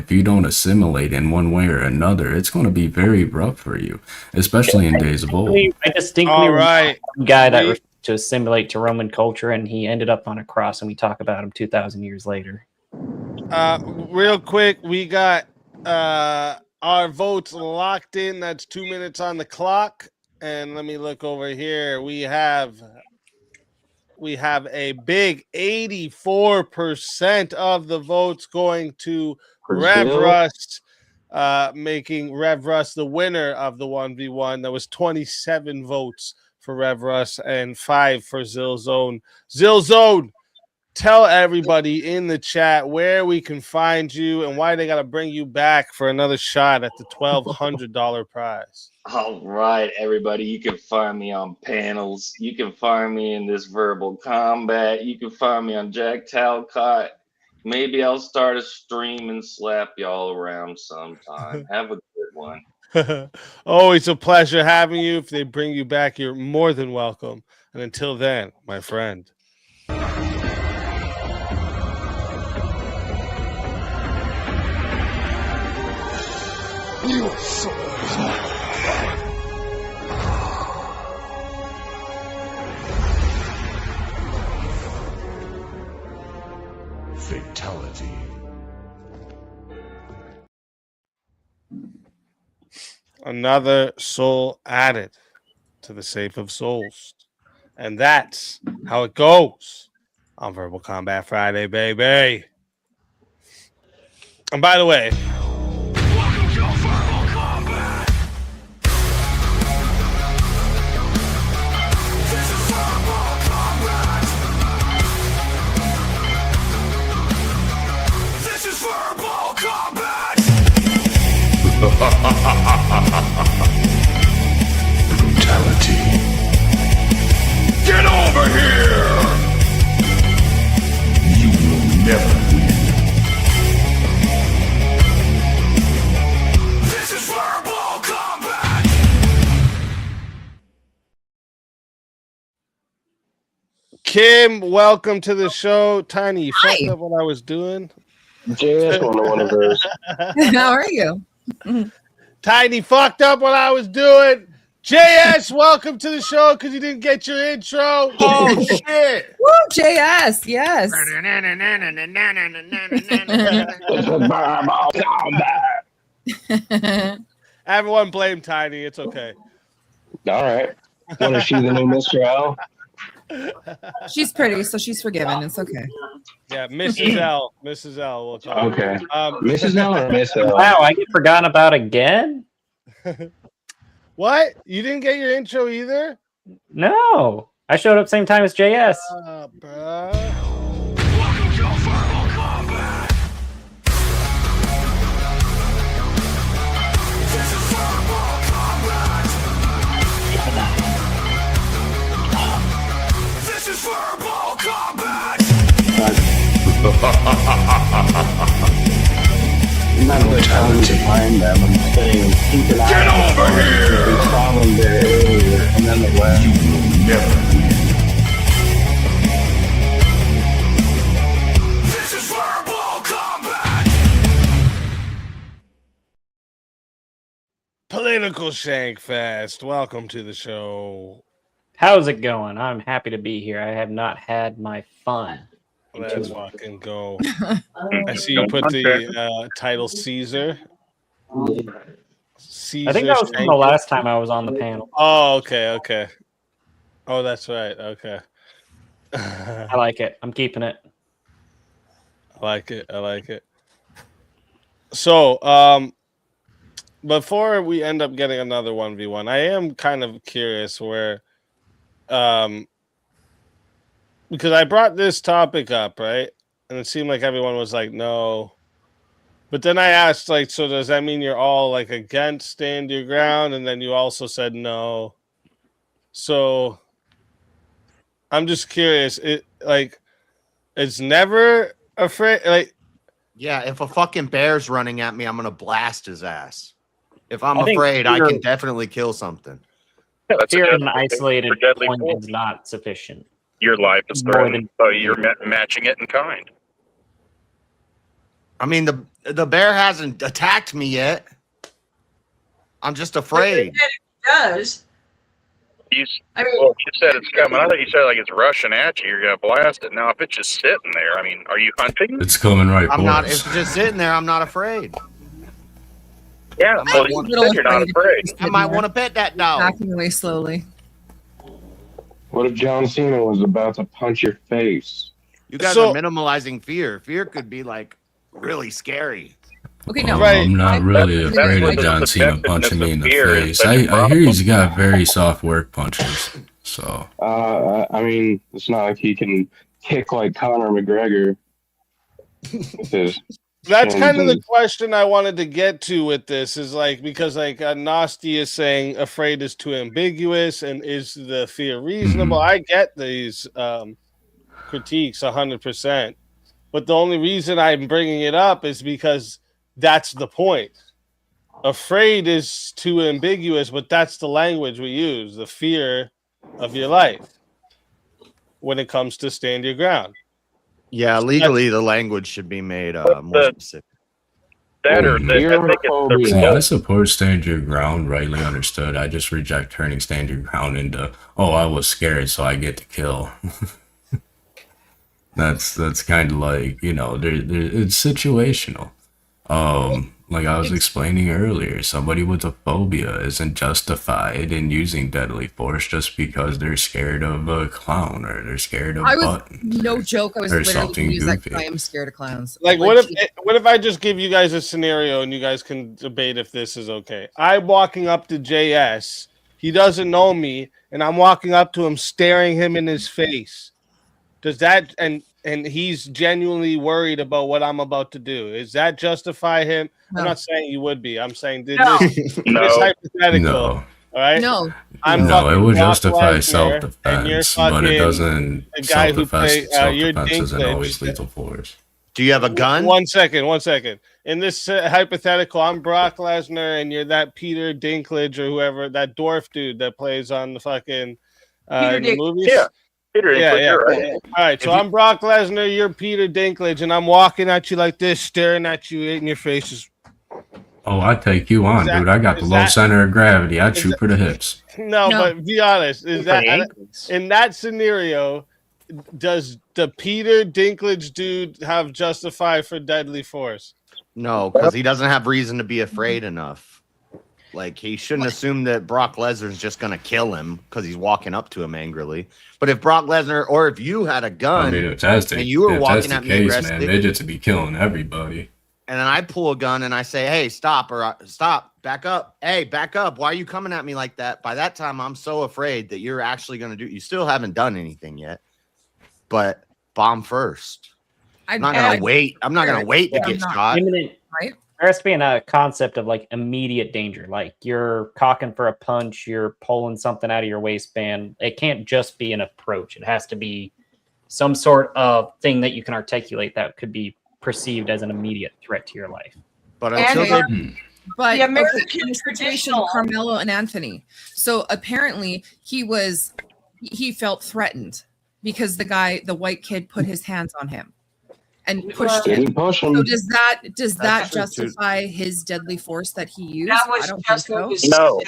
if you don't assimilate in one way or another, it's going to be very rough for you, especially in days of old. I distinctly remember one guy that refused to assimilate to Roman culture, and he ended up on a cross, and we talk about him 2,000 years later. Real quick, we got our votes locked in. That's 2 minutes on the clock. And let me look over here. We have a big 84% of the votes going to Rev Rust, making Rev Rust the winner of the 1v1. There was 27 votes for Rev Rust and 5 for Zillzone. Zillzone, tell everybody in the chat where we can find you and why they got to bring you back for another shot at the $1,200 prize. All right, everybody. You can find me on panels. You can find me in this verbal combat. You can find me on Jack Talcott. Maybe I'll start a stream and slap y'all around sometime. Have a good one. Always a pleasure having you. If they bring you back, you're more than welcome. And until then, my friend. Your soul. Fatality. Another soul added to the Safe of Souls. And that's how it goes on Verbal Combat Friday, baby. And by the way, Brutality. Get over here! You will never win. This is verbal combat! Kim, welcome to the show. Tiny, you fucked up what I was doing. JS one of those. How are you? Tiny fucked up what I was doing. JS, welcome to the show because you didn't get your intro. Oh, shit. Woo, JS, yes. Everyone blame Tiny. It's okay. All right. What is she, the new Mr. L? She's pretty, so she's forgiven. It's okay. Yeah, Mrs. L. Mrs. L. We'll call Okay. Mrs. L or Miss L? Wow, I get forgotten about again? What? You didn't get your intro either? No. I showed up same time as JS. Bruh. This is verbal combat! I'm not really trying to find them. I'm saying keep an eye Get over here! We saw them there earlier, and then they left. You will never win. This is verbal combat! Political Shankfest. Welcome to the show. How's it going? I'm happy to be here. I have not had my fun. Let's fucking go. I see you put the title Caesar. Caesar. I think that was from the last time I was on the panel. Oh, okay. Oh, that's right. Okay. I like it. I'm keeping it. I like it. So, before we end up getting another 1v1, I am kind of curious where, because I brought this topic up, right? And it seemed like everyone was like, no. But then I asked, like, so does that mean you're all like against stand your ground? And then you also said no. So I'm just curious. It's never afraid. Like, yeah, if a fucking bear's running at me, I'm gonna blast his ass. If I'm afraid, I can definitely kill something. Yeah, fear of an isolated point is not sufficient. Your life is threatened, so you're matching it in kind. I mean, The bear hasn't attacked me yet. I'm just afraid. It does. You said it's coming. I thought you said like it's rushing at you. You're gonna blast it. Now, if it's just sitting there, I mean, are you hunting? It's coming right I'm for not. us. If it's just sitting there, I'm not afraid. Yeah, well, you said you're not afraid. I might want to pet that dog. Backing away slowly. What if John Cena was about to punch your face? You guys are minimalizing fear. Fear could be like really scary. Okay, no. I'm not really afraid of John Cena punching me in the face. I hear he's got very soft work punches. So I mean, it's not like he can kick like Conor McGregor. That's kind of the question I wanted to get to with this is like, because like Nasty is saying afraid is too ambiguous and is the fear reasonable? I get these critiques 100%, but the only reason I'm bringing it up is because that's the point. Afraid is too ambiguous, but that's the language we use, the fear of your life when it comes to stand your ground. Yeah, legally the language should be made more specific. I support stand your ground, rightly understood. I just reject turning stand your ground into, oh, I was scared, so I get to kill. That's kind of like, you know, it's situational. Like I was explaining earlier, somebody with a phobia isn't justified in using deadly force just because they're scared of a clown or they're scared of buttons. No joke. I was or literally something use that goofy. 'cause I am scared of clowns. Like, what if I just give you guys a scenario and you guys can debate if this is okay? I'm walking up to JS. He doesn't know me, and I'm walking up to him, staring him in his face. Does that and he's genuinely worried about what I'm about to do? Is that justify him? No. I'm not saying you would be. I'm saying this hypothetical. No. All right. No. No, it would justify and self-defense, you're but it fucking doesn't. the guy who play, Self-defense isn't Dinklage. always lethal force. Do you have a gun? 1 second. In this hypothetical, I'm Brock Lesnar, and you're that Peter Dinklage or whoever, that dwarf dude that plays on the fucking in the movies. Yeah. Peter Dinklage, right. All right, so I'm Brock Lesnar, you're Peter Dinklage, and I'm walking at you like this, staring at you in your faces. Oh, I take you on, dude. I got the low center of gravity. I'd shoot for the hips. No, but be honest. Is that in that scenario? Does the Peter Dinklage dude have justify for deadly force? No, because he doesn't have reason to be afraid enough. Like, he shouldn't assume that Brock Lesnar's just going to kill him because he's walking up to him angrily. But if Brock Lesnar, or if you had a gun, I mean, if that's the, and you were if walking that's the at me case, aggressively, man, midgets would be killing everybody. and then I pull a gun and I say, hey, stop, or stop, back up. Hey, back up. Why are you coming at me like that? By that time, I'm so afraid that you're actually going to do, you still haven't done anything yet, but bomb first. I'm not going to wait. I'm not going to wait to get shot. Imminent, right? There has to be a concept of like immediate danger. Like you're cocking for a punch, you're pulling something out of your waistband. It can't just be an approach. It has to be some sort of thing that you can articulate that could be perceived as an immediate threat to your life. But until But the American situation, traditional Carmelo and Anthony. So apparently he felt threatened because the white kid put his hands on him and pushed him. So does that justify his deadly force that he used? That was I don't just think what so. was No.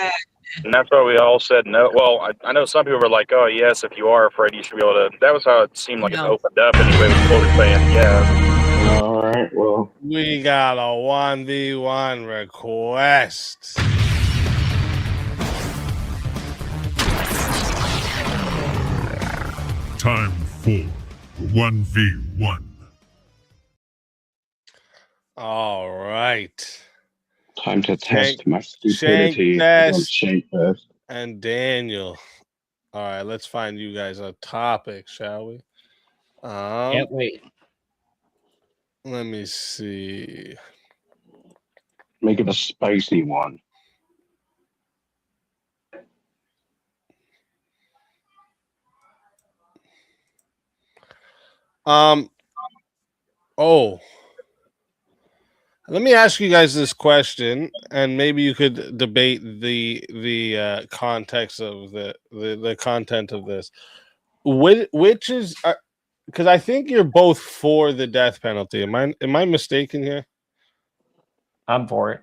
And that's why we all said no. Well, I know some people were like, oh, yes, if you are afraid, you should be able to. That was how it seemed like it opened up anyway, with Fuller saying, yeah. All right, well. We got a 1v1 request. Time for 1v1. All right. Time to test my stupidity. Shank and Daniel. All right, let's find you guys a topic, shall we? Can't wait. Let me see. Make it a spicy one. Let me ask you guys this question, and maybe you could debate the context of the content of this. Which is because I think you're both for the death penalty. Am I mistaken here? I'm for it.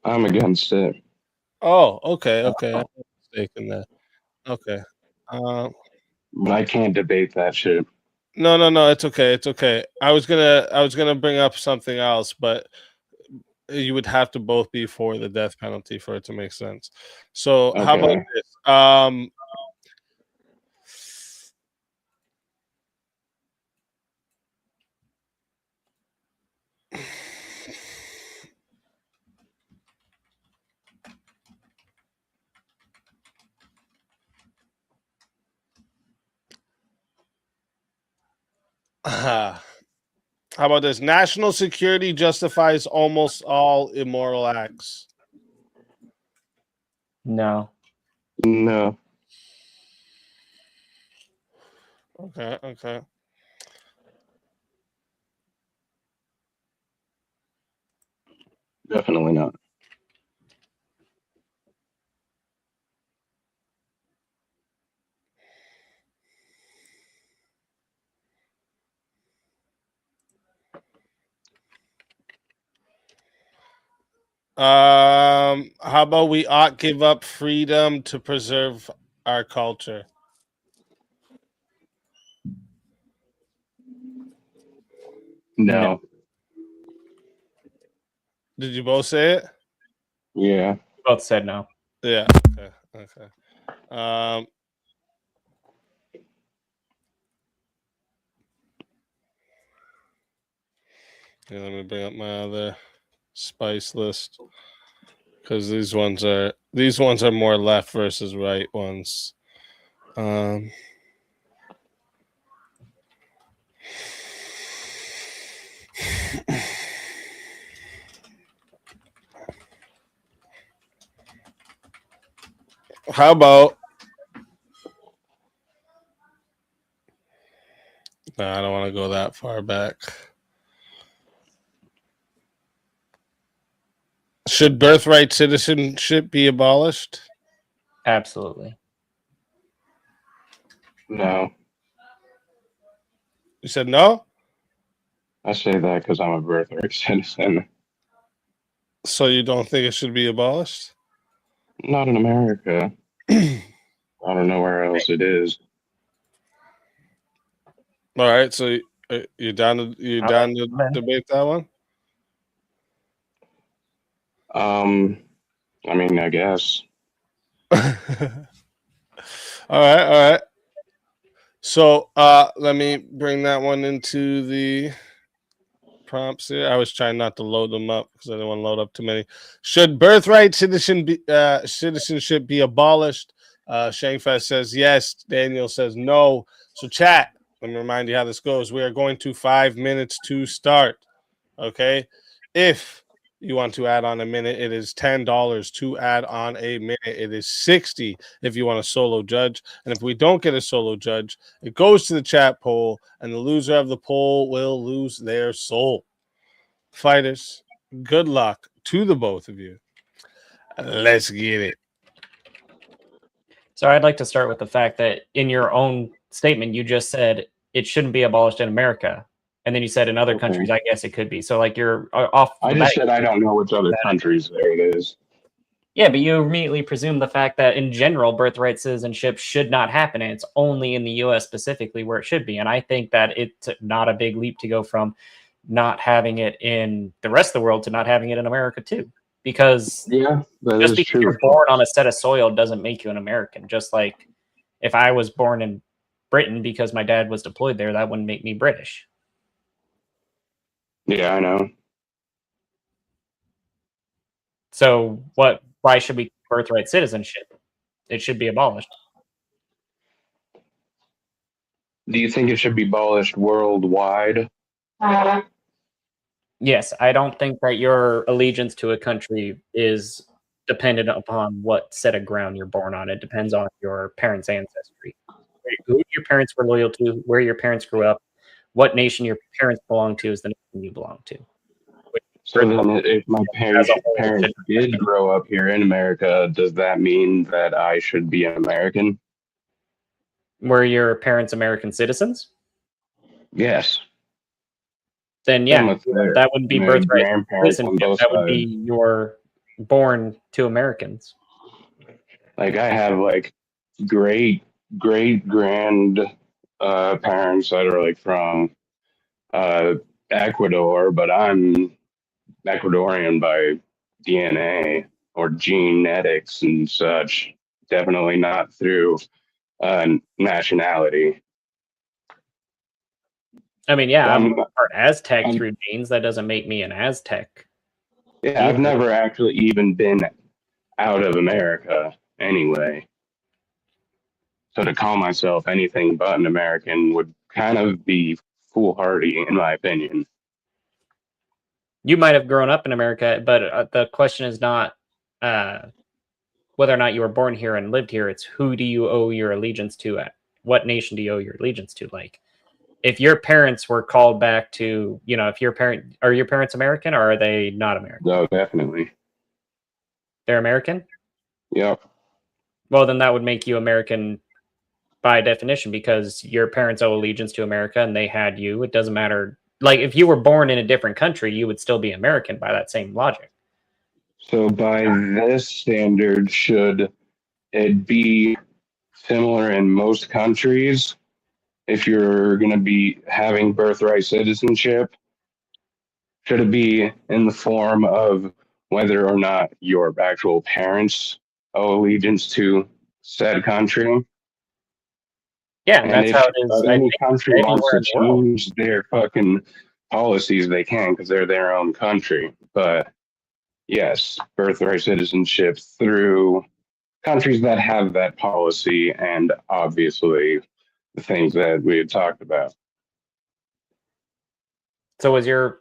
I'm against it. Oh, okay, okay. I'm mistaken there. Okay. But I can't debate that shit. No. It's okay. It's okay. I was gonna bring up something else, but you would have to both be for the death penalty for it to make sense. So how about Okay. this? How about this? National security justifies almost all immoral acts. No. No. Okay. Definitely not. How about we ought give up freedom to preserve our culture? No. Did you both say it? Yeah. We both said no. Yeah. Okay. Yeah, let me bring up my other spice list because these ones are more left versus right ones. How about? No, I don't want to go that far back. Should birthright citizenship be abolished? Absolutely. No. You said no? I say that because I'm a birthright citizen. So you don't think it should be abolished? Not in America. I don't know where else it is. All right, so you down to debate that one? I mean, I guess. All right. So let me bring that one into the prompts here. I was trying not to load them up because I didn't want to load up too many. Should birthright citizenship be abolished? Shangfest says yes. Daniel says no. So chat, let me remind you how this goes. We are going to 5 minutes to start. Okay. If you want to add on a minute, it is $10 to add on a minute. It is $60 if you want a solo judge. And if we don't get a solo judge, it goes to the chat poll, and the loser of the poll will lose their soul. Fighters, good luck to the both of you. Let's get it. So I'd like to start with the fact that in your own statement, you just said it shouldn't be abolished in America. And then you said in other countries, I guess it could be. So like you're off. I just said I don't know which other countries there it is. Yeah, but you immediately presume the fact that in general, birthright citizenship should not happen. And it's only in the U.S. specifically where it should be. And I think that it's not a big leap to go from not having it in the rest of the world to not having it in America too. Because yeah, that just is because true. you're born on a set of soil doesn't make you an American. Just like if I was born in Britain because my dad was deployed there, that wouldn't make me British. Yeah, I know. So why should we birthright citizenship? It should be abolished. Do you think it should be abolished worldwide? Yes, I don't think that your allegiance to a country is dependent upon what set of ground you're born on. It depends on your parents' ancestry, who your parents were loyal to, where your parents grew up, what nation your parents belong to is the nation you belong to. So then if my parents did grow up here in America, does that mean that I should be an American? Were your parents American citizens? Yes. then Same yeah, with their, that wouldn't be their birthright grandparents on citizenship. both That would be sides. you're born to Americans. Like I have like great grand parents that are like from Ecuador, but I'm Ecuadorian by DNA or genetics and such. Definitely not through nationality. I mean, yeah, I'm I'm, part Aztec I'm through genes. That doesn't make me an Aztec. yeah, I've never actually even been out of America anyway. So to call myself anything but an American would kind of be foolhardy, in my opinion. You might have grown up in America, but the question is not whether or not you were born here and lived here. It's who do you owe your allegiance to? At what nation do you owe your allegiance to? Like, if your parents were called back to, if your parents American or are they not American? No, definitely. They're American? Yep. Well, then that would make you American by definition because your parents owe allegiance to America and they had you. It doesn't matter. Like, if you were born in a different country, you would still be American by that same logic. So by this standard, should it be similar in most countries? If you're going to be having birthright citizenship, should it be in the form of whether or not your actual parents owe allegiance to said country? Yeah, And that's if how it is. any country wants Anywhere to in the world. change their fucking policies, they can because they're their own country. But yes, birthright citizenship through countries that have that policy and obviously the things that we had talked about. So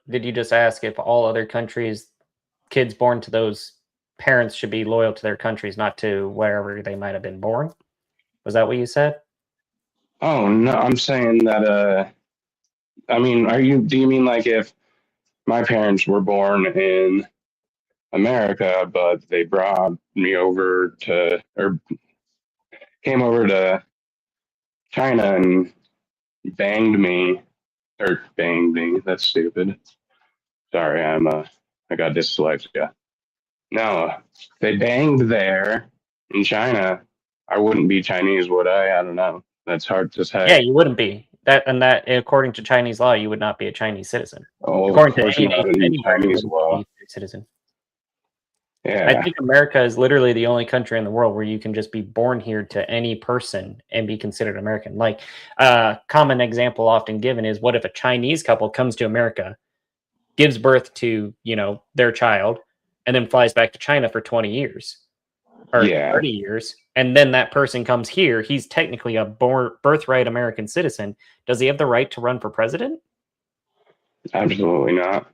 did you just ask if all other countries, kids born to those parents should be loyal to their countries, not to wherever they might have been born? Was that what you said? Oh no, I'm saying that I mean, do you mean like if my parents were born in America, but they brought me over to or came over to China and banged me or banged me. That's stupid. Sorry, I got dyslexia. No, they banged there in China. I wouldn't be Chinese, would I? I don't know. That's hard to say. Yeah, you wouldn't be. That according to Chinese law, you would not be a Chinese citizen. Oh, According of course to not in anywhere, you Chinese wouldn't law. be a citizen. Yeah. I think America is literally the only country in the world where you can just be born here to any person and be considered American. Like common example often given is what if a Chinese couple comes to America, gives birth to, their child, and then flies back to China for 20 years or 30 years. And then that person comes here. He's technically a birthright American citizen. Does he have the right to run for president? Absolutely not.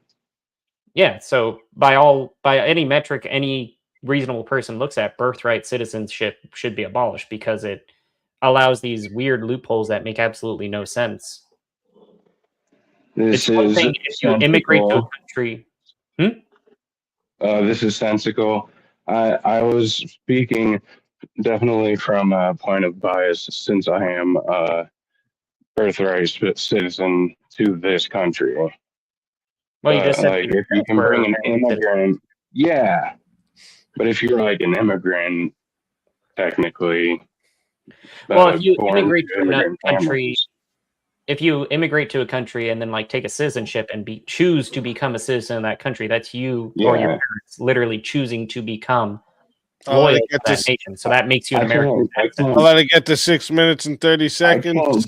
Yeah. So by any metric, any reasonable person looks at, birthright citizenship should be abolished because it allows these weird loopholes that make absolutely no sense. This it's one is thing if you immigrate to a country. This is sensical. I was speaking definitely from a point of bias since I am a birthright citizen to this country. Well, you just said like if you can bring an immigrant, yeah. But if you're like an immigrant, technically, well, if you immigrate to a country, if you immigrate to a country and then like take a citizenship and choose to become a citizen in that country, that's you or your parents literally choosing to become loyal to that nation. So that makes you an American citizen. I'll let it get to 6 minutes and 30 seconds.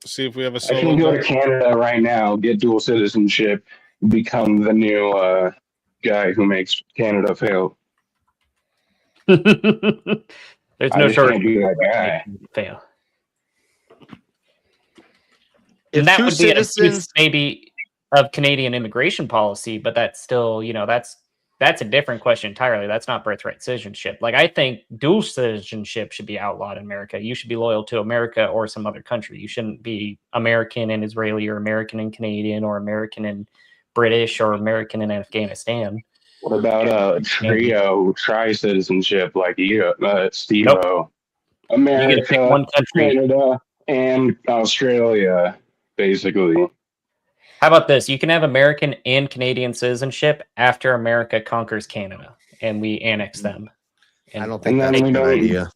See if we have a solo. I can go to Canada right now, get dual citizenship, become the new guy who makes Canada fail. There's no shortage of guy. Fail. If and that would be citizens maybe of Canadian immigration policy, but that's still, that's a different question entirely. That's not birthright citizenship. Like, I think dual citizenship should be outlawed in America. You should be loyal to America or some other country. You shouldn't be American and Israeli or American and Canadian or American and British or American and Afghanistan. What about tri-citizenship like Steve-O? Nope. America, one country. Canada, and Australia, basically. How about this? You can have American and Canadian citizenship after America conquers Canada and we annex them. I don't And think then that's a we good don't. idea.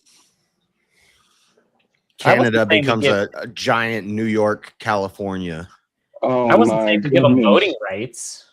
I wasn't Canada saying we becomes give- a giant New York, California. Oh I wasn't my saying to give them goodness. voting rights.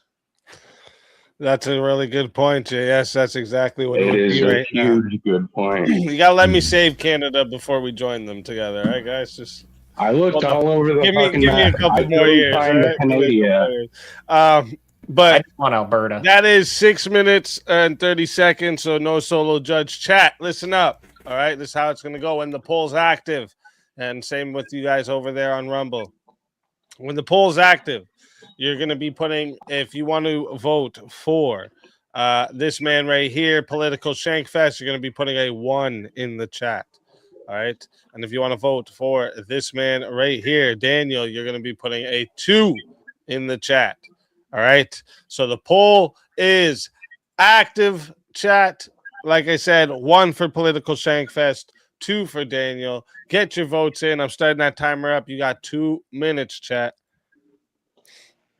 That's a really good point, Jay. Yes, that's exactly what it It would is be a right now. huge good point. You gotta let me save Canada before we join them together, all right, guys? Just I looked hold on. all over the give me fucking a map. couple I more couldn't years, all find right? the Canada. But I just want Alberta. that is 6 minutes and 30 seconds, so no solo judge. Chat, listen up. All right, this is how it's gonna go when the poll's active. And same with you guys over there on Rumble. When the poll's active, you're gonna be putting, if you want to vote for this man right here, Political Shankfest, you're gonna be putting a 1 in the chat. All right. And if you want to vote for this man right here, Daniel, you're gonna be putting a 2 in the chat. All right. So the poll is active, chat. Like I said, 1 for Political Shankfest, 2 for Daniel. Get your votes in. I'm starting that timer up. You got 2 minutes, chat.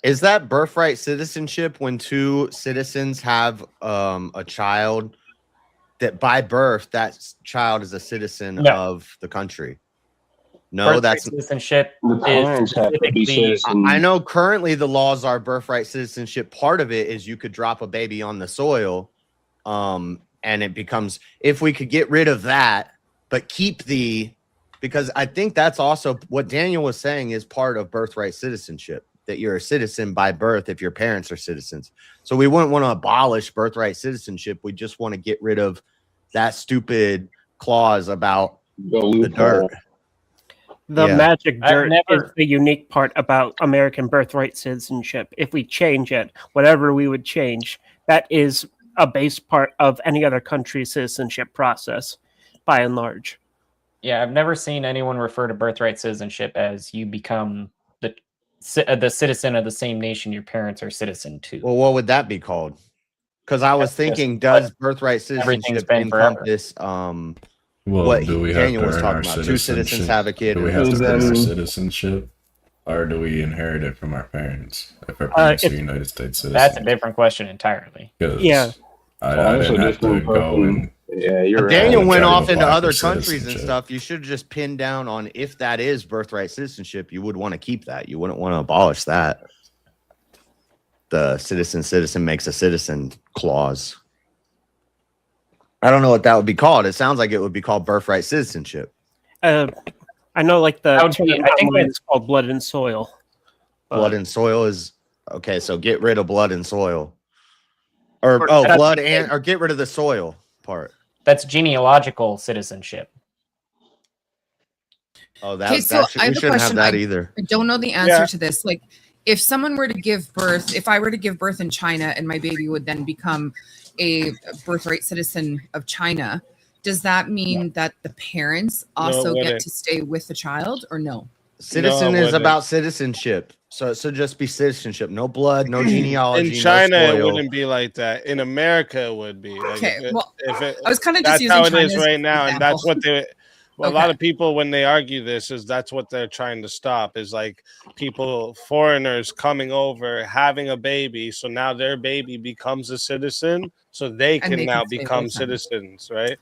Is that birthright citizenship when two citizens have a child that by birth that child is a citizen of the country? No, Birthright that's citizenship. The parents have to be citizens. I know currently the laws are birthright citizenship. Part of it is you could drop a baby on the soil, and it becomes, if we could get rid of that, but keep because I think that's also what Daniel was saying is part of birthright citizenship, that you're a citizen by birth if your parents are citizens. So we wouldn't want to abolish birthright citizenship. We just want to get rid of that stupid clause about the dirt. The magic dirt never- is the unique part about American birthright citizenship. If we change it, whatever we would change, that is a base part of any other country's citizenship process, by and large. Yeah, I've never seen anyone refer to birthright citizenship as you become the citizen of the same nation your parents are citizen to. Well, what would that be called? Because I was thinking, does birthright citizenship encompass what do we Daniel have was to earn talking our about? Two citizens citizenship? have a kid. Do we have to earn our citizenship, or do we inherit it from our parents if our parents are United States citizens? That's a different question entirely. Yeah, I didn't have to go and. Yeah, you're right. Daniel went Try to off into apply other for countries and citizenship. stuff. You should just pin down on if that is birthright citizenship, you would want to keep that. You wouldn't want to abolish that. The citizen makes a citizen clause. I don't know what that would be called. It sounds like it would be called birthright citizenship. I know, like That would the be- I think it's called blood and soil. Blood and soil is okay. So get rid of blood and soil, or Or- blood and or get rid of the soil part. That's genealogical citizenship. Oh, Okay, so that I have we a shouldn't have question. that I either. don't know the answer Yeah. to this. Like, if someone were to give birth, if I were to give birth in China and my baby would then become a birthright citizen of China, does that mean that the parents also get wouldn't. to stay with the child or no? Citizen No, it is wouldn't. about citizenship. So just be citizenship. No blood, no genealogy. In China, no it soil. wouldn't be like that. In America, it would be. Like, Okay, well, if it, I was kind of just that's using how it China is as right an now, and that's example. what they. Well, a lot of people, when they argue this, is that's what they're trying to stop. Is like people, foreigners coming over, having a baby, so now their baby becomes a citizen, so they And can they now can stay become with them. citizens, right?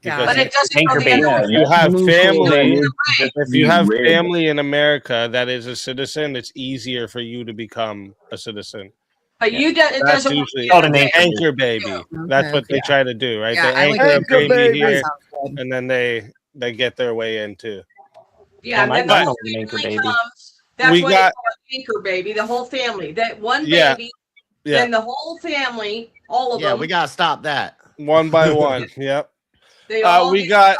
Got But it doesn't Anchor go the baby. other way. If you have family, if you have rid. family in America that is a citizen, it's easier for you to become a citizen. But it That's doesn't work usually the other an way. anchor baby. That's what they try to do, right? Yeah, they I like anchor a anchor baby baby. here, That sounds good. and then they get their way in too. Yeah, my and then grandma the was an anchor family baby. comes. That's We why got- it's called anchor baby. The whole family. That one Yeah, baby, Yeah, then the whole family, all of Yeah, them. we gotta stop that. one by one. Yep. They all We get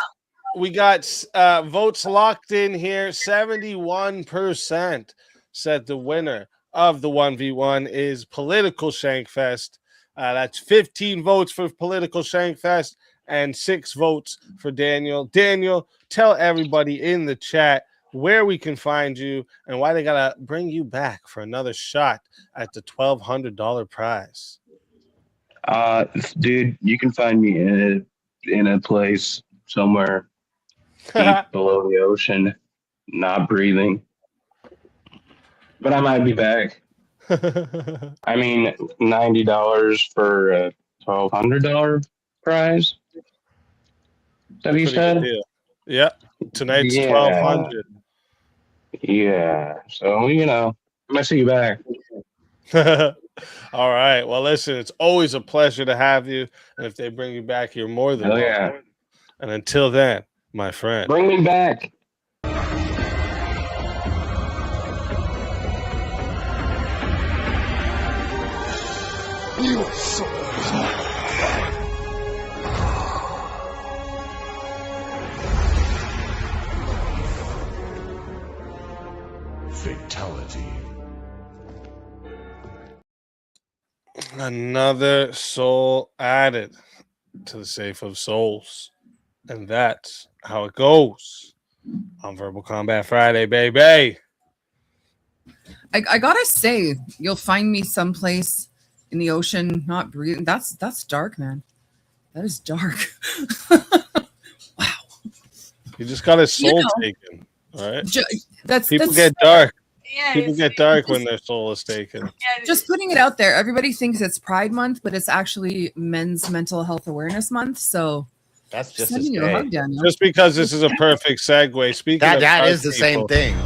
got votes locked in here. 71% said the winner of the 1v1 is Political Shankfest. That's 15 votes for Political Shankfest and 6 votes for Daniel. Daniel, tell everybody in the chat where we can find you and why they gotta bring you back for another shot at the $1,200 prize. Dude, you can find me in a place somewhere deep below the ocean, not breathing. But I might be back. I mean, $90 for a $1,200 prize. That you Pretty good said? deal. Yeah. Tonight's Yeah. 1,200. Yeah. So, I'm gonna see you back. All right. Well, listen, it's always a pleasure to have you. And if they bring you back, you're more than welcome. Yeah. And until then, my friend. Bring me back. Your soul is mine. Fatality. Another soul added to the safe of souls. And that's how it goes on Verbal Combat Friday, baby. I gotta say, you'll find me someplace in the ocean, not breathing. That's dark, man. That is dark. You just got his soul taken, all right? People That's get dark. Yeah, People get dark when their soul is taken. Just putting it out there. Everybody thinks it's Pride Month, but it's actually Men's Mental Health Awareness Month. So that's just sending you a hug, Daniel. Just because this is a perfect segue. Speaking of that dark is the same people, thing.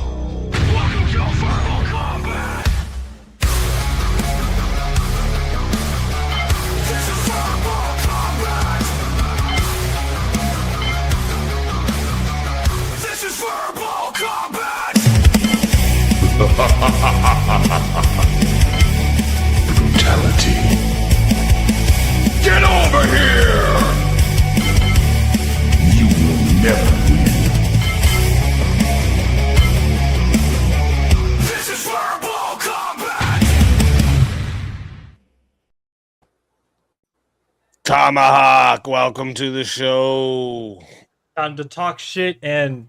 Brutality. Get over here! You will never win. This is verbal combat! Tomahawk, welcome to the show. Time to talk shit and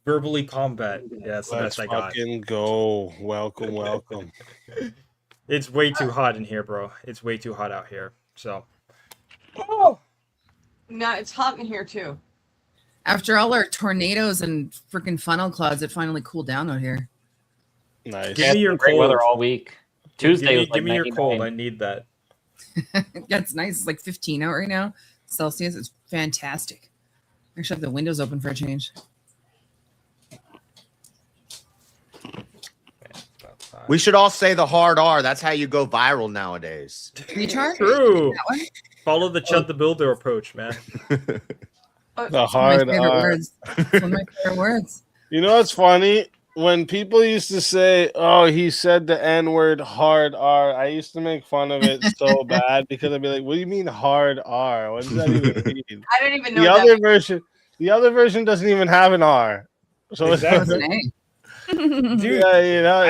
verbally combat. Yeah, that's the Let's best I got. fucking go. Welcome, welcome. It's way too hot in here, bro. It's way too hot out here. So. Oh. No, it's hot in here too. After all our tornadoes and freaking funnel clouds, it finally cooled down out here. Nice. Give me your great weather all week. Tuesday was like give me your 99. cold. I need that. Yeah, it's nice. It's like 15 out right now. Celsius. It's fantastic. I should have the windows open for a change. We should all say the hard R. That's how you go viral nowadays. Recharge? True. That one? Follow the Chud the Builder approach, man. The hard R. Words. It's one of my favorite words. You know what's funny? When people used to say, "Oh, he said the N-word hard R," I used to make fun of it so bad because I'd be like, "What do you mean hard R? What does that even mean?" I don't even know The what other that version, the other version doesn't even have an R. So Exactly. Dude, yeah,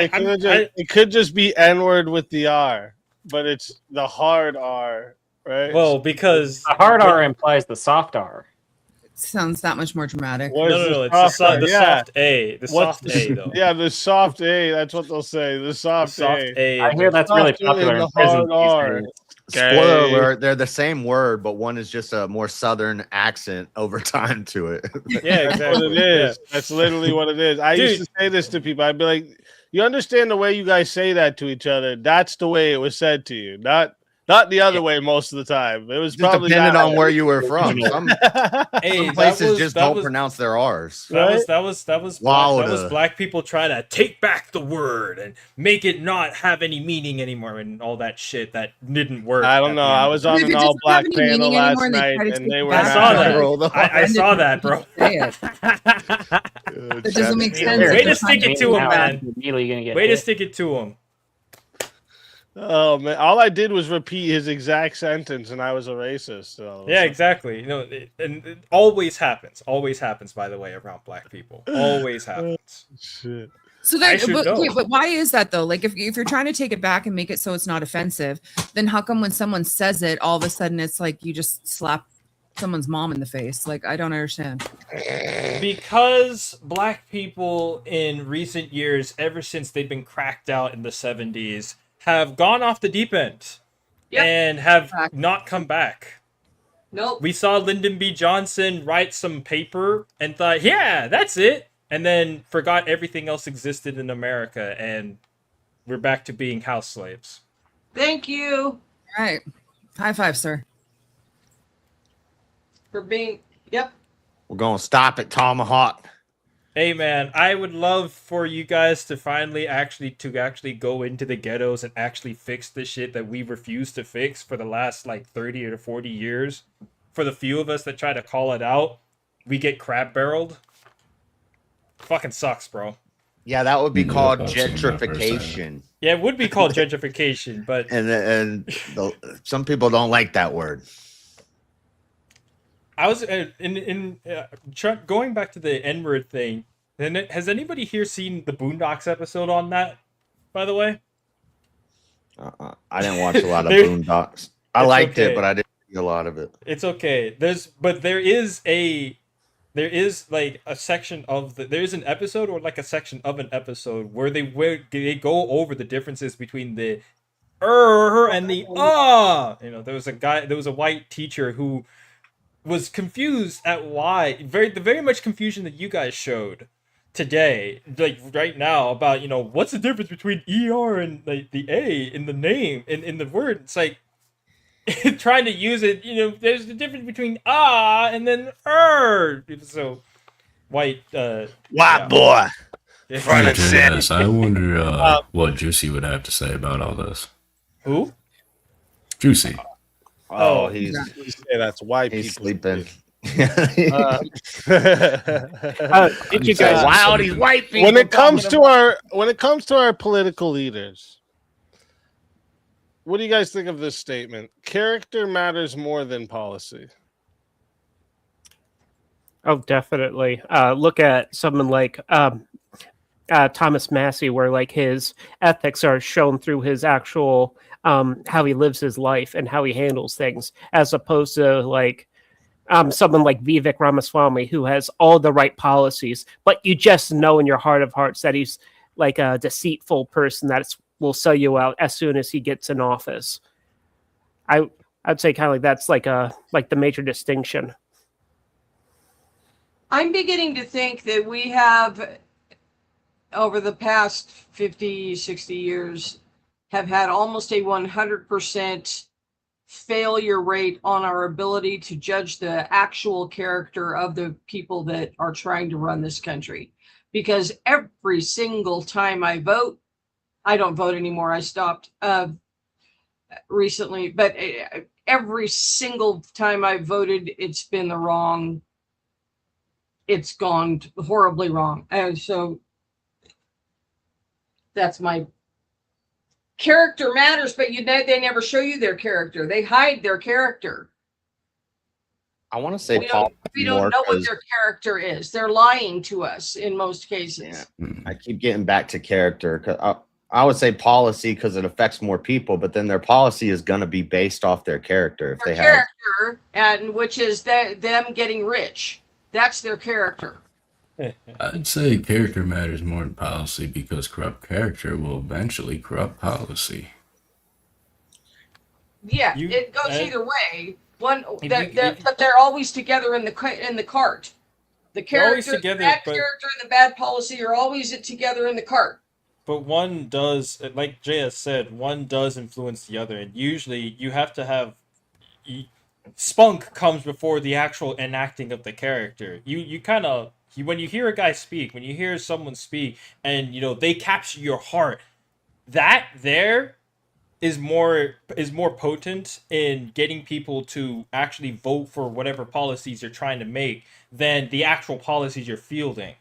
it could just be N-word with the R, but it's the hard R, right? Well, because the hard R implies the soft R. Sounds that much more dramatic. No, it's the soft A. The soft A, though. Yeah, the soft A. That's what they'll say. The soft A. I hear that's really popular in prison these days. Spoiler alert, they're the same word, but one is just a more southern accent over time to it. Yeah, exactly. That's what it is. That's literally what it is. I used to say this to people. I'd be like, you understand the way you guys say that to each other? That's the way it was said to you. Not the other way most of the time. It was Just probably depending that on way. where you were from. Some places just don't was- pronounce their R's. That was Wilder. black people trying to take back the word and make it not have any meaning anymore and all that shit that didn't work. I don't know. I was on If an it doesn't all-black have any panel meaning last anymore, they night, try to and take they it were back. I saw not- that. I saw that, bro. Say it. That doesn't make sense. Way to stick it to him, man. Immediately gonna get Way to hit. stick it to him. Oh man! All I did was repeat his exact sentence, and I was a racist. So Yeah, exactly. You know, it always happens. Always happens, by the way, around black people. Always happens. Shit. So I should know. but why is that though? Like if you're trying to take it back and make it so it's not offensive, then how come when someone says it, all of a sudden it's like you just slap someone's mom in the face? Like I don't understand. Because black people in recent years, ever since they've been cracked out in the 70s, have gone off the deep end and have not come back. Nope. We saw Lyndon B. Johnson write some paper and thought, yeah, that's it. And then forgot everything else existed in America and we're back to being house slaves. Thank you. All right. High five, sir. For being, yep. We're going to stop at Tomahawk. Hey man, I would love for you guys to finally actually go into the ghettos and actually fix the shit that we refuse to fix for the last like 30 or 40 years. For the few of us that try to call it out, we get crab barreled. Fucking sucks, bro. Yeah, that would be called gentrification. Yeah, it would be called gentrification, but some people don't like that word. I was going back to the N-word thing. And has anybody here seen the Boondocks episode on that? By the way, I didn't watch a lot of Boondocks. I liked it, but I didn't see a lot of it. It's okay. There is like a section of there is an episode or like a section of an episode where they go over the differences between the and the You know, there was a white teacher who was confused at why very much confusion that you guys showed today, like right now, about, you know, what's the difference between ER and like the A in the name in the word. It's like trying to use it, you know, there's the difference between and then so white boy. Yes, I wonder what Juicy would have to say about all this. Who? Juicy. Oh, he's that's why he's sleeping. Did you guys? Wow, these white people. When it comes to our political leaders, what do you guys think of this statement? Character matters more than policy. Oh, definitely. Look at someone like Thomas Massey, where like his ethics are shown through his actual how he lives his life and how he handles things, as opposed to like someone like Vivek Ramaswamy, who has all the right policies, but you just know in your heart of hearts that he's like a deceitful person that will sell you out as soon as he gets in office. I'd say kind of like that's like the major distinction. I'm beginning to think that we have, over the past 50, 60 years, have had almost a 100% failure rate on our ability to judge the actual character of the people that are trying to run this country. Because every single time I vote, I don't vote anymore. I stopped recently, but every single time I voted, it's been the wrong. It's gone horribly wrong. And so that's my character matters, but they never show you their character. They hide their character. I want to say we don't know what their character is. They're lying to us in most cases. Yeah. I keep getting back to character, because I would say policy because it affects more people, but then their policy is going to be based off their character. If their they character, and which is them getting rich. That's their character. I'd say character matters more than policy, because corrupt character will eventually corrupt policy. Yeah, it goes either way. But they're always together in the cart. The character, together, the bad character, and the bad policy are always together in the cart. But one does, like JS said, one does influence the other, and usually you have to have spunk comes before the actual enacting of the character. You kind of, when you hear a guy speak, when you hear someone speak, and you know they capture your heart, that there is more potent in getting people to actually vote for whatever policies you're trying to make than the actual policies you're fielding.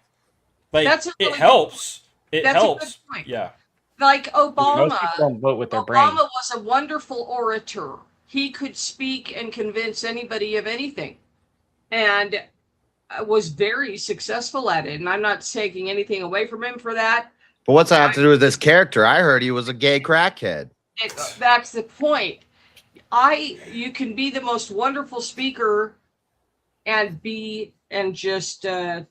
Like, it helps. It helps. A good point. Yeah. Like Obama. Most people don't vote with their brain. Obama was a wonderful orator. He could speak and convince anybody of anything, and was very successful at it. And I'm not taking anything away from him for that. But what's that have to do with this character? I heard he was a gay crackhead. That's the point. You can be the most wonderful speaker and just have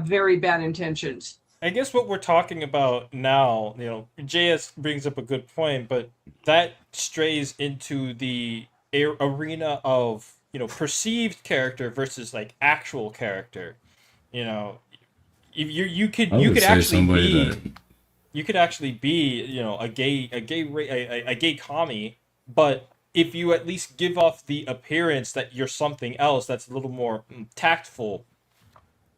very bad intentions. I guess what we're talking about now, you know, JS brings up a good point, but that strays into the arena of, you know, perceived character versus like actual character. You know, if you could actually be you could actually be, you know, a gay commie, but if you at least give off the appearance that you're something else that's a little more tactful,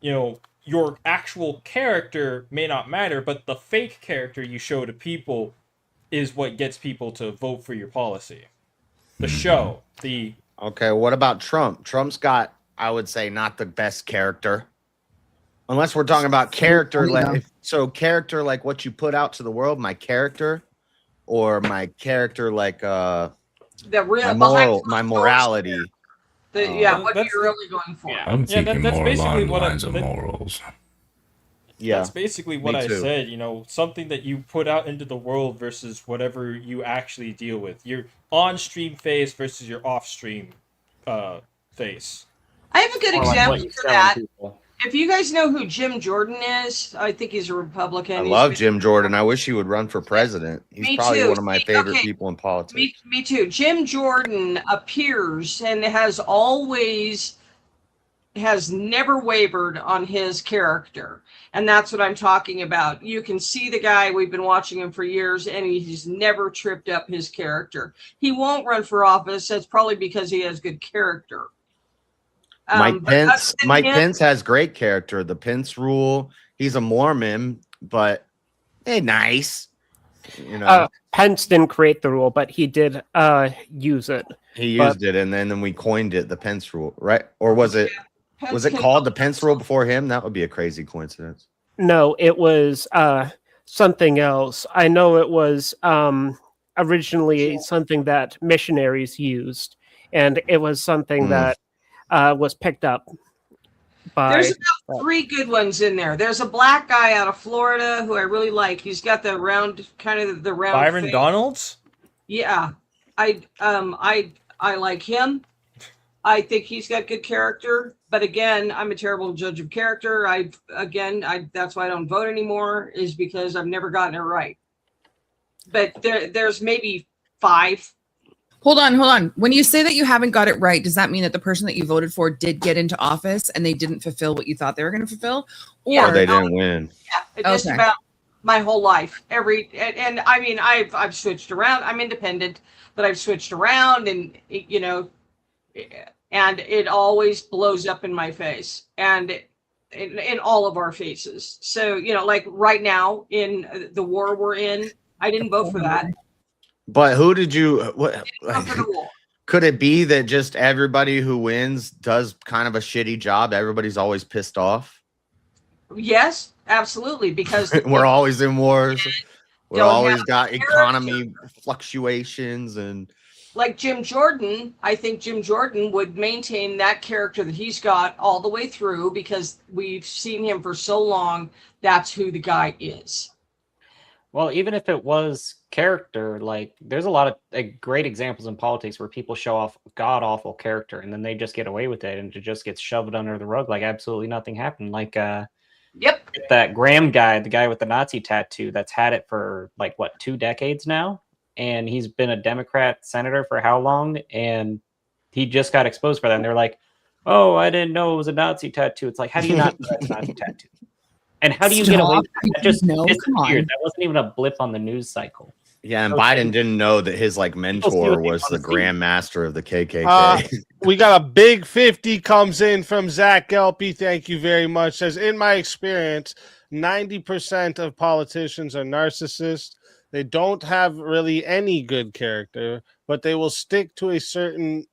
you know, your actual character may not matter, but the fake character you show to people is what gets people to vote for your policy. The show, the Okay, what about Trump? Trump's got, I would say, not the best character. Unless we're talking about character, character like what you put out to the world, my character, or my character like The real my morality. What you're really going for. I'm thinking more along the lines of morals. Yeah, that's basically what I said. You know, something that you put out into the world versus whatever you actually deal with. Your on-stream face versus your off-stream face. I have a good example for that. If you guys know who Jim Jordan is, I think he's a Republican. I love Jim Jordan. I wish he would run for president. He's probably one of my favorite people in politics. Me too. Jim Jordan appears and has never wavered on his character. And that's what I'm talking about. You can see the guy, we've been watching him for years, and he's never tripped up his character. He won't run for office. That's probably because he has good character. Mike Pence has great character. The Pence rule. He's a Mormon, but nice. You know, Pence didn't create the rule, but he did use it. He used it, and then we coined it the Pence rule, right? Or was it? Was it called the Pence rule before him? That would be a crazy coincidence. No, it was something else. I know it was originally something that missionaries used, and it was something that was picked up by. There's about 3 good ones in there. There's a black guy out of Florida who I really like. He's got the round, kind of the round. Byron face. Donalds. Yeah, I like him. I think he's got good character, but again, I'm a terrible judge of character. That's why I don't vote anymore, is because I've never gotten it right. But there's maybe 5. Hold on. When you say that you haven't got it right, does that mean that the person that you voted for did get into office and they didn't fulfill what you thought they were going to fulfill? Or they didn't win? Yeah, just about my whole life. And I mean, I've switched around. I'm independent, but I've switched around, and you know, and it always blows up in my face, and in all of our faces. So, you know, like right now in the war we're in, I didn't vote for that. But who did you? What? Could it be that just everybody who wins does kind of a shitty job? Everybody's always pissed off. Yes, absolutely, because we're always in wars. We're always got economy fluctuations, and like Jim Jordan, I think Jim Jordan would maintain that character that he's got all the way through, because we've seen him for so long. That's who the guy is. Well, even if it was character, like there's a lot of great examples in politics where people show off god awful character and then they just get away with it, and it just gets shoved under the rug like absolutely nothing happened. Like that Graham guy, the guy with the Nazi tattoo, that's had it for like 2 decades now, and he's been a Democrat senator for how long, and he just got exposed for that. And they're like, "Oh, I didn't know it was a Nazi tattoo." It's like, how do you not know that's a Nazi tattoo? And how do you get away with that? That just disappeared. That wasn't even a blip on the news cycle. Yeah, and Biden didn't know that his mentor was the Grand Master of the KKK. We got a big 50 comes in from Zach Gelpy. Thank you very much. Says, in my experience, 90% of politicians are narcissists. They don't have really any good character, but they will stick to certain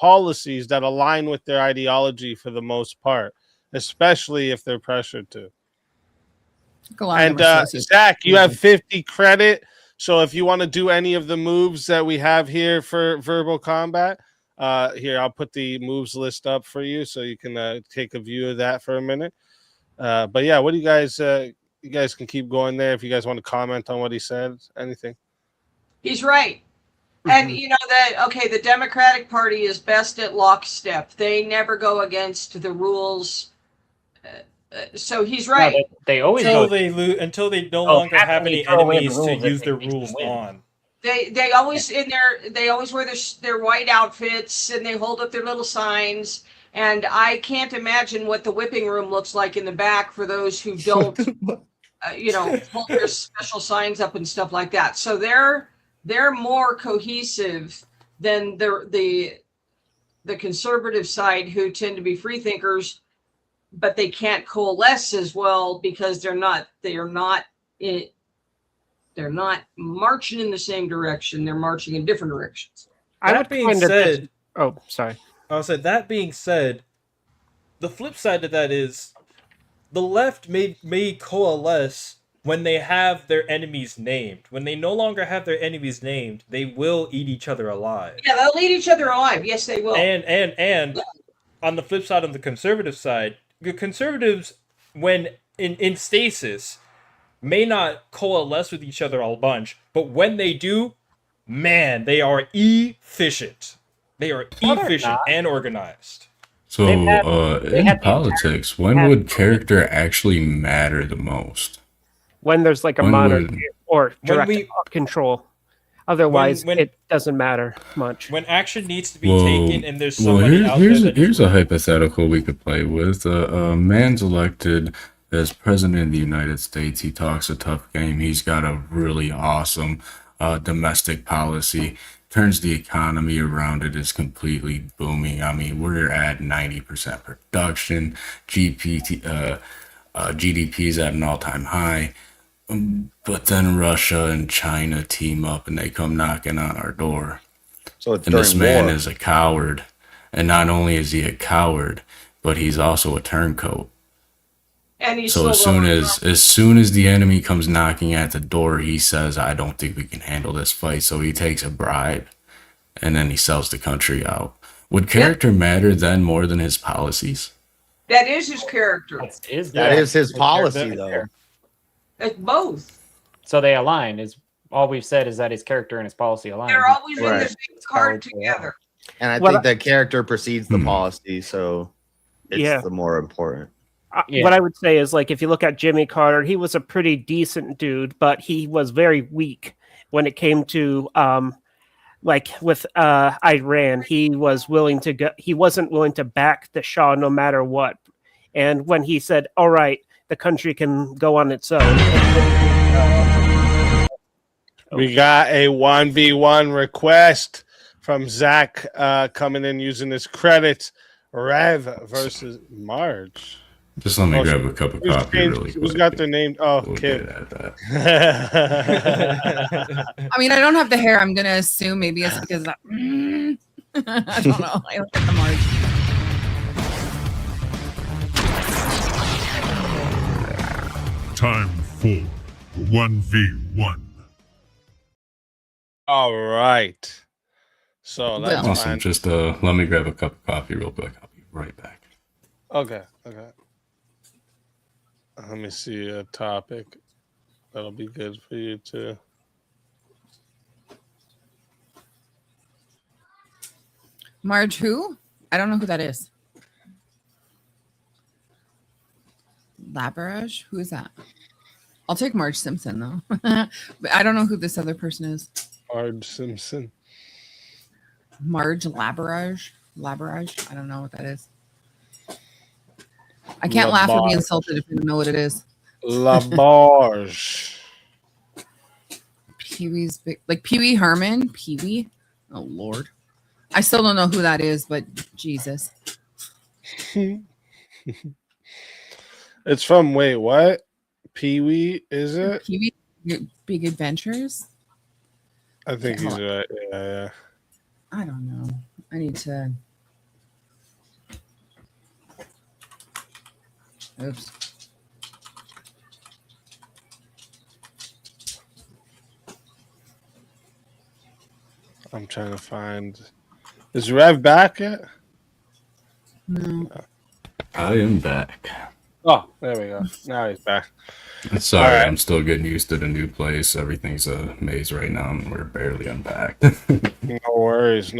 policies that align with their ideology for the most part, especially if they're pressured to. And Zach, you have 50 credit. So if you want to do any of the moves that we have here for verbal combat, here, I'll put the moves list up for you so you can take a view of that for a minute. But yeah, what do you guys can keep going there if you guys want to comment on what he said, anything. He's right. And you know that, okay, the Democratic Party is best at lockstep. They never go against the rules. So he's right. No, they always until they no longer have any enemies to use their rules on. They always wear their white outfits, and they hold up their little signs. And I can't imagine what the whipping room looks like in the back for those who don't hold their special signs up and stuff like that. So they're more cohesive than the conservative side, who tend to be free thinkers, but they can't coalesce as well because they're not marching in the same direction. They're marching in different directions. That being said, oh, sorry. I said that being said, the flip side of that is the left may coalesce when they have their enemies named. When they no longer have their enemies named, they will eat each other alive. Yeah, they'll eat each other alive. Yes, they will. And on the flip side, on the conservative side, the conservatives, when in stasis, may not coalesce with each other a bunch, but when they do, man, they are efficient. They are efficient and organized. So, in politics, when would character actually matter the most? When there's like a monarchy or direct control. Otherwise, it doesn't matter much. When action needs to be taken and there's somebody out there here's a hypothetical we could play with. A man's elected as president of the United States. He talks a tough game. He's got a really awesome domestic policy. Turns the economy around. It is completely booming. I mean, we're at 90% production. GDP is at an all-time high. But then Russia and China team up and they come knocking on our door. So it's and this man war. is a coward. And not only is he a coward, but he's also a turncoat. And he's so as soon as the enemy comes knocking at the door, he says, I don't think we can handle this fight. So he takes a bribe and then he sells the country out. Would character matter then more than his policies? That is his character. That is his policy, though. It's both. So they align. Is all we've said is that his character and his policy align. They're always in the same card together. And I think the character precedes the policy, so it's the more important. What I would say is, like, if you look at Jimmy Carter, he was a pretty decent dude, but he was very weak when it came to, like, with Iran. He was willing to go. He wasn't willing to back the Shah no matter what. And when he said, "All right, the country can go on its own," we got a 1v1 request from Zach coming in using his credits. Rev versus Marge. Just let me grab a cup of coffee really quick. Who's got their name? Oh, Kim. I mean, I don't have the hair. I'm going to assume maybe it's because I don't know. I look at the Marge. Time for 1v1. All right. So that's awesome. fine. Just let me grab a cup of coffee real quick. I'll be right back. Okay. Let me see a topic that'll be good for you too. Marge who? I don't know who that is. Labarage? Who is that? I'll take Marge Simpson, though. But I don't know who this other person is. Marge Simpson. Marge Labarage? Labarage? I don't know what that is. I can't laugh or be insulted if you don't know what it is. Labarge. Pee-wee's big, like Pee-wee Herman? Pee-wee? Oh, Lord. I still don't know who that is, but Jesus. It's from, wait, what? Pee-wee, is it? Pee-wee Big Adventures? I think he's right. Yeah. I don't know. I need to... Oops. I'm trying to find... Is Rev back yet? No. I am back. Oh, there we go. Now he's back. Sorry, right. I'm still getting used to the new place. Everything's a maze right now, and we're barely unpacked. No worries.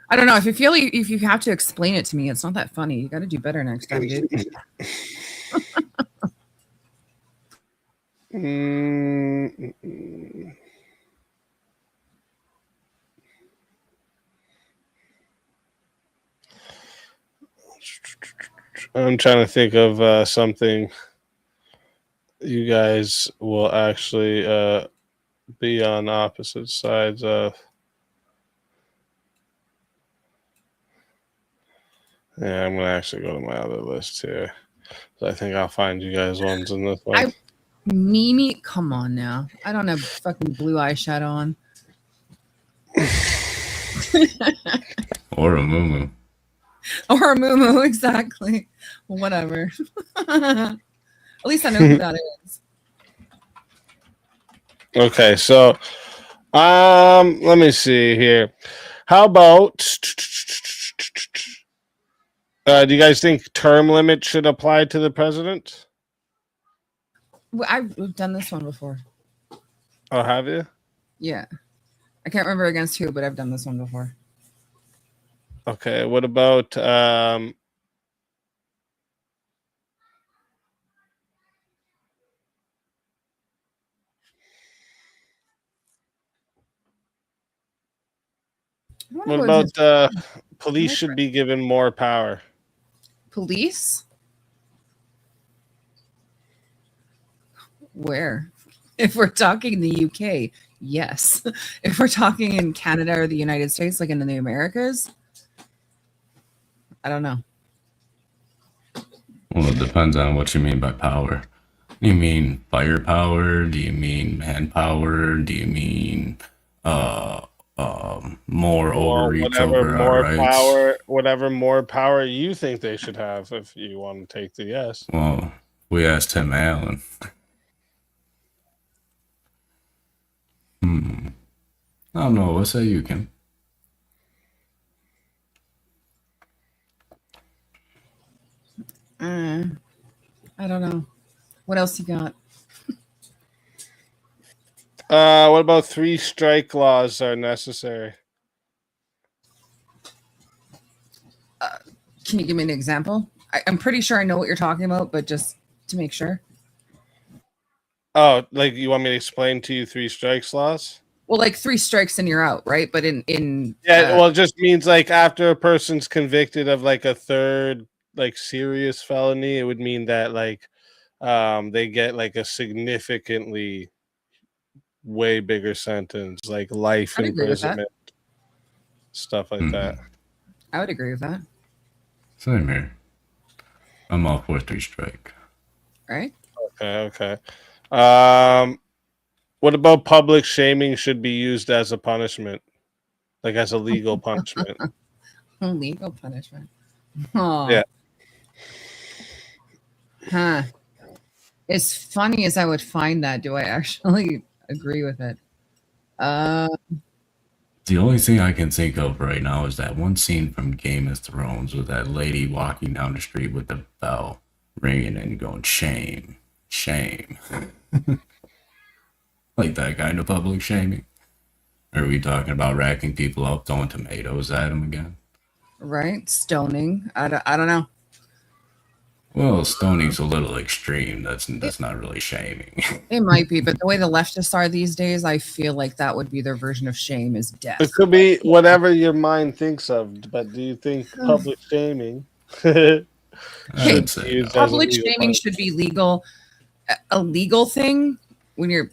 I don't know. If you feel if you have to explain it to me, it's not that funny. You got to do better next time, dude. I'm trying to think of something you guys will actually be on opposite sides of. Yeah, I'm gonna actually go to my other list here. So I think I'll find you guys ones in this one. Mimi, come on now. I don't have fucking blue eyeshadow on. Or a moo. Or a moo, exactly. Whatever. At least I know who that is. Okay, so let me see here. How about do you guys think term limit should apply to the president? Well, I've done this one before. Oh, have you? Yeah. I can't remember against who, but I've done this one before. Okay, what about police should be given more power? Police? Where? If we're talking the UK, yes. If we're talking in Canada or the United States, like in the Americas, I don't know. Well, it depends on what you mean by power. Do you mean firepower? Do you mean manpower? Do you mean more overreach over our rights? Whatever more power you think they should have, if you want to take the yes. Well, we asked Tim Allen. I don't know. What say you, Kim? I don't know. What else you got? What about 3 strike laws are necessary? Can you give me an example? I'm pretty sure I know what you're talking about, but just to make sure. Oh, like you want me to explain to you 3 strikes laws? Well, like 3 strikes and you're out, right? But in well, it just means like after a person's convicted of like a third like serious felony, it would mean that like they get like a significantly way bigger sentence, like life imprisonment, stuff like that. I would agree with that. Same here. I'm all for 3 strike. Right. Okay. What about public shaming should be used as a punishment, like as a legal punishment? Legal punishment. Oh. Yeah. Huh. As funny as I would find that, do I actually agree with it? The only thing I can think of right now is that one scene from Game of Thrones with that lady walking down the street with the bell ringing and going, shame, shame. Like that kind of public shaming. Or are we talking about racking people up, throwing tomatoes at them again? Right? Stoning. I don't know. Well, stoning's a little extreme. That's not really shaming. It might be, but the way the leftists are these days, I feel like that would be their version of shame is death. It could be whatever your mind thinks of, but do you think public shaming? Public shaming should be legal. A legal thing when you're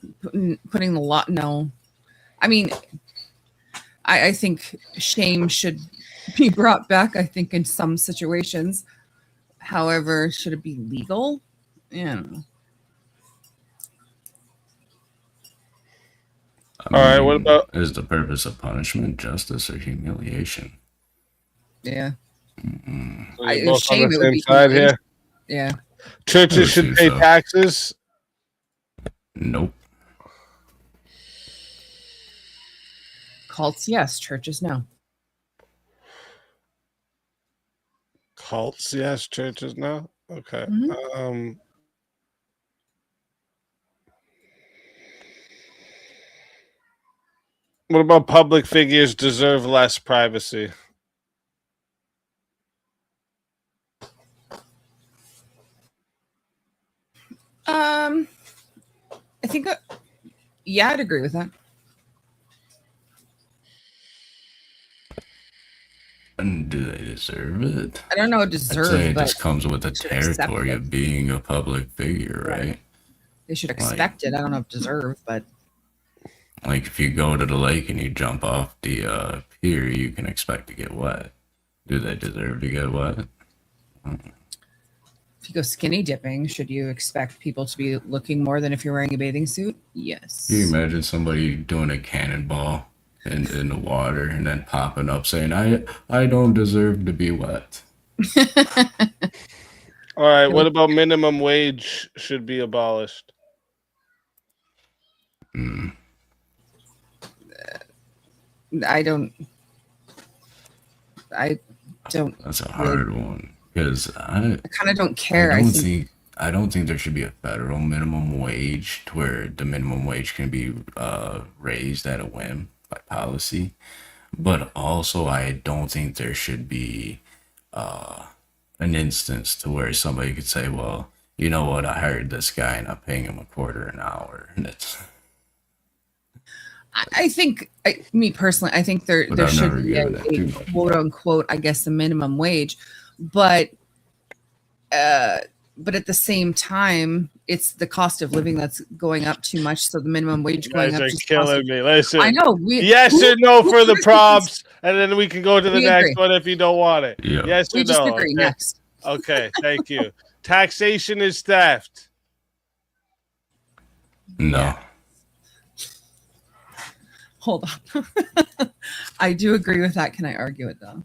putting the law. No, I mean, I think shame should be brought back. I think in some situations. However, should it be legal? Yeah. All right. What about is the purpose of punishment justice or humiliation? Yeah. So shame on the same side here. Yeah. Churches should pay taxes. Nope. Cults, yes. Churches, no. Cults, yes. Churches, no. Okay. What about public figures deserve less privacy? I think, yeah, I'd agree with that. And do they deserve it? I don't know, I'd say deserve, it but just comes with the they should accept territory it. of being a public figure, right? They should Like, expect it. I don't know if deserve, but like if you go to the lake and you jump off the pier, you can expect to get wet. Do they deserve to get wet? if you go skinny dipping, should you expect people to be looking more than if you're wearing a bathing suit? Yes. Can you imagine somebody doing a cannonball in the water and then popping up saying, I don't deserve to be wet. All right, what about minimum wage should be abolished? I don't. That's a hard one because I kind of don't care. I don't think there should be a federal minimum wage to where the minimum wage can be raised at a whim by policy. But also, I don't think there should be an instance to where somebody could say, well, you know what, I hired this guy and I'm paying him $0.25 an hour. And it's. I think, me personally, I think there should be a quote unquote, I guess, the minimum wage, but at the same time, it's the cost of living that's going up too much. So the minimum wage going up is killing me. Listen, I know. Yes or no for the prompts, and then we can go to the next one if you don't want it. Yeah. Yes or we no. disagree. Okay. Next. Okay, thank you. Taxation is theft. No. Yeah. Hold on. I do agree with that. Can I argue it though?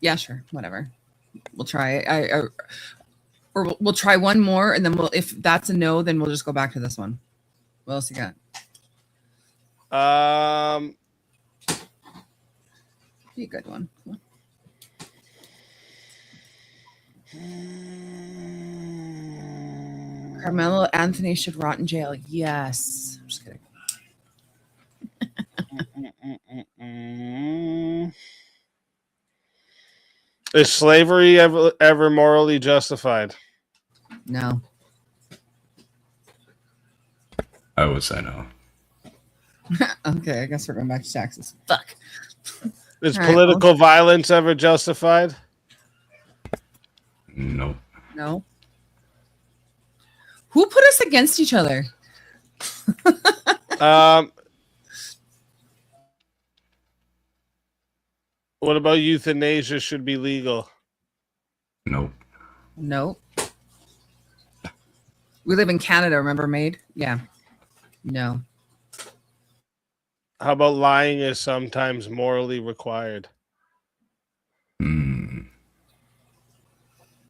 Yeah, sure. Whatever. We'll try it. Or we'll try one more, and then if that's a no, then we'll just go back to this one. What else you got? Be a good one. Carmelo Anthony should rot in jail. Yes. I'm just kidding. Is slavery ever morally justified? No. I would say no. Okay, I guess we're going back to taxes. Fuck. Is political violence ever justified? Nope. No. Who put us against each other? What about euthanasia should be legal? Nope. Nope. We live in Canada, remember, Maid? Yeah. No. How about lying is sometimes morally required?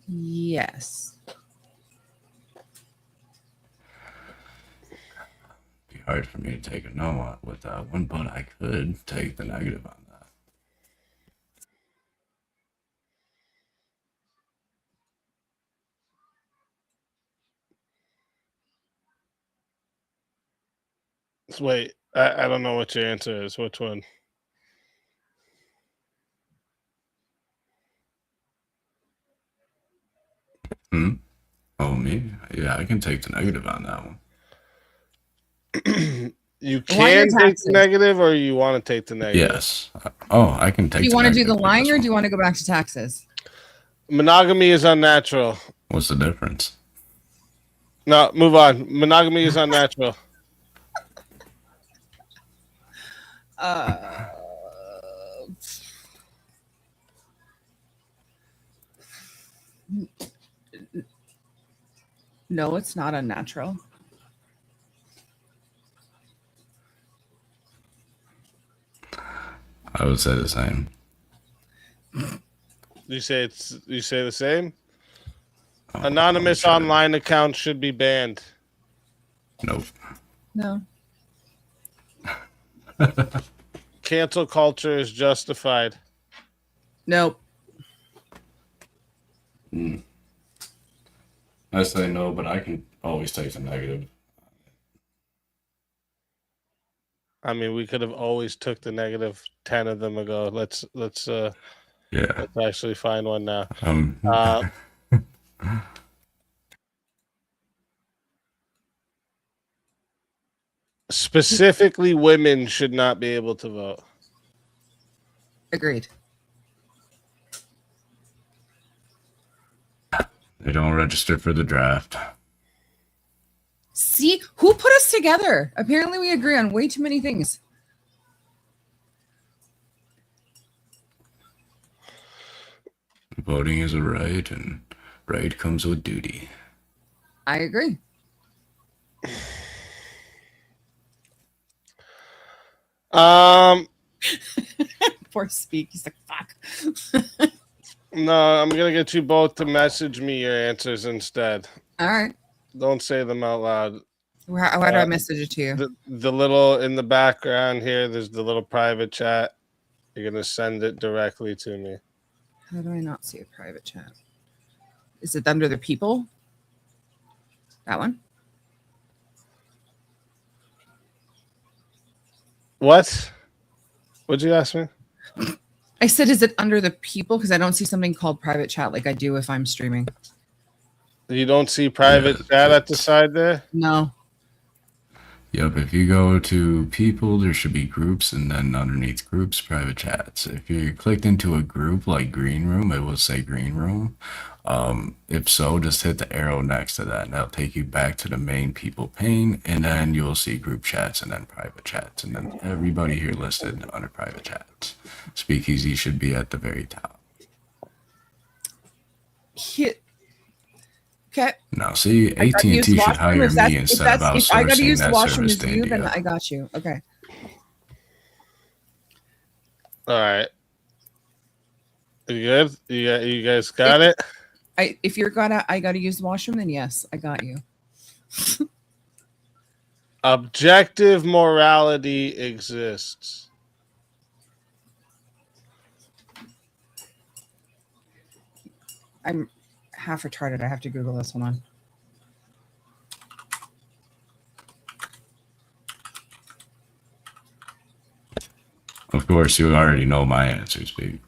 Yes. Be hard for me to take a no with that one, but I could take the negative on that. Wait, I don't know what your answer is. Which one? Oh, me? Yeah, I can take the negative on that one. You can take the negative, or you want to take the negative? Yes. Oh, I can take. Do you want to do the lying, or do you want to go back to taxes? Monogamy is unnatural. What's the difference? No, move on. Monogamy is unnatural. No, it's not unnatural. I would say the same. You say the same? Anonymous online accounts should be banned. Nope. No. Cancel culture is justified. Nope. I say no, but I can always take the negative. I mean, we could have always took the negative 10 of them ago. Let's actually find one now. Specifically, women should not be able to vote. Agreed. They don't register for the draft. See, who put us together? Apparently, we agree on way too many things. Voting is a right, and right comes with duty. I agree. Poor Speak. He's like, fuck. No, I'm gonna get you both to message me your answers instead. All right. Don't say them out loud. How do I message it to you? The little in the background here, there's the little private chat. You're gonna send it directly to me. How do I not see a private chat? Is it under the people? That one? What? What'd you ask me? I said, is it under the people? Because I don't see something called private chat like I do if I'm streaming. You don't see private chat at the side there? No. Yep, if you go to people, there should be groups, and then underneath groups, private chats. If you clicked into a group like Green Room, it will say Green Room. If so, just hit the arrow next to that, and that'll take you back to the main people pane, and then you'll see group chats and then private chats, and then everybody here listed under private chats. Speakeasy should be at the very top. Okay. Now, see, AT&T should hire me instead of outsourcing if I got to use the that washroom service with to you, then India. I got you. Okay. All right. You good? You guys got it? If you're I gotta use the washroom, then yes, I got you. Objective morality exists. I'm half retarded. I have to Google this one on. Of course, you already know my answers, baby.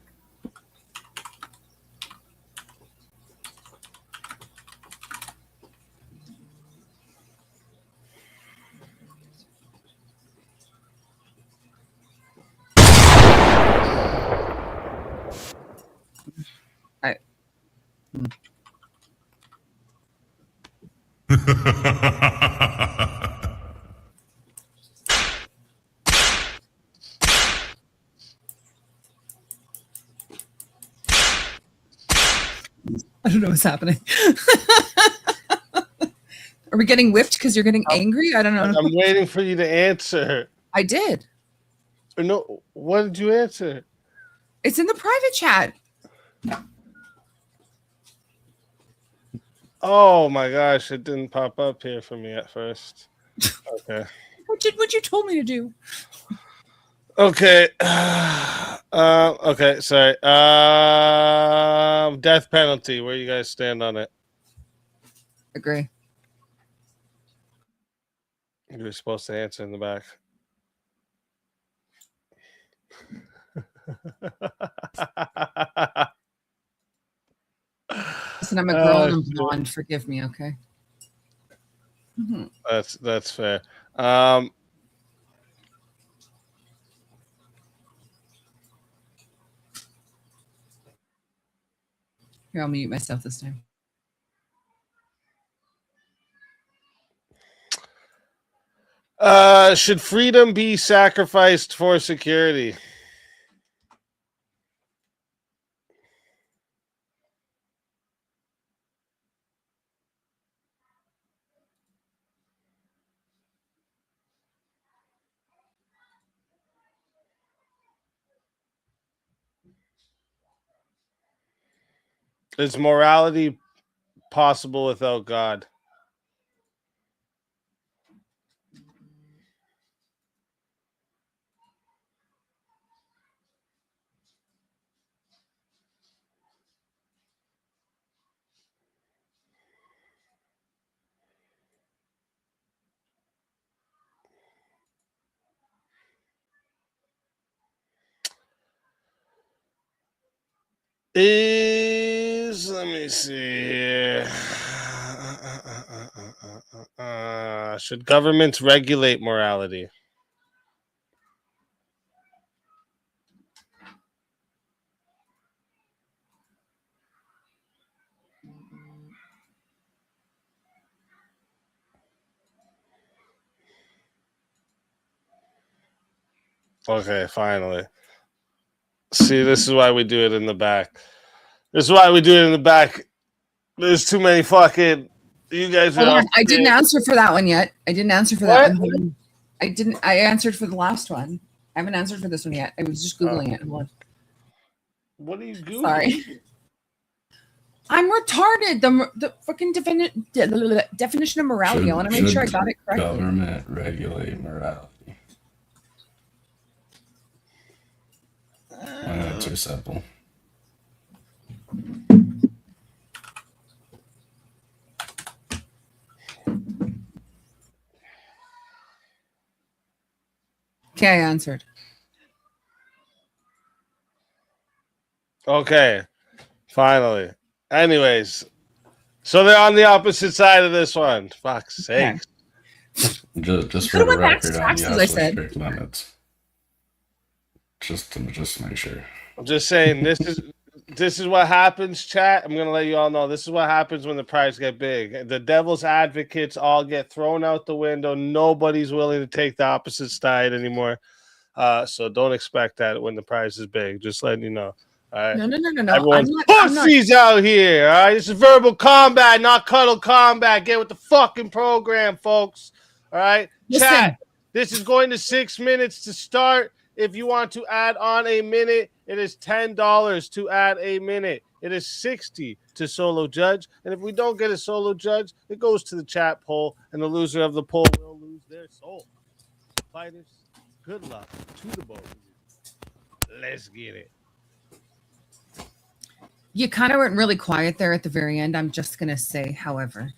I don't know what's happening. Are we getting whipped because you're getting angry? I don't know. I'm waiting for you to answer. I did. No, what did you answer? It's in the private chat. Oh my gosh, it didn't pop up here for me at first. Okay. What you told me to do? Okay. Okay, sorry. Death penalty. Where you guys stand on it? Agree. You're supposed to answer in the back. Listen, I'm a girl and I'm blonde. Forgive me, okay? Mm-hmm. That's fair. Here, I'll mute myself this time. Should freedom be sacrificed for security? Is morality possible without God? Let me see here. Should governments regulate morality? Okay, finally. See, this is why we do it in the back. This is why we do it in the back. There's too many fucking. You guys are. Hold on. I didn't answer for that one yet. I didn't answer for that one. I didn't. I answered for the last one. I haven't answered for this one yet. I was just googling it. Hold on. What are you googling? Sorry. I'm retarded. The fucking definition of morality. I want to make sure I got it correctly. Government regulate morality. Why not too simple? Okay, I answered. Okay, finally. Anyways, so they're on the opposite side of this one. Fuck's sake. Just for the record, on the strict limits. Just to make sure. I'm just saying this is what happens, chat. I'm gonna let you all know this is what happens when the prize get big. The devil's advocates all get thrown out the window. Nobody's willing to take the opposite side anymore. So don't expect that when the prize is big. Just letting you know. All right. No. Everyone's pussies out here. All right. This is verbal combat, not cuddle combat. Get with the fucking program, folks. All right. Listen. Chat. This is going to 6 minutes to start. If you want to add on a minute, it is $10 to add a minute. It is $60 to solo judge. And if we don't get a solo judge, it goes to the chat poll, and the loser of the poll will lose their soul. Fighters, good luck to the both of you. Let's get it. You kind of went really quiet there at the very end. I'm just gonna say, however,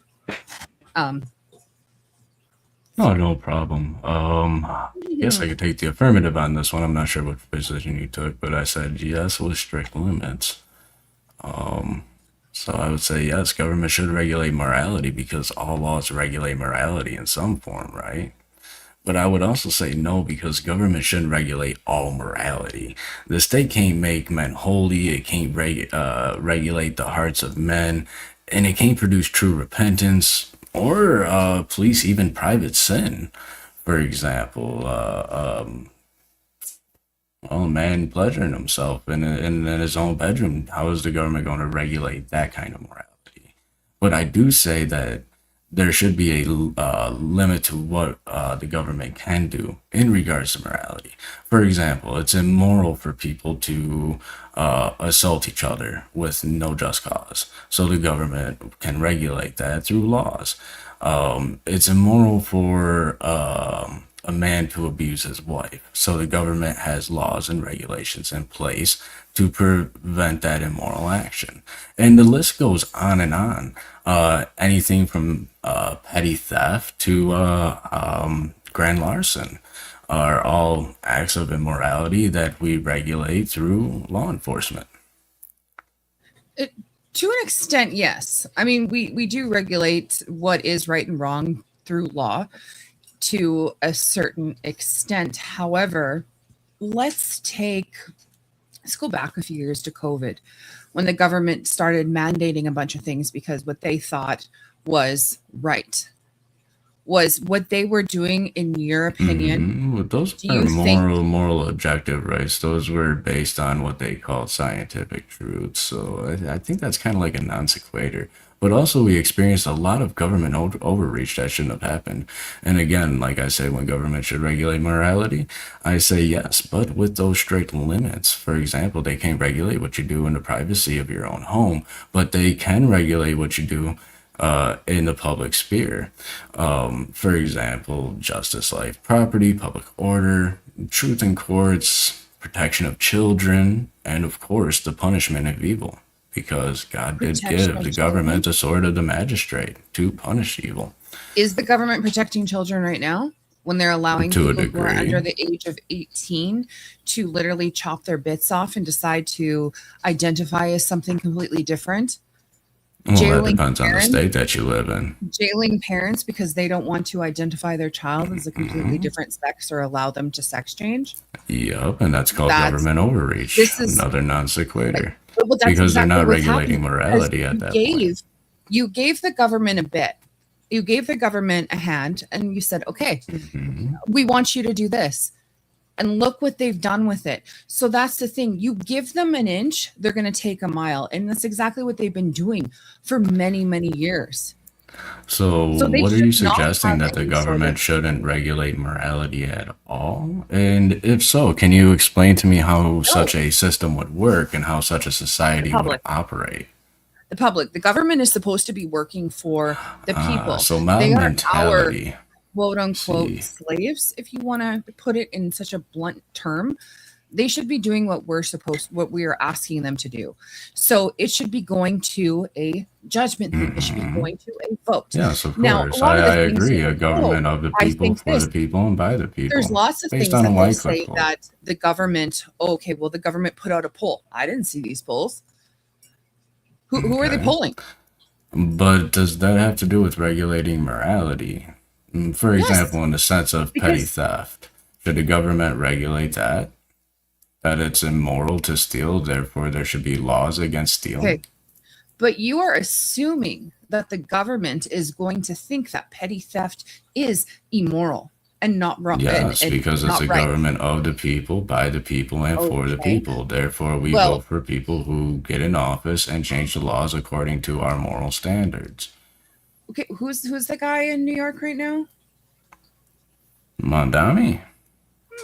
Oh, no problem. I guess I could take the affirmative on this one. I'm not sure what position you took, but I said yes with strict limits. So I would say yes, government should regulate morality because all laws regulate morality in some form, right? But I would also say no, because government shouldn't regulate all morality. The state can't make men holy. It can't regulate the hearts of men, and it can't produce true repentance or police even private sin. For example, a man pleasuring himself in his own bedroom. How is the government going to regulate that kind of morality? But I do say that there should be a limit to what the government can do in regards to morality. For example, it's immoral for people to assault each other with no just cause. So the government can regulate that through laws. It's immoral for a man to abuse his wife. So the government has laws and regulations in place to prevent that immoral action. And the list goes on and on. Anything from petty theft to grand larceny are all acts of immorality that we regulate through law enforcement. To an extent, yes. I mean, we do regulate what is right and wrong through law to a certain extent. However, let's go back a few years to COVID, when the government started mandating a bunch of things because what they thought was right. Was what they were doing, in your opinion? Well, those are moral objective rights. Those were based on what they called scientific truths. So I think that's kind of like a non sequitur. But also, we experienced a lot of government overreach that shouldn't have happened. And again, like I say, when government should regulate morality, I say yes, but with those strict limits. For example, they can't regulate what you do in the privacy of your own home, but they can regulate what you do in the public sphere. For example, justice, life, property, public order, truth in courts, protection of children, and of course, the punishment of evil. Because God did give the government the sword of the magistrate to punish evil. Is the government protecting children right now when they're allowing people who are under the age of 18 to literally chop their bits off and decide to identify as something completely different? Well, that depends on the state that you live in. Jailing parents because they don't want to identify their child as a completely different sex or allow them to sex change? Yep, and that's called government overreach. Another non sequitur. Because they're not regulating morality at that point. You gave the government a bit. You gave the government a hand and you said, okay, we want you to do this. And look what they've done with it. So that's the thing. You give them an inch, they're going to take a mile. And that's exactly what they've been doing for many, many years. So they what are you should not suggesting, have that the any sort government of- shouldn't regulate morality at all? And if so, can you explain to me how such a system would work and how such a society would operate? The government is supposed to be working for the people. So my They are mentality. our quote unquote See. slaves, if you want to put it in such a blunt term. They should be doing what we are asking them to do. So it should be going to a judgment thing. It should be going to a vote. Yes, of Now, course. a lot of the I things agree. that A government of the I people, think for the people, and by the people. there's lots of based things on that a they'll Wycliffe say quote. that the government, okay, well, the government put out a poll. I didn't see these polls. Who are they Okay. polling? But does that have to do with regulating morality? For Yes, example, in the sense of petty because- theft, should the government regulate that? That it's immoral to steal, therefore there should be laws against stealing? Okay. But you are assuming that the government is going to think that petty theft is immoral and not wrong. Yes, and because it's not a right. government of the people, by the people, and for the Okay. people. Therefore, we Well- vote for people who get in office and change the laws according to our moral standards. Okay, who's the guy in New York right now? Mondami?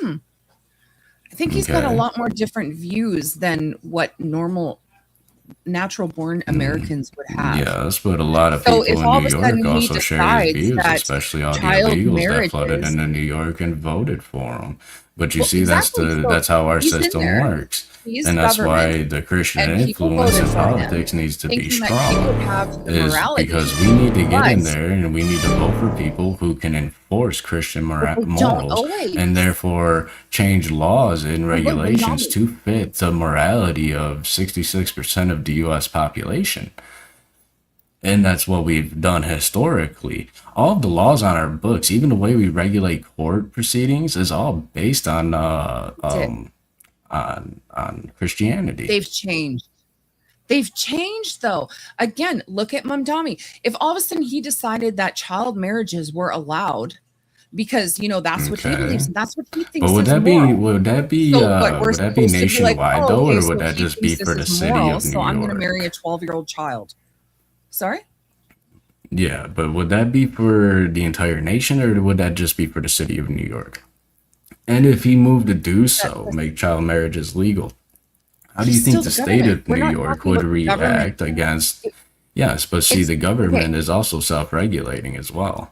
I think he's got a Okay. lot more different views than what normal natural born Americans would have. Yes, but a lot of So people if all in of New a York sudden he also share his decides views, that especially all the child illegals that flooded marriages- into New York and voted for him. But you Well, see, exactly. So that's how our he's in system there. works. He's And that's why government, the Christian and people influence in voted for him, politics needs to be thinking that he strong. would have the Is morality. because we need to get in But- there and we need to vote for people who can enforce Christian But they don't morals always. and therefore change laws and But regulations not- to fit the morality of 66% of the US population. And that's what we've done historically. All of the laws on our books, even the way we regulate court proceedings, is all based on Christianity. They've changed. They've changed, though. Again, look at Mamdani. If all of a sudden he decided that child marriages were allowed, because that's what he Okay. believes, and that's what he thinks But would is that moral. be would that be So what, we're would that be supposed to be like, nationwide oh, though, okay, or so would that he just be thinks for this the is city moral, of New so I'm going to York? marry a 12-year-old child. Sorry? Yeah, but would that be for the entire nation, or would that just be for the city of New York? And if he moved to do so, make child marriages legal, how do you He's think still the the state government. of We're New not York talking would about the government. react against? Yes, but see, It's- the government okay. is also self-regulating as well,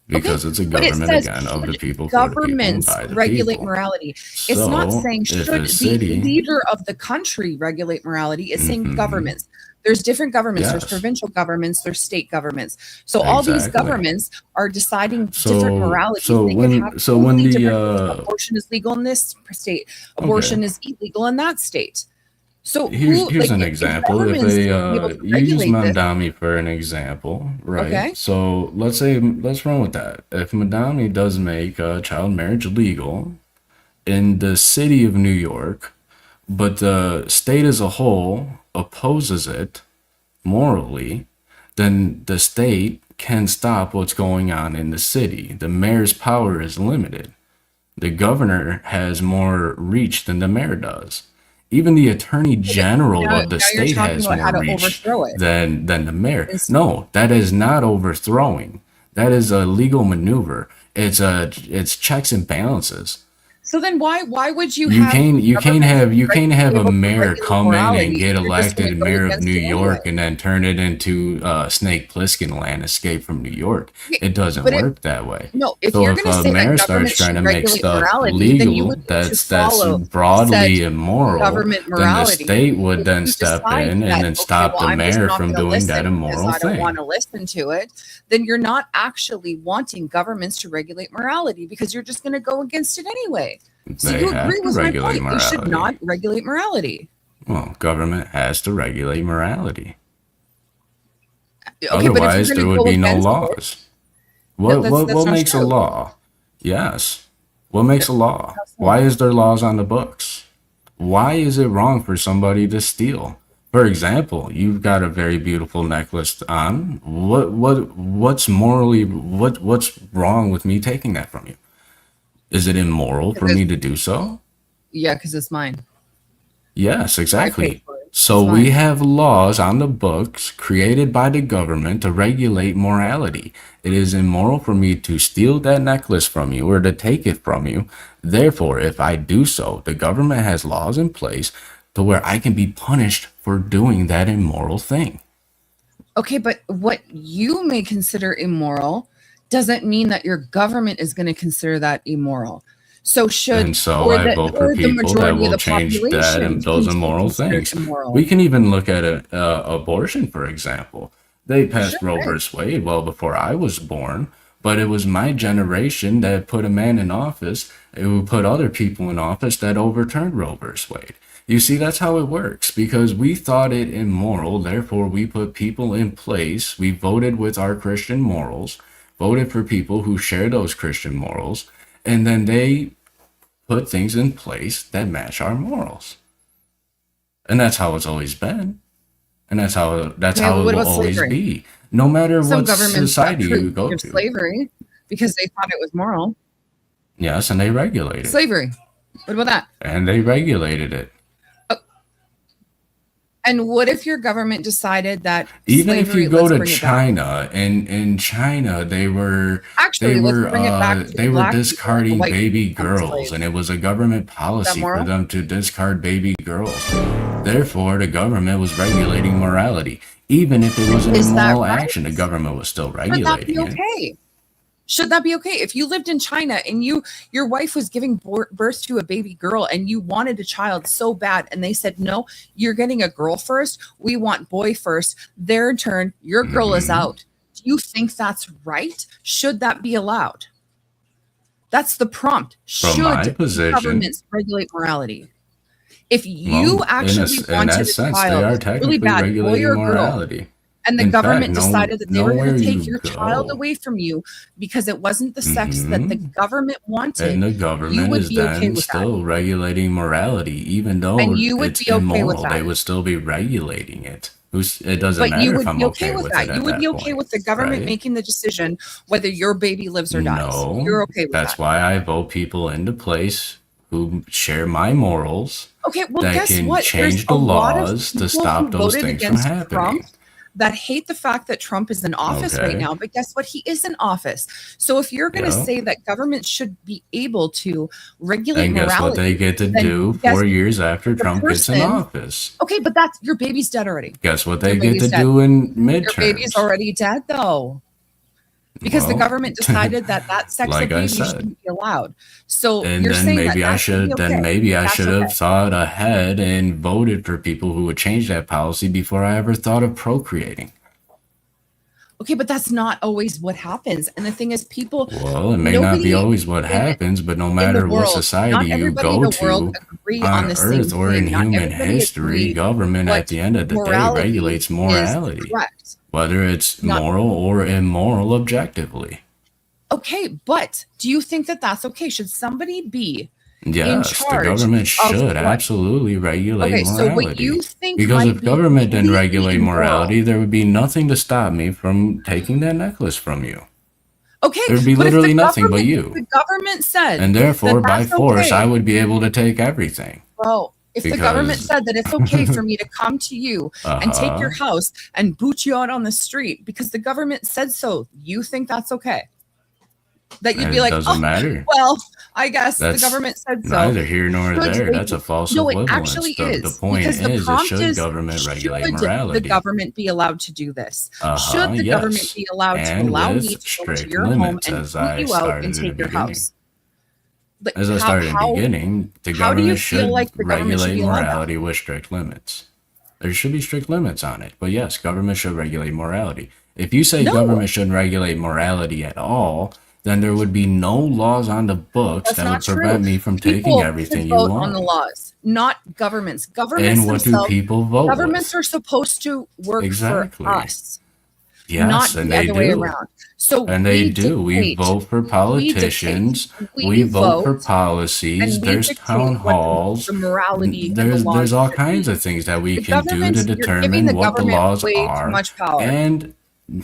because it's a But it government says, again of the should people, for the people, and governments by the regulate people. morality. It's not So, saying if should a the city- leader of the country regulate morality. It's saying Mhm. governments. There's different governments. There's Yes. provincial governments. There's state governments. So all these Exactly. governments are deciding So- different moralities. so They could when- have so when totally the, different things. Abortion is legal in this state. Abortion is illegal in that state. So Here's an example. If governments a be able to you use regulate this- Mandami for an example, right? Okay. So let's run with that. If Mandami does make child marriage legal in the city of New York, but the state as a whole opposes it morally, then the state can stop what's going on in the city. The mayor's power is limited. The governor has more reach than the mayor does. Even the attorney general Now- of the now you're state talking has about how more to reach overthrow it. than the mayor. It's- No, that is not overthrowing. That is a legal maneuver. It's checks and balances. So then why would you You have can't have a able to mayor regulate come in morality and if get you're just elected gonna go mayor of against New it York anyway? and then turn it into Snake Plissken land, Escape from New York? It doesn't but work that way. No, if So you're if going to a say mayor that government starts trying to should make regulate stuff morality, then you legal would need that's to follow broadly said immoral, government then the morality. state would If then you step decide in that, and then okay, stop well, the I'm just mayor not from gonna doing listen that immoral because I don't thing. want to listen to it, then you're not actually wanting governments to regulate morality because you're just going to go against it anyway. So They you have agree to with my regulate point. They should morality. not regulate morality. Well, government has to regulate morality. Okay, but if you're Otherwise, gonna there would go be no against it- laws. that's What not makes a true. law? Yes. What makes a law? Why is there laws on the books? Why is it wrong for somebody to steal? For example, you've got a very beautiful necklace on. What's wrong with me taking that from you? Is it immoral for me to do so? Yeah, because it's mine. Yes, I paid exactly. for it. So It's we mine. have laws on the books created by the government to regulate morality. It is immoral for me to steal that necklace from you or to take it from you. Therefore, if I do so, the government has laws in place to where I can be punished for doing that immoral thing. Okay, but what you may consider immoral doesn't mean that your government is going to consider that immoral. So should And so I vote for or the people that majority of will the change that population and those be immoral considered things. immoral? We can even look at abortion, for example. They passed Sure. Roe versus Wade well before I was born, but it was my generation that put a man in office who put other people in office that overturned Roe versus Wade. You see, that's how it works because we thought it immoral, therefore we put people in place. We voted with our Christian morals, voted for people who share those Christian morals, and then they put things in place that match our morals. And that's how it's always been. And that's how it What will about always slavery? be. No matter Some what governments society you approved go of to. slavery because they thought it was moral. Yes, and they regulate it. Slavery. What about that? And they regulated it. And what if your government decided that Even if slavery, you go let's to bring it back? China, and in China Actually, let's bring it back to they were black people, the discarding white baby people become girls, slaves. and it was a government Is that policy for moral? them to discard baby girls. Therefore, the government was regulating morality. Even if it was an Is that immoral right? action, the government was still Should that be regulating it. okay? Should that be okay? If you lived in China and your wife was giving birth to a baby girl and you wanted a child so bad and they said, no, you're getting a girl first. We want boy first. Their turn, your girl is out. Do you think that's right? Should that be allowed? That's the prompt. From my Should position, governments regulate morality? If well, you actually in wanted that a sense, they child are really technically bad, boy regulating or girl, morality. and the In fact, government decided that they were going nowhere to take you your child go, away from you because it wasn't the sex that the government and wanted, the you government would is be okay then with that. still regulating morality, even though And you would it's be okay with immoral, that. they would still be regulating it. It doesn't But you matter if would I'm be okay okay with with that. it You at would be that okay point, with the government right? making the decision whether your baby lives or dies. No, You're okay with that's that. why I vote people into place who share my morals Okay, well, that guess can what? There's change a the lot of laws to people stop who those voted things from against Trump happening. that hate the fact that Trump is in office right Okay. now. But guess what? He is in office. So if you're going to Yeah. say that government should be able to regulate And guess what they morality, get to then do guess 4 years after the Trump gets in person. office? Okay, but that's your baby's dead already. Guess what Your they get baby's to dead. do in Your baby's midterms? already dead though. Because the Well, government decided that sex like of I baby said. shouldn't be allowed. So And you're then saying maybe that I that should be should then okay. maybe I That's should okay. have thought ahead and voted for people who would change that policy before I ever thought of procreating. Okay, but that's not always what happens. And the thing is, people, Well, it may not be nobody always what in happens, but no the matter what world, not society you everybody in go the world to agree on on the same Earth or in thing. Not human everybody history, agree government at what the end of the day morality regulates is morality, correct. whether it's Not moral or immoral objectively. okay, but do you think that that's okay? Should somebody be in Yes, the charge government of should what? absolutely regulate Okay, so what morality. you think Because might if be government didn't completely regulate immoral. morality, there would be nothing to stop me from taking that necklace from you. Okay, There would be but if the literally nothing but government, if the you. government said And that therefore, by that's force, I okay, would be able to take everything. bro, if the government Because, said that it's okay for me to come to you and take your house and boot you out on the street because the government said so, you think that's okay? That you'd be it like, doesn't oh, matter. well, I guess the That's government said so. neither here nor Should there. they That's a false no, it equivalence. actually The is. point Because the is, prompt should is, government regulate should the morality? government be allowed to do this? Should the government Yes. be allowed to And allow me with to go into strict your home limits, and as boot I you out started and in the take your beginning. house? Like, As I started in the beginning, the how do you government feel should like the government should regulate be allowed that? morality with strict limits. There should be strict limits on it. But yes, government should regulate morality. If you say No, government shouldn't regulate morality at all, then there would be no laws on the books that's that not would true. prevent me from taking People should everything you vote on the want. laws, not governments. Governments And what do themselves, people vote governments with? are supposed to work Exactly. for us, not Yes, and the they other way do. around. So And they we do. We dictate, vote for we dictate, politicians. we We vote for vote, policies. and we There's town dictate what halls. the morality and the There's laws all should kinds be. of things that we The can do to government, you're giving determine the what the government laws way too are. much power. And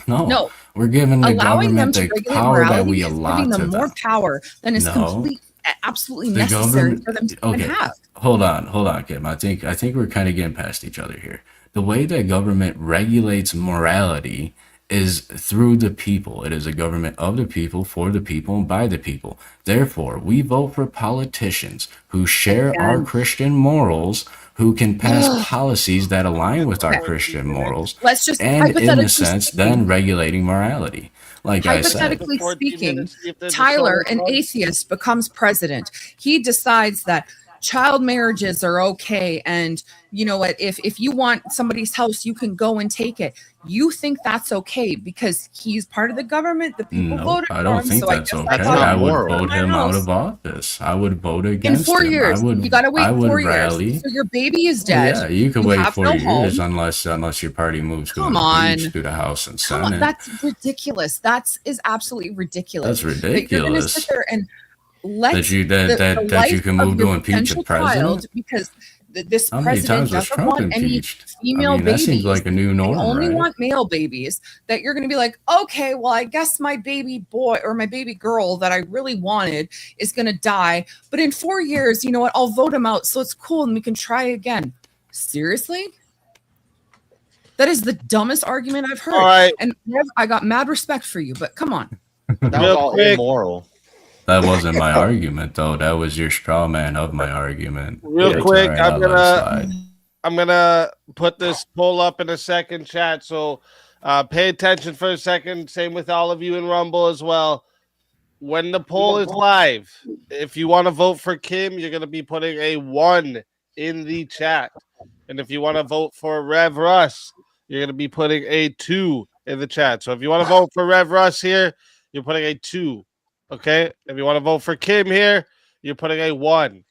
no, No, we're giving the allowing them government to the regulate power that morality we is giving allot to them more them. power than is No, complete absolutely The necessary government. for them to even Okay, have. hold on, Kim. I think we're kind of getting past each other here. The way that government regulates morality is through the people. It is a government of the people, for the people, and by the people. Therefore, we vote for politicians who share our Again. Christian morals, who can pass policies that align with our Christian morals, Let's just and in a hypothetically sense, speaking, then regulating morality. Like I said, hypothetically 14 speaking, minutes, see if there's a Tyler, solid an vote. atheist, becomes president. He decides that child marriages are okay, and you know what? If you want somebody's house, you can go and take it. You think that's okay because he's part of the government. The people no, voted I for don't him, think so I that's guess okay. That's not I would moral. vote my him out house. of office. I would vote In against 4 him. years, you gotta wait I would 4 years. rally. So your baby is Well, dead. yeah, you could You wait have 4 no years home. unless your party moves to Come on. impeach through the House and Come on, Senate. that's ridiculous. That is absolutely ridiculous. That's That you're going to sit ridiculous. there and let That you the that you life can of move your to impeach a potential child, president. because this How many president times was doesn't Trump want any impeached? I female mean, that seems babies. like a new They norm, only right? want male babies. That you're going to be like, okay, well, I guess my baby boy or my baby girl that I really wanted is going to die. But in 4 years, you know what? I'll vote him out. So it's cool and we can try again. Seriously? That is the dumbest argument I've heard. All right. And Rev, I got mad respect for you, but come on. That was Real all quick. immoral. That wasn't my argument, though. That was your straw man of my argument. Real It's quick, all right, I'm I'll let it slide. I'm gonna put this poll up in a second, chat. So pay attention for a second. Same with all of you in Rumble as well. When the poll is live, if you want to vote for Kim, you're gonna be putting a 1 in the chat. And if you want to vote for Rev Russ, you're gonna be putting a 2 in the chat. So if you want to vote for Rev Russ here, you're putting a 2. Okay. If you want to vote for Kim here, you're putting a 1.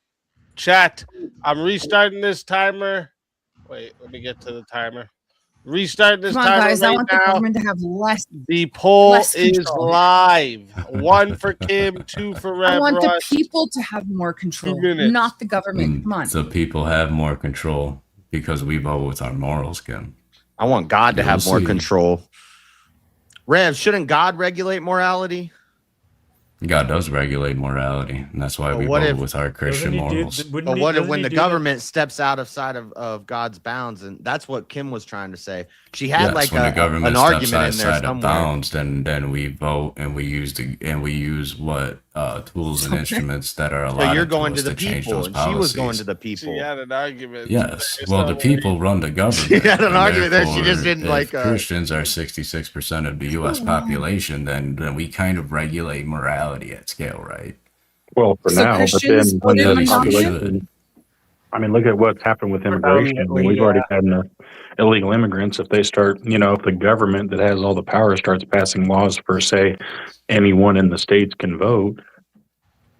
Chat, I'm restarting this timer. Wait, let me get to the timer. Restarting this Come on, timer guys. I right want the now. government to have less. The poll less is control. live. 1 for Kim, 2 for Rev I want Russ. the people to have more control, minutes. not the government. Come on. The people have more control because we vote with our morals, Kim. I want God to You'll have more see. control. Rev, shouldn't God regulate morality? God does regulate morality, and that's why But we what vote if- with our Christian morals. But what if when the government steps outside of God's bounds, and that's what Kim was trying to say. She had Yes, like when the an government argument steps in there outside of somewhere. bounds, then we vote and we use what tools and instruments that are allowed So you're to going us to the to change people, those and she was going policies. to the She people. had an argument. Yes. It's Well, not the working. people run the government. She had an and argument there. She just therefore, didn't if like, Christians are 66% of the U.S. population, then we kind of regulate morality at scale, right? Well, for So now, Christians but then when voted the on population, I mean, look at what's happened with immigration. I mean, we've already had illegal immigrants. If they start, if the government that has all the power starts passing laws for, say, anyone in the states can vote,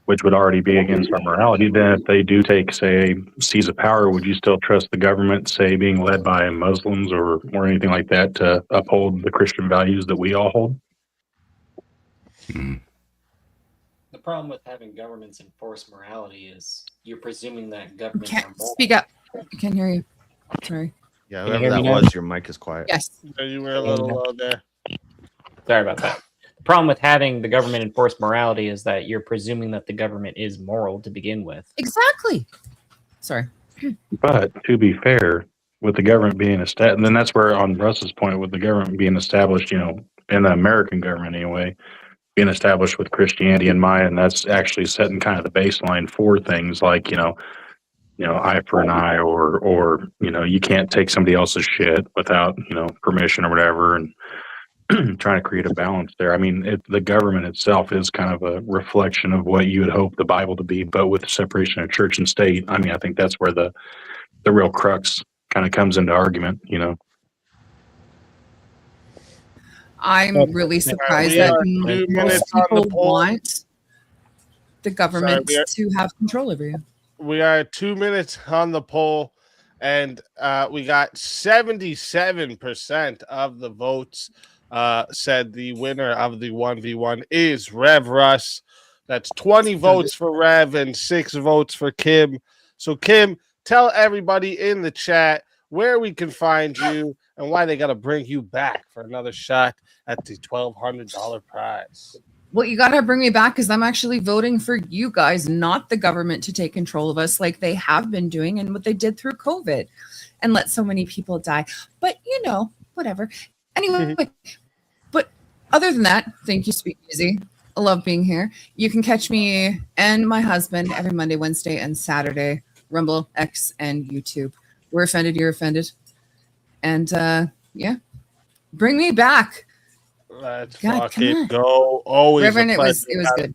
which would already be against our morality, then if they do take, say, seize of power, would you still trust the government, say, being led by Muslims or anything like that to uphold the Christian values that we all hold? The problem with having governments enforce morality is you're presuming that governments are Can't moral. speak up. I can't hear you. Sorry. Yeah, Can you whoever hear that me now? was, your mic is quiet. Yes. You were a little low there. Sorry about that. The problem with having the government enforce morality is that you're presuming that the government is moral to begin with. Exactly. Sorry. But to be fair, with the government being established, and then that's where, on Russ's point, with the government being established, in the American government anyway, being established with Christianity in mind, that's actually setting kind of the baseline for things like, eye for an eye, or you can't take somebody else's shit without, permission or whatever, and trying to create a balance there. I mean, the government itself is kind of a reflection of what you would hope the Bible to be, but with the separation of church and state, I mean, I think that's where the real crux kind of comes into argument, I'm really surprised we that are 2 most minutes on the people poll. want the government we are- to have control over you. We are 2 minutes on the poll, and we got 77% of the votes said the winner of the 1v1 is Rev Russ. That's 20 votes for Rev and 6 votes for Kim. So, Kim, tell everybody in the chat where we can find you and why they got to bring you back for another shot at the $1,200 prize. Well, you got to bring me back because I'm actually voting for you guys, not the government, to take control of us like they have been doing and what they did through COVID and let so many people die. But, whatever. Anyway, but other than that, thank you, Speakeazy. I love being here. You can catch me and my husband every Monday, Wednesday, and Saturday, Rumble, X, and YouTube. We're offended, you're offended. And, bring me back. Let's God, fucking go. Always Reverend, a it pleasure. was good.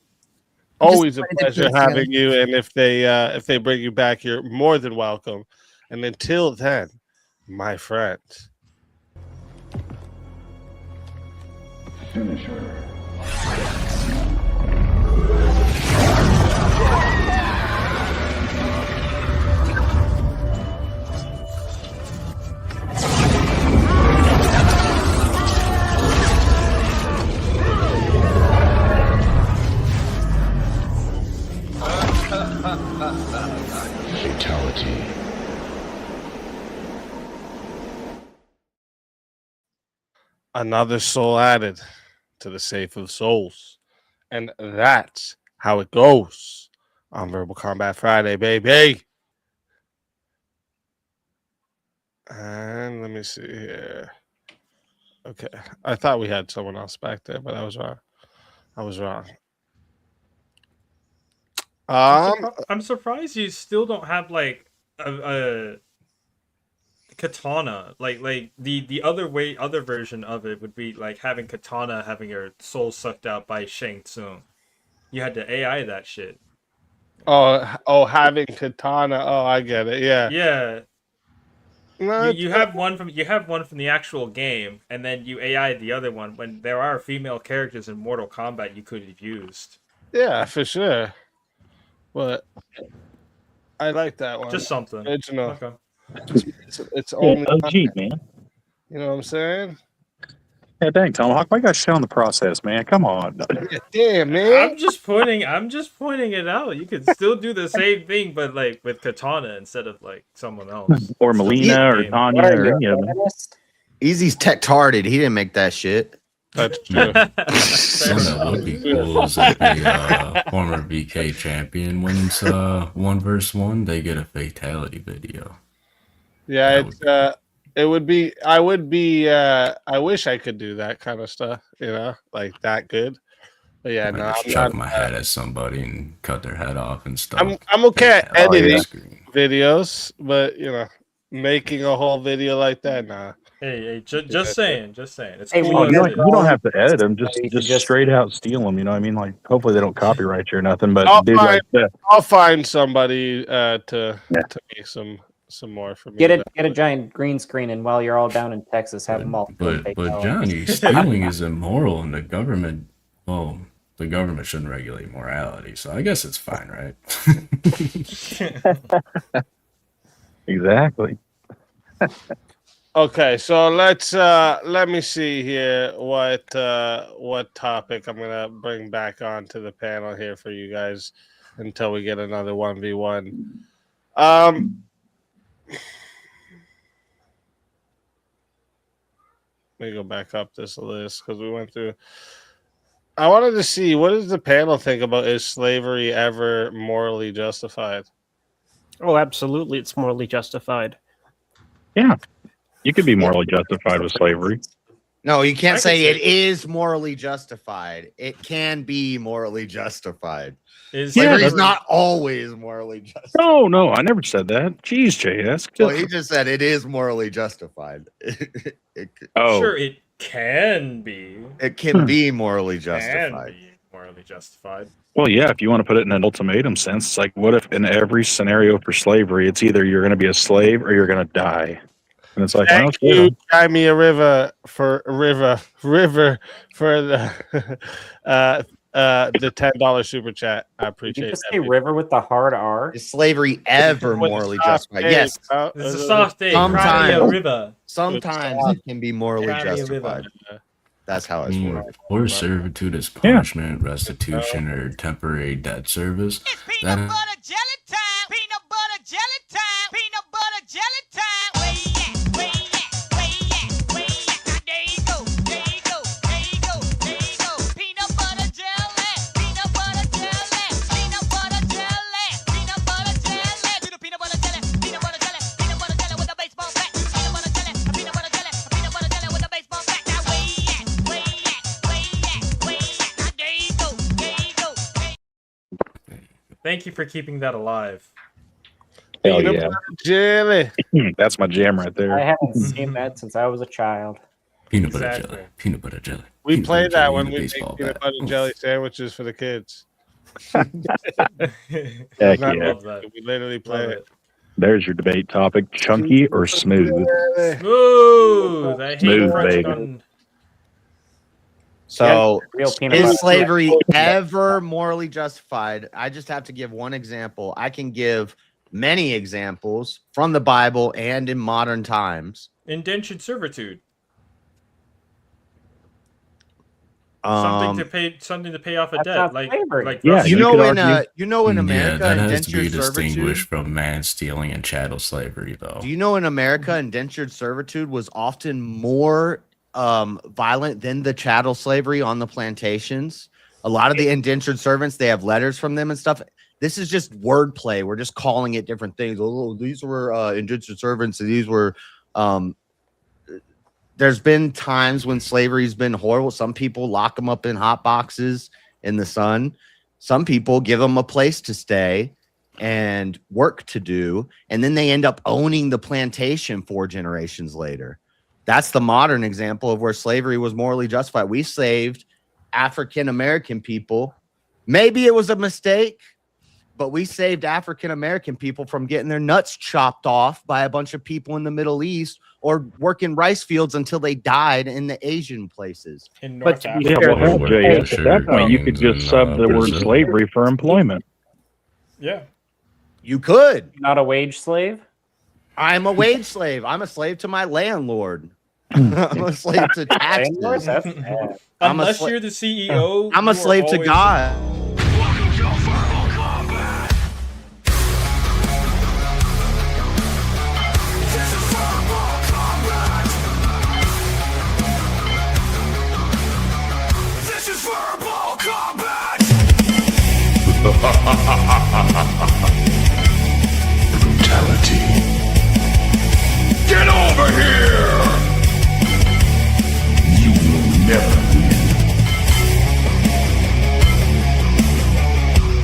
Always a Just wanted to pleasure put it having together. you. And if they bring you back, you're more than welcome. And until then, my friend. Finisher. Fatality. Another soul added to the safe of souls. And that's how it goes on Verbal Combat Friday, baby. And let me see here. Okay. I thought we had someone else back there, but I was wrong. I'm surprised you still don't have like a katana. Like the other version of it would be like having katana having your soul sucked out by Shang Tsung. You had to AI that shit. Oh, having katana. Oh, I get it. Yeah. Yeah. No, You have one from the actual game, and then you AI the other one. When there are female characters in Mortal Kombat, you could have used. Yeah, for sure. But I like that one. Just something Original. Okay. It's only OG, man. You know what I'm saying? Yeah, dang, Tomahawk, why you got shit on the process, man? Come on. Yeah, damn, man. I'm just pointing it out. You could still do the same thing, but like with katana instead of like someone else. Or Melina or Tanya or any of them. Easy's tech-tarded. He didn't make that shit. That's true. Something that would be cool is if the former VK champion wins 1v1, they get a fatality video. Yeah, it would be. I wish I could do that kind of stuff. Like that good. But yeah, no, Just chuck my head at somebody and cut their head off and stuff. I'm okay at editing Screen. videos, but making a whole video like that, nah. Hey, just saying. It's Hey, cool. You don't have to edit them. Just straight out steal them. You know what I mean? Like, hopefully they don't copyright you or nothing. But I'll find somebody to make some more for me. Get a giant green screen, and while you're all down in Texas, have them all. But Johnny, stealing is immoral, and the government shouldn't regulate morality. So I guess it's fine, right? Exactly. Okay, so let me see here what topic I'm gonna bring back onto the panel here for you guys until we get another 1v1. Let me go back up this list because we went through. I wanted to see, what does the panel think about, is slavery ever morally justified? Oh, absolutely, it's morally justified. Yeah. You could be morally justified with slavery. No, you can't say it is morally justified. It can be morally justified. Slavery is not always morally justified. No, I never said that. Jeez, JS. Well, he just said it is morally justified. Sure, it can be. It can be morally justified. Well, yeah, if you want to put it in an ultimatum sense, it's like, what if in every scenario for slavery, it's either you're going to be a slave or you're going to die? And it's like, thank you, Buy me a river for the the $10 super chat. I appreciate it. Did you just say river with the hard R? Is slavery ever morally justified? Yes. It's a soft day. River. Sometimes it can be morally justified. That's how it's working. Or servitude as punishment, restitution, or temporary debt service. Peanut butter jelly time. Peanut butter jelly time. Peanut butter jelly time. Where you at? Where you at? Where you at? Where you at? There you go. There you go. There you go. There you go. Peanut butter jelly. Thank you for keeping that alive. Hell Peanut yeah. butter jelly. That's my jam right I there. haven't seen that since I was a child. Peanut butter Exactly. jelly. Peanut butter jelly. We Peanut play butter that jelly when and a we baseball make peanut bat. butter Oof. jelly sandwiches for the kids. Heck Not- yeah. Love that. We literally play Love it. it. There's your debate topic. Chunky or smooth? Smooth. I hate Smooth, crunching baby. on. So Real peanut is butter. slavery ever morally justified? I just have to give one example. I can give many examples from the Bible and in modern times. Indentured servitude. Something to pay off a That's debt. not like slavery. like Yeah, Russian- you you know could in argue- in Yeah, America that has to be indentured distinguished servitude. from man stealing and chattel slavery, though. Do you know in America indentured servitude was often more violent than the chattel slavery on the plantations? A lot of the indentured servants, they have letters from them and stuff. This is just wordplay. We're just calling it different things. Oh, these were indentured servants, and these were. There's been times when slavery's been horrible. Some people lock them up in hot boxes in the sun. Some people give them a place to stay and work to do, and then they end up owning the plantation 4 generations later. That's the modern example of where slavery was morally justified. We saved African American people. Maybe it was a mistake, but we saved African American people from getting their nuts chopped off by a bunch of people in the Middle East or working rice fields until they died in the Asian places. in But North to be Africa. fair, well, Or JS, at sugar that point, you could canes just in, sub the word Brazil. slavery for employment. Yeah. You could. Not a wage slave? I'm a wage slave. I'm a slave to my landlord. I'm a slave to taxes. Landlords? That's bad. I'm a Unless sla- you're the CEO, I'm a you are slave to always- God. Brutality. Get over here! You will never win.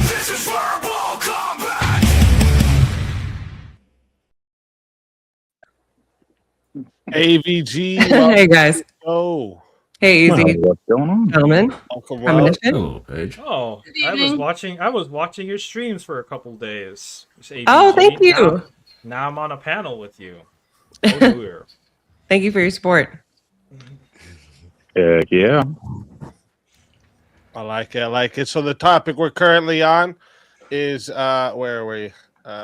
This is verbal combat! AVG. Hey guys. Oh. Hey, Wow, Easy. what's going on? Gentlemen. Welcome, Premonition. Hello, Paige. Oh, I was watching your streams for a couple days. Oh, thank you. Now I'm on a panel with you. Oh, dear. Thank you for your support. Heck yeah. I like it. I like it. So the topic we're currently on is where are we?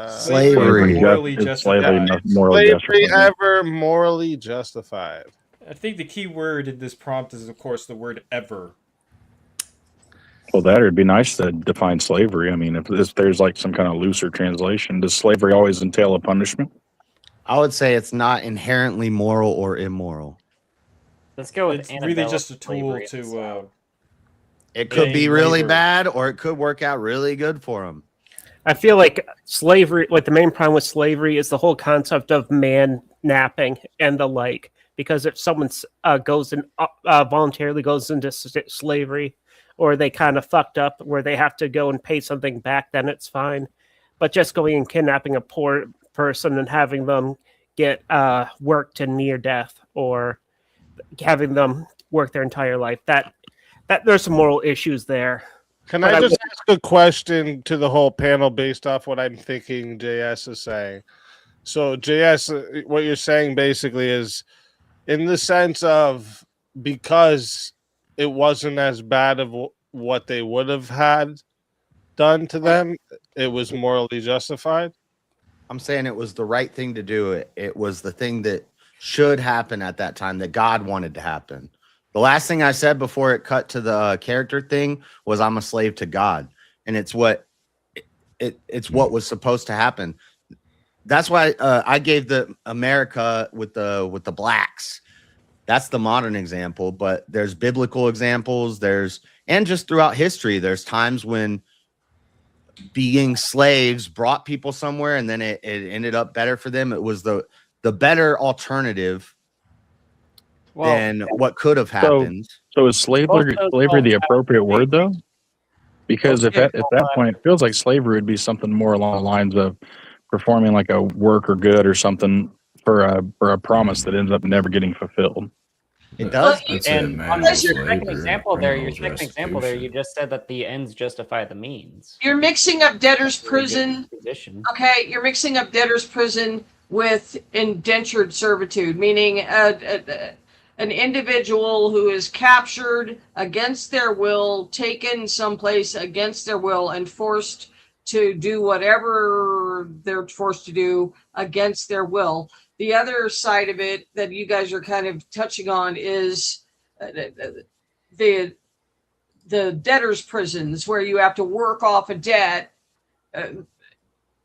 Slavery. Morally It's justified. slavery, not morally Slavery justified. ever morally justified? I think the key word in this prompt is, of course, the word ever. Well, that would be nice to define slavery. I mean, if there's like some kind of looser translation, does slavery always entail a punishment? I would say it's not inherently moral or immoral. Let's go with It's really antebellum just a tool slavery in the to. South. It could be Gain really labor. bad or it could work out really good for them. I feel like slavery, like the main problem with slavery is the whole concept of man napping and the like. Because if someone goes and voluntarily goes into slavery, or they kind of fucked up where they have to go and pay something back, then it's fine. But just going and kidnapping a poor person and having them get worked to near death, or having them work their entire life, that there's some moral issues there. Can But I just ask a question to the whole panel based off what I'm thinking JS is saying? So, JS, what you're saying basically is in the sense of because it wasn't as bad of what they would have had done to them, it was morally justified? I'm saying it was the right thing to do. It was the thing that should happen at that time that God wanted to happen. The last thing I said before it cut to the character thing was I'm a slave to God, and it's what was supposed to happen. That's why I gave the America with the blacks. That's the modern example, but there's biblical examples. And just throughout history, there's times when being slaves brought people somewhere, and then it ended up better for them. It was the better alternative than what could have happened. So is slavery the appropriate word though? Because if at that point it feels like slavery would be something more along the lines of performing like a work or good or something for a promise that ends up never getting fulfilled. It does. And on your second example there, you just said that the ends justify the means. You're mixing up debtor's prison. Okay, you're mixing up debtor's prison with indentured servitude, meaning an individual who is captured against their will, taken someplace against their will, and forced to do whatever they're forced to do against their will. The other side of it that you guys are kind of touching on is the debtor's prisons, where you have to work off a debt. And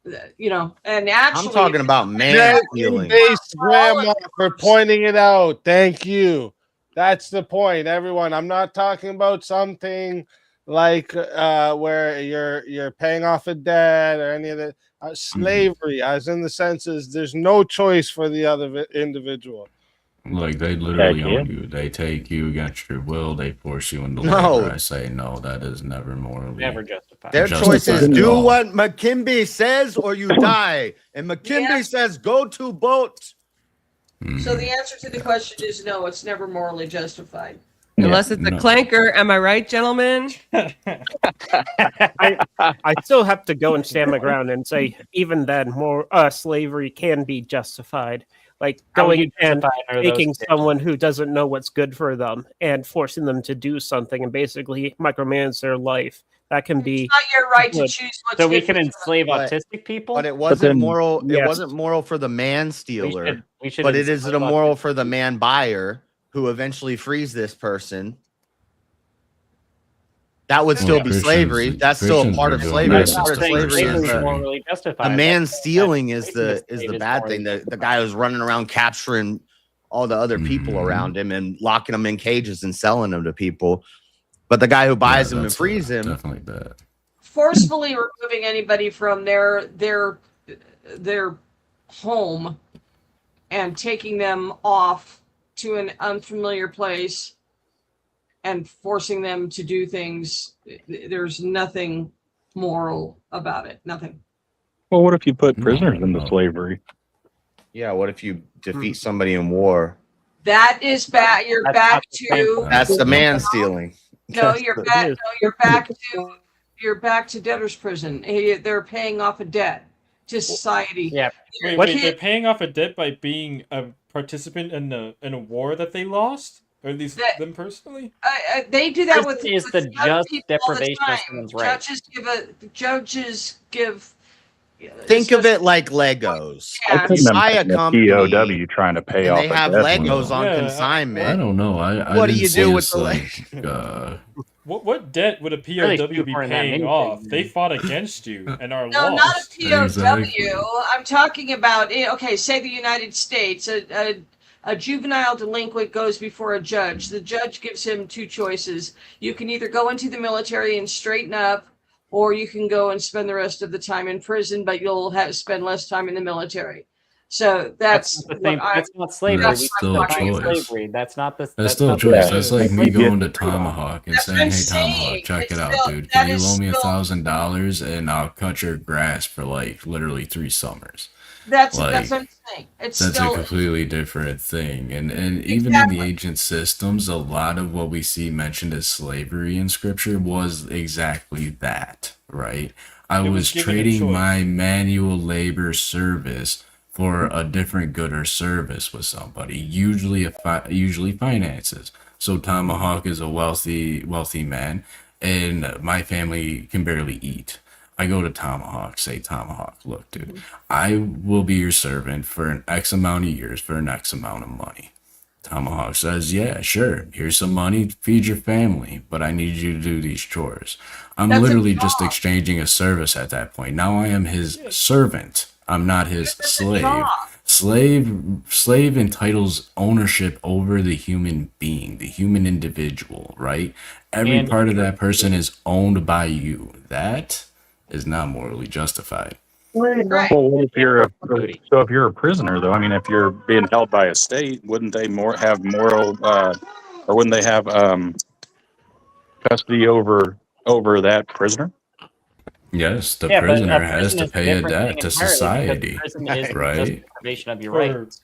actually, I'm talking about man stealing. Thanks, Grandma, for pointing it out. Thank you. That's the point, everyone. I'm not talking about something like where you're paying off a debt or any of that. Slavery, as in the senses, there's no choice for the other individual. Like they literally own you. They take you against your will. They force you into No. labor. I say no. That is never morally justified. Their choice is do what McKimbey says or you die. And McKimbey says go to boats. So the answer to the question is no, it's never morally justified. Unless it's a clanker. Am I right, gentlemen? I still have to go and stand my ground and say, even then, more slavery can be justified. Like going and taking someone who doesn't know what's good for them and forcing them to do something and basically micromanage their life. That can be. It's not your right to choose what's So we good can for enslave But- autistic people. But it wasn't moral. It yes. wasn't moral for the man stealer. We should But it is enslave immoral autistic for the man buyer who eventually frees this person. That would still be slavery. That's still a part of slavery. Christians Part of are doing slavery is that. the, morally justified. a man That's- stealing that's- is the bad thing. The guy who's running around capturing all the other people around him and locking them in cages and selling them to people. But the guy who buys them and frees him, definitely bad. forcefully removing anybody from their home and taking them off to an unfamiliar place and forcing them to do things. There's nothing moral about it. Nothing. Well, what if you put prisoners into slavery? yeah. What if you defeat somebody in war? That is back. You're That's back not the same to thing. That's the man stealing. no. You're back. No, you're back to debtor's prison. They're paying off a debt to society. Yeah. Wait, they're paying off a debt by being a participant in a war that they lost, or at least them personally. They do that with Is the young just people all the deprivation of time. someone's rights. Judges give. Think of it like Legos. Yeah. You buy a company POW trying to pay and off they a have debt Legos limit. on Yeah, consignment. I don't know. I What do didn't you see do it with the like, What debt would a Really POW few be are in that paying many off? things. They fought against you and are No, lost. not a POW. Exactly. I'm talking about, okay, say the United States, a juvenile delinquent goes before a judge. The judge gives him two choices. You can either go into the military and straighten up, or you can go and spend the rest of the time in prison, but you'll spend less time in the military. So that's not the same. That's not slavery. That's We still a define choice. slavery. That's not the. That's still a not choice. the- That's like me going to Tomahawk and That's what saying, I'm "Hey, saying. Tomahawk, check It's it out, still- dude. that Can you is loan me still- $1,000 and I'll cut your grass for like literally 3 summers?" That's Like, what I'm saying. It's That's still a completely different thing. And even in the ancient systems, a lot of what we see mentioned as slavery in scripture was exactly that, right? I It was was given a trading choice. my manual labor service for a different good or service with somebody, usually usually finances. So Tomahawk is a wealthy man, and my family can barely eat. I go to Tomahawk, say, Tomahawk, look, dude, I will be your servant for an X amount of years for an X amount of money. Tomahawk says, yeah, sure, here's some money, feed your family, but I need you to do these chores. I'm That's a literally just job. exchanging a service at that point. Now I am his servant. I'm not his That's a slave. job. Slave entitles ownership over the human being, the human individual, right? Every And- part of that person is owned by you. That is not morally justified. right. Well, what if you're Duty. so if you're a prisoner though? I mean, if you're being held by a state, wouldn't they have moral, or wouldn't they have custody over over that prisoner. Yes, the Yeah, but a prisoner has prison to is a pay a different thing debt to entirely because society, prison isn't just right? deprivation of your For rights.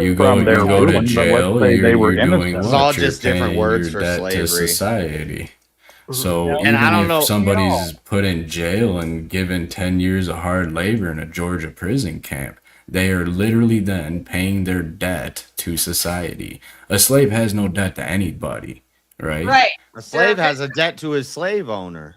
You go From their you go to ruling, but let's jail, say they were you're doing innocent. It's what? all You're just different paying words your for debt to slavery. society. So No, And I even don't if know. somebody's put in jail and given 10 years of hard labor in a Georgia prison camp, they are literally then paying their debt to society. A slave has no debt to anybody, right? Right. A slave has a debt to his slave owner.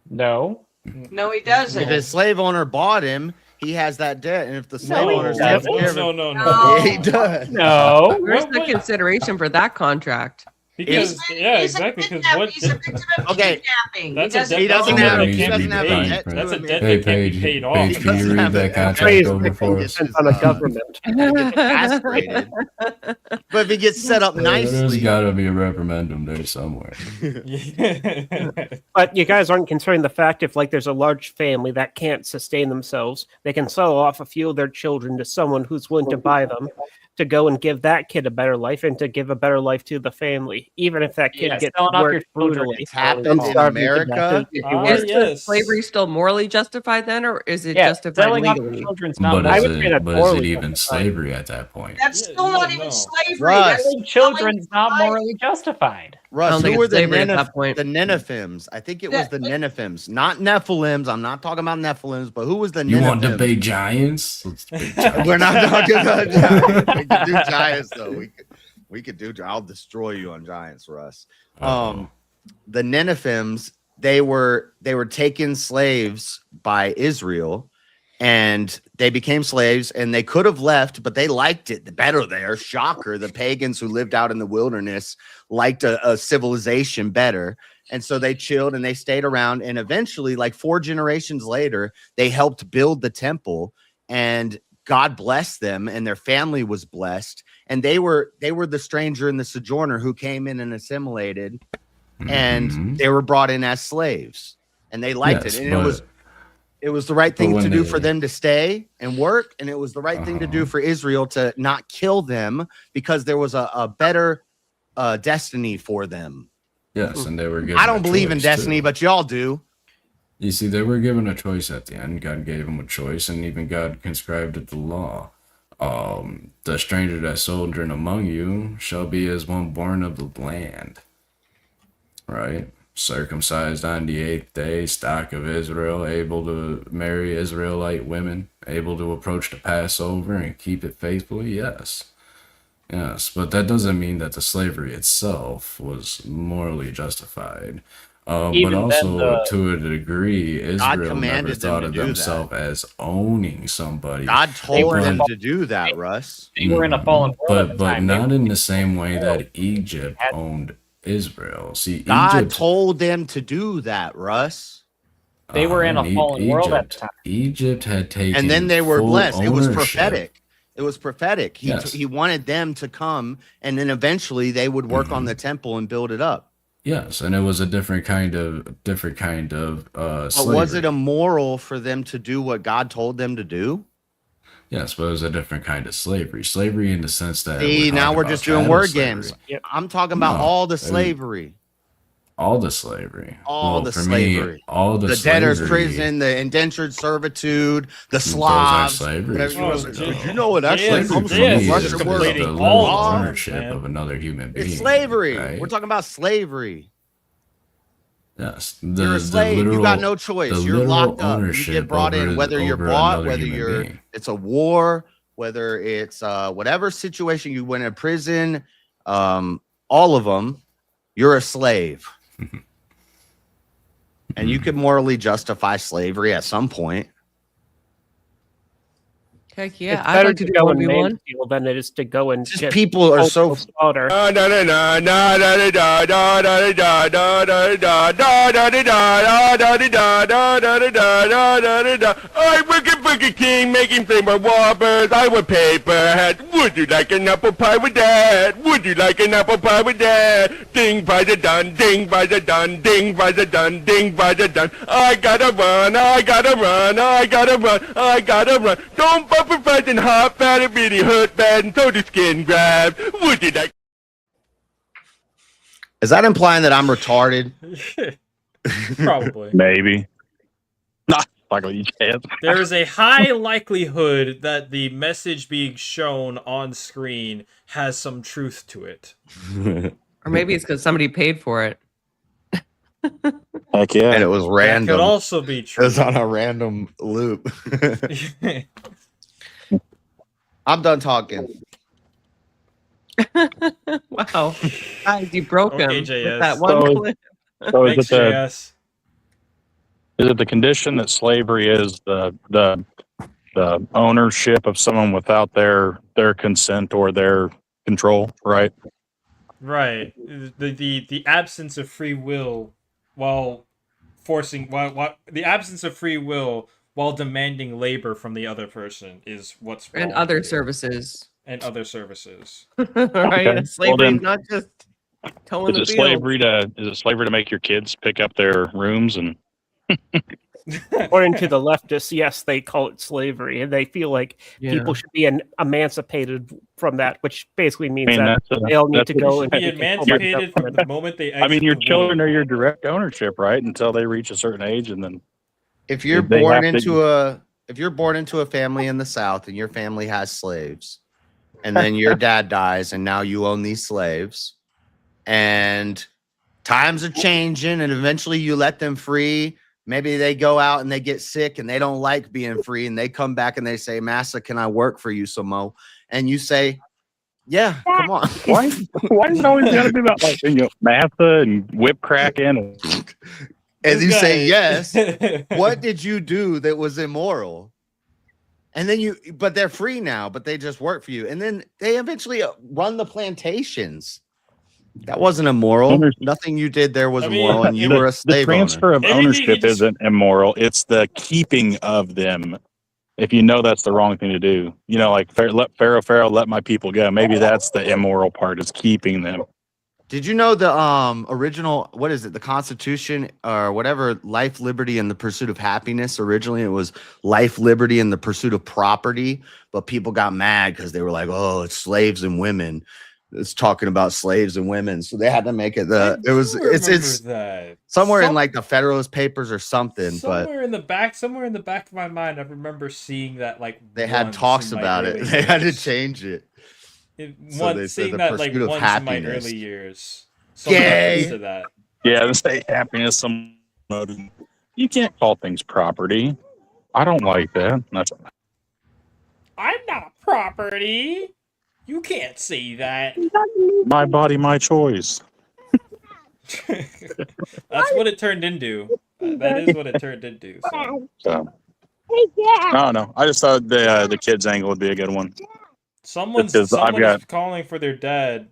No. No, he doesn't. If his slave owner bought him, he has that debt. And if the slave he owner's doesn't. taking care of him, No. yeah, he does. No. Where's the consideration for that contract? Because yeah, exactly. Because what? He's a victim of Okay. kidnapping. That's He doesn't that's a have. debt He that doesn't can't have be a paid. debt. That's a to him. debt Hey, that can't be Paige, paid off. Paige, can you read that contract over for us? On a government. Castrated. But if he gets set up There's nicely, got to be a referendum there somewhere. But you guys aren't considering the fact if like there's a large family that can't sustain themselves, they can sell off a few of their children to someone who's willing to buy them to go and give that kid a better life and to give a better life to the family, even if that kid Yeah, gets selling off your worked children brutally. is happened and in starved to death America. if you Is work. the slavery still morally justified then, or is it Yeah, justified selling off your legally? children's not But I is would say that's it morally even justified. slavery at that point? That's still not even slavery. Russ. That's Selling children's not morally justified. Russ, don't think who were it's the slavery at that point. the Nenephims? I think it was the Nenephims, not Nephilims. I'm not talking about Nephilims, but who was the You want to Nenephims? debate giants? Let's debate giants. We're not talking about giants. We could do giants though. We could do. I'll destroy you on giants, Russ. The Nenephims, they were taken slaves by Israel, and they became slaves, and they could have left, but they liked it better there. Shocker. The pagans who lived out in the wilderness liked a civilization better. And so they chilled and they stayed around. And eventually, like 4 generations later, they helped build the temple, and God blessed them, and their family was blessed. And they were the stranger and the sojourner who came in and assimilated, and they were brought in as slaves, and they liked Yes, it. And but- it was the right thing when to do they- for them to stay and work, and it was the right thing to do for Israel to not kill them because there was a better destiny for them. Yes, and they were given I don't a believe in choice, destiny, too. but y'all do. You see, they were given a choice at the end. God gave them a choice, and even God conscribed it the law. The stranger that sojourn among you shall be as one born of the land. Right? Circumcised on the 8th day, stock of Israel, able to marry Israelite women, able to approach the Passover and keep it faithfully. Yes. Yes, but that doesn't mean that the slavery itself was morally justified. But Even then, also, to a degree, Israel never commanded them thought to of do that. themselves as owning somebody. God told them But- to do that, Russ. They were in a fallen world at the but time. not in the same way that Egypt owned Israel. See, God Egypt told them to do that, Russ. They were in a fallen world at the time. Egypt had taken And then they were full blessed. It was ownership. prophetic. It was prophetic. Yes. He wanted them to come, and then eventually they would work on the temple and build it up. Yes, and it was a different kind of But slavery. was it immoral for them to do what God told them to do? Yes, but it was a different kind of slavery. Slavery in the sense that See, now talking we're about just doing chattel word slavery. games. I'm talking about No, all the it- slavery. All the slavery. All Well, the for slavery. Me, all the debtor's slavery- prison, the indentured servitude, the Those aren't Slavs. slavery. whatever you Oh, want to say. yeah. Did you know it actually Yes, comes from yes, the yes, Russian it's word completing the of all literal of them, ownership man. of another human being. It's slavery. right? We're talking about slavery. Yes, You're a slave. You got no choice. the You're literal locked up. You ownership get brought in, over- whether you're over bought, another whether human being. it's a war, whether it's whatever situation you went in prison, all of them, you're a slave. And you could morally justify slavery at some point. Heck yeah, It's I'd better like to to do go and 1v1. mansfield than it is to go and Just people are so slaughter. I wicked king making flavor whoppers. I would paper hats. Would you like an apple pie with that? Would you like an apple pie with that? Ding by the done, ding by the done, ding by the done, ding by the done. I gotta run, I gotta run, I gotta run, I gotta run. Don't bump and fight and hot fat and really hurt bad and so the skin grab. Would you like? Is that implying that I'm retarded? Probably. Maybe. Not like what you said. There is a high likelihood that the message being shown on screen has some truth to it. Or maybe it's because somebody paid for it. Heck yeah. And it was random. That could also be true. It was on a random loop. I'm done talking. Wow. Guys, you broke him. Okay, with JS. that one clip. So Thanks, JS. is it the condition that slavery is the ownership of someone without their consent or their control, right? Right. The absence of free will while forcing while the absence of free will while demanding labor from the other person is what's wrong. And other services. And other services. Right? Okay. Slavery Well, is not just towing Is the it field. slavery to make your kids pick up their rooms and According to the leftists, yes, they call it slavery, and they feel like people should be emancipated from that, which basically means that they all need to go and be emancipated from the moment they exit. I mean, your the children womb. are your direct ownership, right? Until they reach a certain age, and then If you're they born have to- into a family in the South and your family has slaves, and then your dad dies and now you own these slaves, and times are changing, and eventually you let them free. Maybe they go out and they get sick and they don't like being free, and they come back and they say, "Massa, can I work for you some more?" And you say, "Yeah, come on." Why is it always got to be about like massa and whip cracking? And you say yes. What did you do that was immoral? And then but they're free now, but they just work for you. And then they eventually run the plantations. That wasn't immoral. Nothing you did there was immoral, and you were a slave The transfer owner. of ownership isn't immoral. It's the keeping of them. If you know that's the wrong thing to do, like let Pharaoh let my people go. Maybe that's the immoral part, is keeping them. Did you know the original, what is it, the Constitution or whatever, life, liberty, and the pursuit of happiness? Originally, it was life, liberty, and the pursuit of property, but people got mad because they were like, "Oh, it's slaves and women." It's talking about slaves and women, so they had to make it it's that. somewhere in like the Federalist Papers or something. Somewhere in the back of my mind, I remember seeing that They had talks about it. They had to change it. Seeing that like once in my early years. Gay. To that. Yeah, the state happiness. You can't call things property. I don't like that. I'm not a property. You can't say that. My body, my choice. That's what it turned into. That is what it turned into. So. No. I just thought the kids angle would be a good one. Someone is calling for their dad.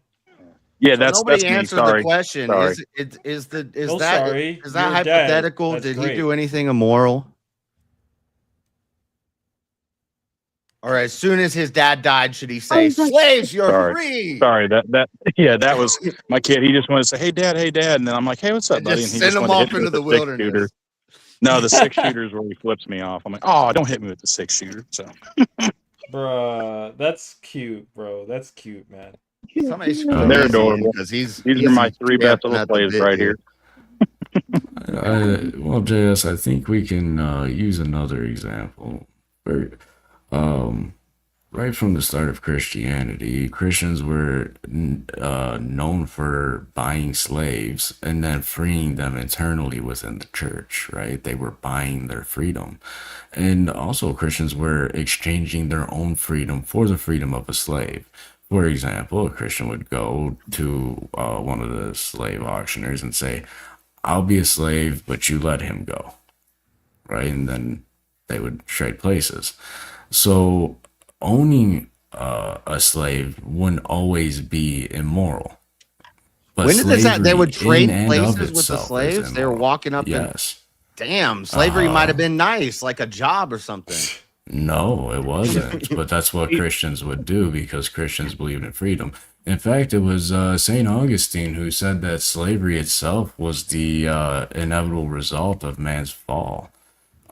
Yeah, nobody that's answered me. Sorry. the question. Sorry. Is that Your hypothetical? Did he do anything immoral? Or as soon as his dad died, should he say, "Slaves, you're free"? Sorry, that was my kid. He just wanted to say, "Hey, dad," and then I'm like, "Hey, what's up, buddy?" And he send just him wanted to off hit me into with the wilderness. 6-shooter. No, the 6-shooter is where he flips me off. I'm like, "Oh, don't hit me with the 6-shooter." So, bruh, that's cute, bro. That's cute, man. They're adorable. Because these are my 3 best little plays right here. Well, JS, I think we can use another example. Right from the start of Christianity, Christians were known for buying slaves and then freeing them internally within the church, right? They were buying their freedom. And also Christians were exchanging their own freedom for the freedom of a slave. For example, a Christian would go to one of the slave auctioneers and say, "I'll be a slave, but you let him go," right? And then they would trade places. So owning a slave wouldn't always be immoral. But when did that? They would trade in and places of with the itself is slaves. They were immoral. walking up. Yes. Damn, slavery might have been nice, like a job or something. No, it wasn't. But that's what Christians would do because Christians believed in freedom. In fact, it was St. Augustine who said that slavery itself was the inevitable result of man's fall.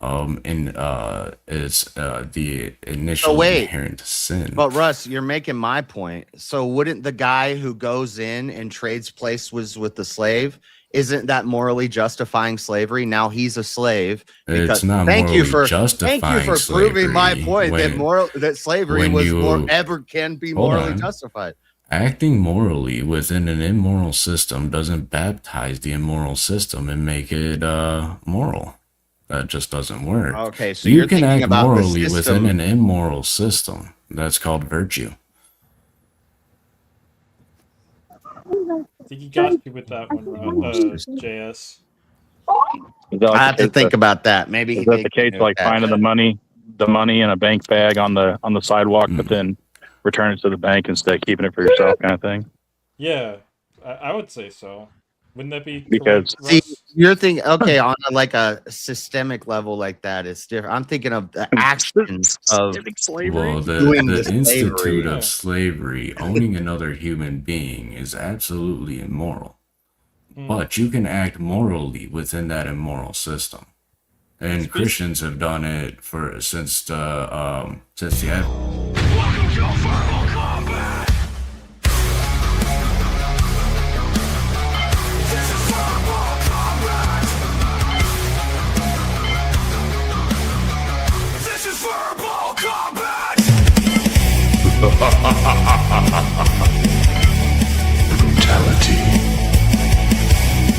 It's the initial inherent sin. But Russ, you're making my point. So wouldn't the guy who goes in and trades places with the slave, isn't that morally justifying slavery? Now he's a slave. Because It's not thank you morally for justifying proving my slavery. point that slavery when was you- can be hold morally on. justified. Acting morally within an immoral system doesn't baptize the immoral system and make it moral. That just doesn't work. Okay, so you you're can thinking act about the morally system. within an immoral system. That's called virtue. I think you got you with that one, JS. I have to think about that. Maybe Is he that did the case? get me with Like that. finding the money in a bank bag on the sidewalk, but then return it to the bank instead of keeping it for yourself, kind of thing. Yeah, I would say so. Wouldn't that be Because- correct, See, Russ? you're thinking, okay, on a systemic level like that, it's different. I'm thinking of the actions of Well, doing the the institute slavery. of slavery, owning another human being, is absolutely immoral. But you can act morally within that immoral system, and Christians have done it since the This is verbal combat. Brutality.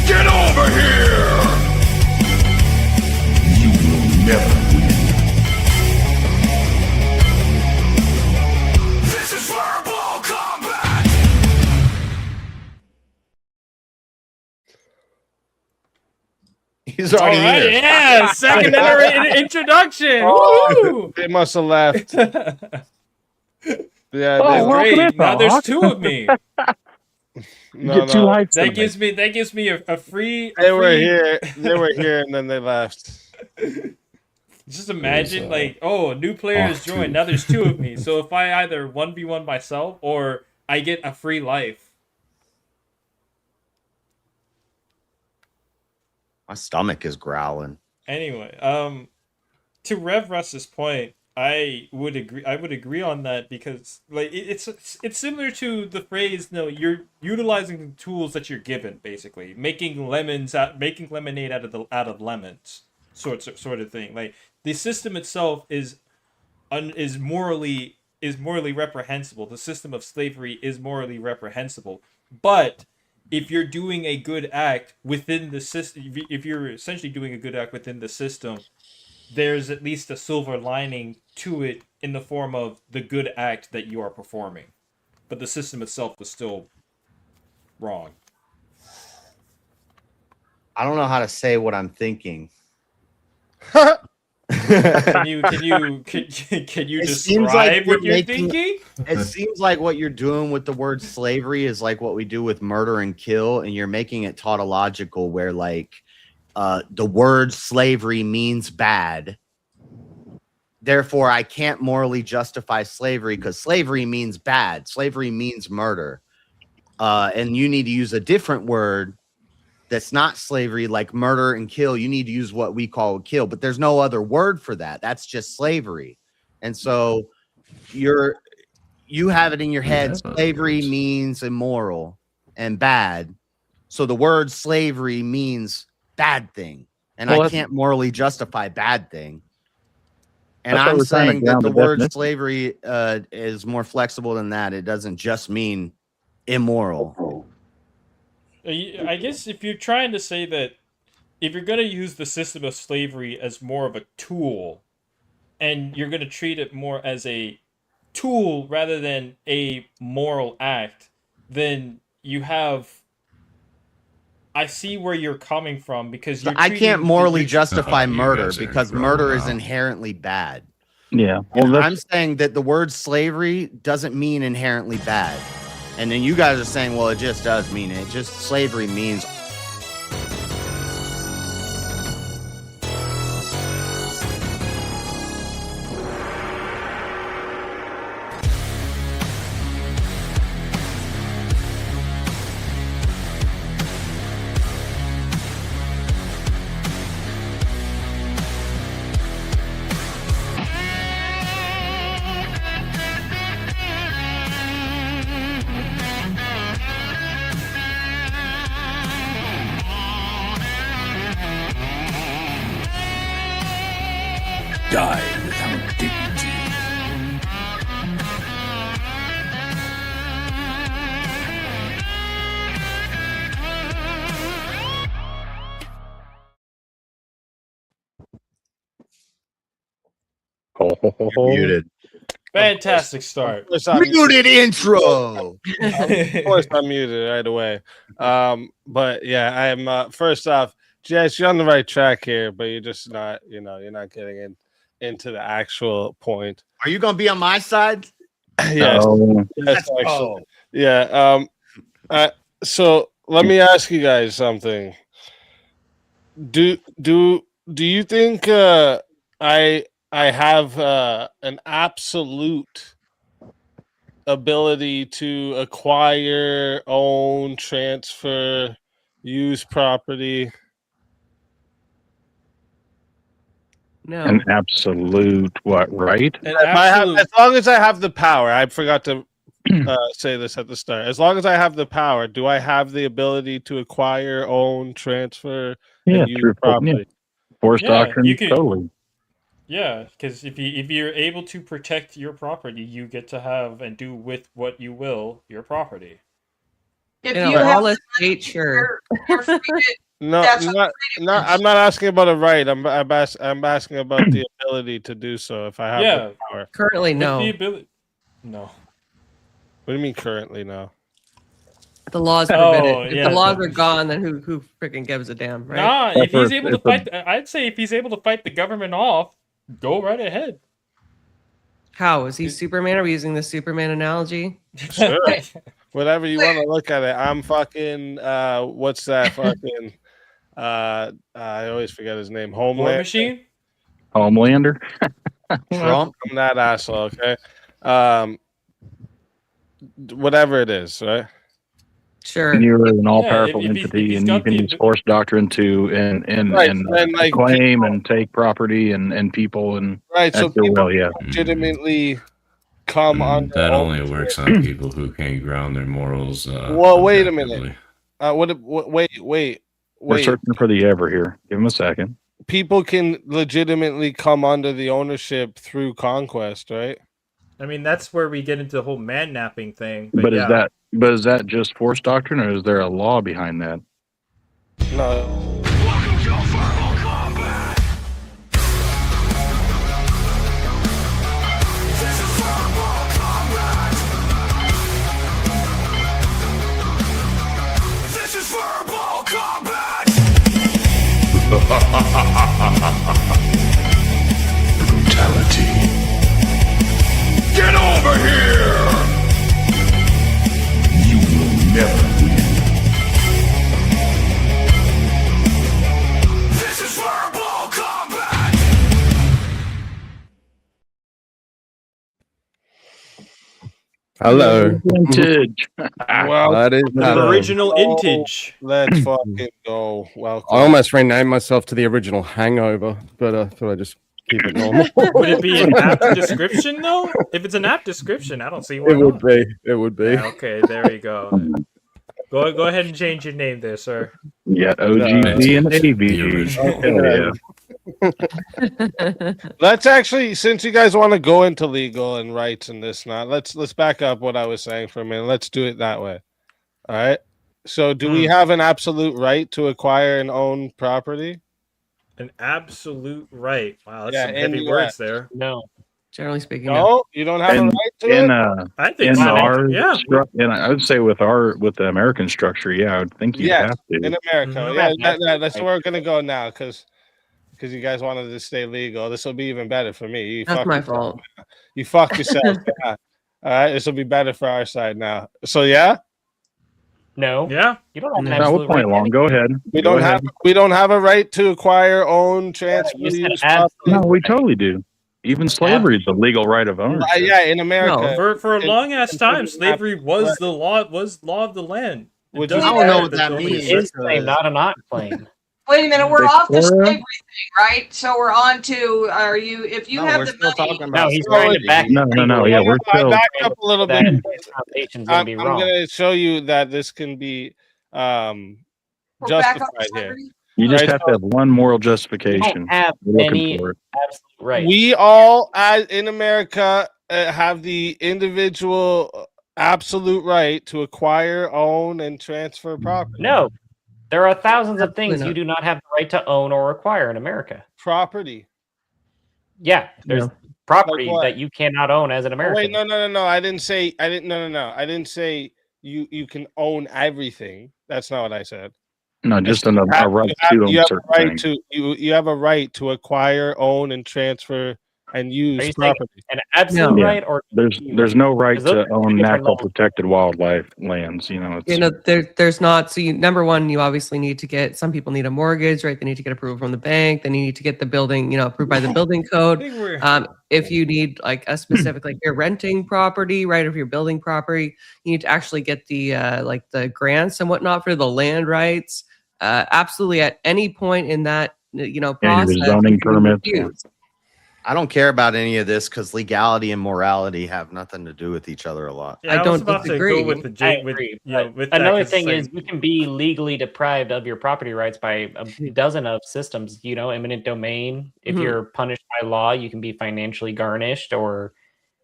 Get over here! You will never win. This is verbal combat. He's already here. Yeah, second introduction. Woo! They must have left. Yeah, Oh, they, great. Now there's two of me. no, no. That gives me a free. They were here. They were here, and then they left. Just imagine, like, a new player has joined. Now there's two of me. So if I either 1v1 myself or I get a free life. My stomach is growling. Anyway, to Rev Russ's point, I would agree on that because like it's similar to the phrase, you're utilizing the tools that you're given, basically making lemonade out of lemons, sort of thing. Like the system itself is morally reprehensible. The system of slavery is morally reprehensible, but if you're doing a good act within the system, if you're essentially doing a good act within the system, there's at least a silver lining to it in the form of the good act that you are performing. But the system itself was still wrong. I don't know how to say what I'm thinking. Can you describe what you're thinking? It seems like what you're doing with the word slavery is like what we do with murder and kill, and you're making it tautological where like the word slavery means bad. Therefore, I can't morally justify slavery because slavery means bad. Slavery means murder. And you need to use a different word that's not slavery, like murder and kill. You need to use what we call kill, but there's no other word for that. That's just slavery. And so you have it in your head. Slavery means immoral and bad. So the word slavery means bad thing. And I can't morally justify bad thing. And I'm saying that the word slavery is more flexible than that. It doesn't just mean immoral. I guess if you're trying to say that if you're going to use the system of slavery as more of a tool and you're going to treat it more as a tool rather than a moral act, then you have... I see where you're coming from because I can't morally justify murder because murder is inherently bad. Yeah. Well, I'm saying that the word slavery doesn't mean inherently bad. And then you guys are saying, well, it just does mean it. Just slavery means. Die without dignity. Muted. Fantastic start. Muted intro. Of course, I'm muted right away. But yeah, I am. First off, Jess, you're on the right track here, but you're just not. You're not getting into the actual point. Are you gonna be on my side? Yes. Oh. Yes, actually. Yeah. So let me ask you guys something. Do you think I have an absolute ability to acquire, own, transfer, use property? No. An absolute what, right? As long as I have the power, I forgot to say this at the start. As long as I have the power, do I have the ability to acquire, own, transfer, Yeah, and use through property? Force Yeah, doctrine, you could- totally. Yeah, because if you're able to protect your property, you get to have and do with what you will your property. If You know, you have lawless state, sure. you're free to, No, that's not. I'm not asking about a right. I'm asking about the ability to do so. If I have the power. Currently, With no. the ability, no. What do you mean currently? No. The laws forbid Oh, it. If yeah, the laws the- are gone, then who freaking gives a damn, right? Nah, if he's able to fight, I'd say if he's able to fight the government off, go right ahead. How is he Superman? Are we using the Superman analogy? Sure. Whatever you want to look at it. I'm fucking. What's that fucking? I always forget his name. War Homeland. Machine. Homelander. Trump. I'm that asshole. Okay. Whatever it is, right? Sure. And you're an all-powerful if he's entity, and you got can the use force doctrine to and Right, and like claim and take property and people and Right. So at your people will. Yeah. legitimately come under. That only works on people who can't ground their morals. Well, wait a minute. objectively. Wait. We're searching for the ever here. Give him a second. People can legitimately come under the ownership through conquest, right? I mean, that's where we get into the whole man napping thing. But yeah. is that just force doctrine, or is there a law behind that? No. This is verbal combat. Brutality. Get over here. You will never win. This is verbal combat. Hello. Vintage. Well, That is Original Intage. Let's fucking go. Welcome. I almost renamed myself to the original Hangover, but I thought I'd just keep it normal. Would it be an apt description though? If it's an apt description, I don't see why It would not. be. It would be. Yeah, okay, there you go. Go ahead and change your name there, sir. Yeah, OGB and ABG. Hell yeah. Let's actually, since you guys want to go into legal and rights and this and that, let's back up what I was saying for a minute. Let's do it that way. All right. So, do we have an absolute right to acquire and own property? An absolute right. Wow, that's Yeah, some in heavy the words US. there. No. Generally speaking, No, you don't have a right to it. I think so. Yeah. And I would say with the American structure, yeah, I would think you'd Yes, have to. in America. Mhm. Yeah, that's where we're gonna go now, because you guys wanted to stay legal. This will be even better for me. You That's fucked my yourself. fault. You fucked yourself. Yeah. All right, this will be better for our side now. So yeah, No. Yeah. You don't have an No, absolute we'll play right. along. Go ahead. we Go don't ahead. have a right to acquire, own, transfer, you said use absolute. property. No, we totally do. Even slavery is a legal right of ownership. Yeah, in America. For a it- long ass time, it's slavery right. was the law of the land. It Would you- doesn't I don't know matter what if that it's only means. a Is claim, not a not claim. Wait a minute, we're off the Victoria? slavery thing, right? So we're on to, are you, if you No, have we're the still money, talking No, about he's trying to back. No. Yeah, we're I still. back up a little bit. That foundation's gonna be I'm wrong. going to show you that this can be we're back on justified here. slavery? You just Right, have to have one moral justification. have You're looking any for it. absolute right. We all, as in America, have the individual absolute right to acquire, own, and transfer property. No, there are thousands of things Absolutely you not. do not have the right to own or acquire in America. Property. Yeah, there's property Like what? that you cannot own as an Oh, American. wait, no. I didn't say. I didn't say you can own everything. That's not what I said. No, just a right to own You have a certain right things. to you have a right to acquire, own, and transfer and Are use you saying property. an absolute Yeah. right or There's no right 'Cause those are to two own different natural levels. protected wildlife lands. You know, it's There's not. So number one, you obviously need to get. Some people need a mortgage, right? They need to get approval from the bank. They need to get the building, approved by the building code. If you need like a specific, like you're renting property, right? If you're building property, you need to actually get the like the grants and whatnot for the land rights. Absolutely, at any point in that process, zoning you can permits. refuse. I don't care about any of this because legality and morality have nothing to do with each other a lot. Yeah, I was about to go with the I J with agree, you know but with that, another 'cause thing it's is like- you can be legally deprived of your property rights by a dozen of systems. Eminent domain. If Mhm. you're punished by law, you can be financially garnished, or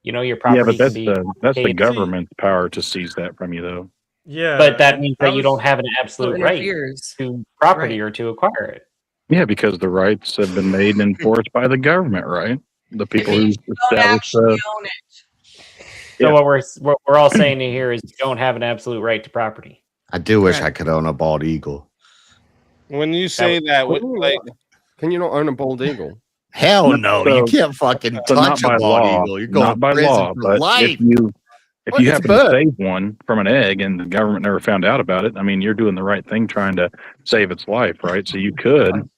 your Yeah, property but that's can be the confiscated. government's power to seize that from you, though. Yeah, But that and means I that you don't was- have an absolute right interferes. to property Right. or to acquire it. Yeah, because the rights have been made and enforced by the government, right? The people who Don't established actually own it. So Yeah. what we're all saying here is you don't have an absolute right to property. I do wish I could own a bald eagle. When you say that, like, Can you not own a bald eagle? Hell no, So- you can't fucking So not touch by a bald law, eagle. You're going not by to prison law, for but life. if you What? It's a happen to bird. save one from an egg and the government never found out about it, I mean, you're doing the right thing trying to save its life, right? So you could.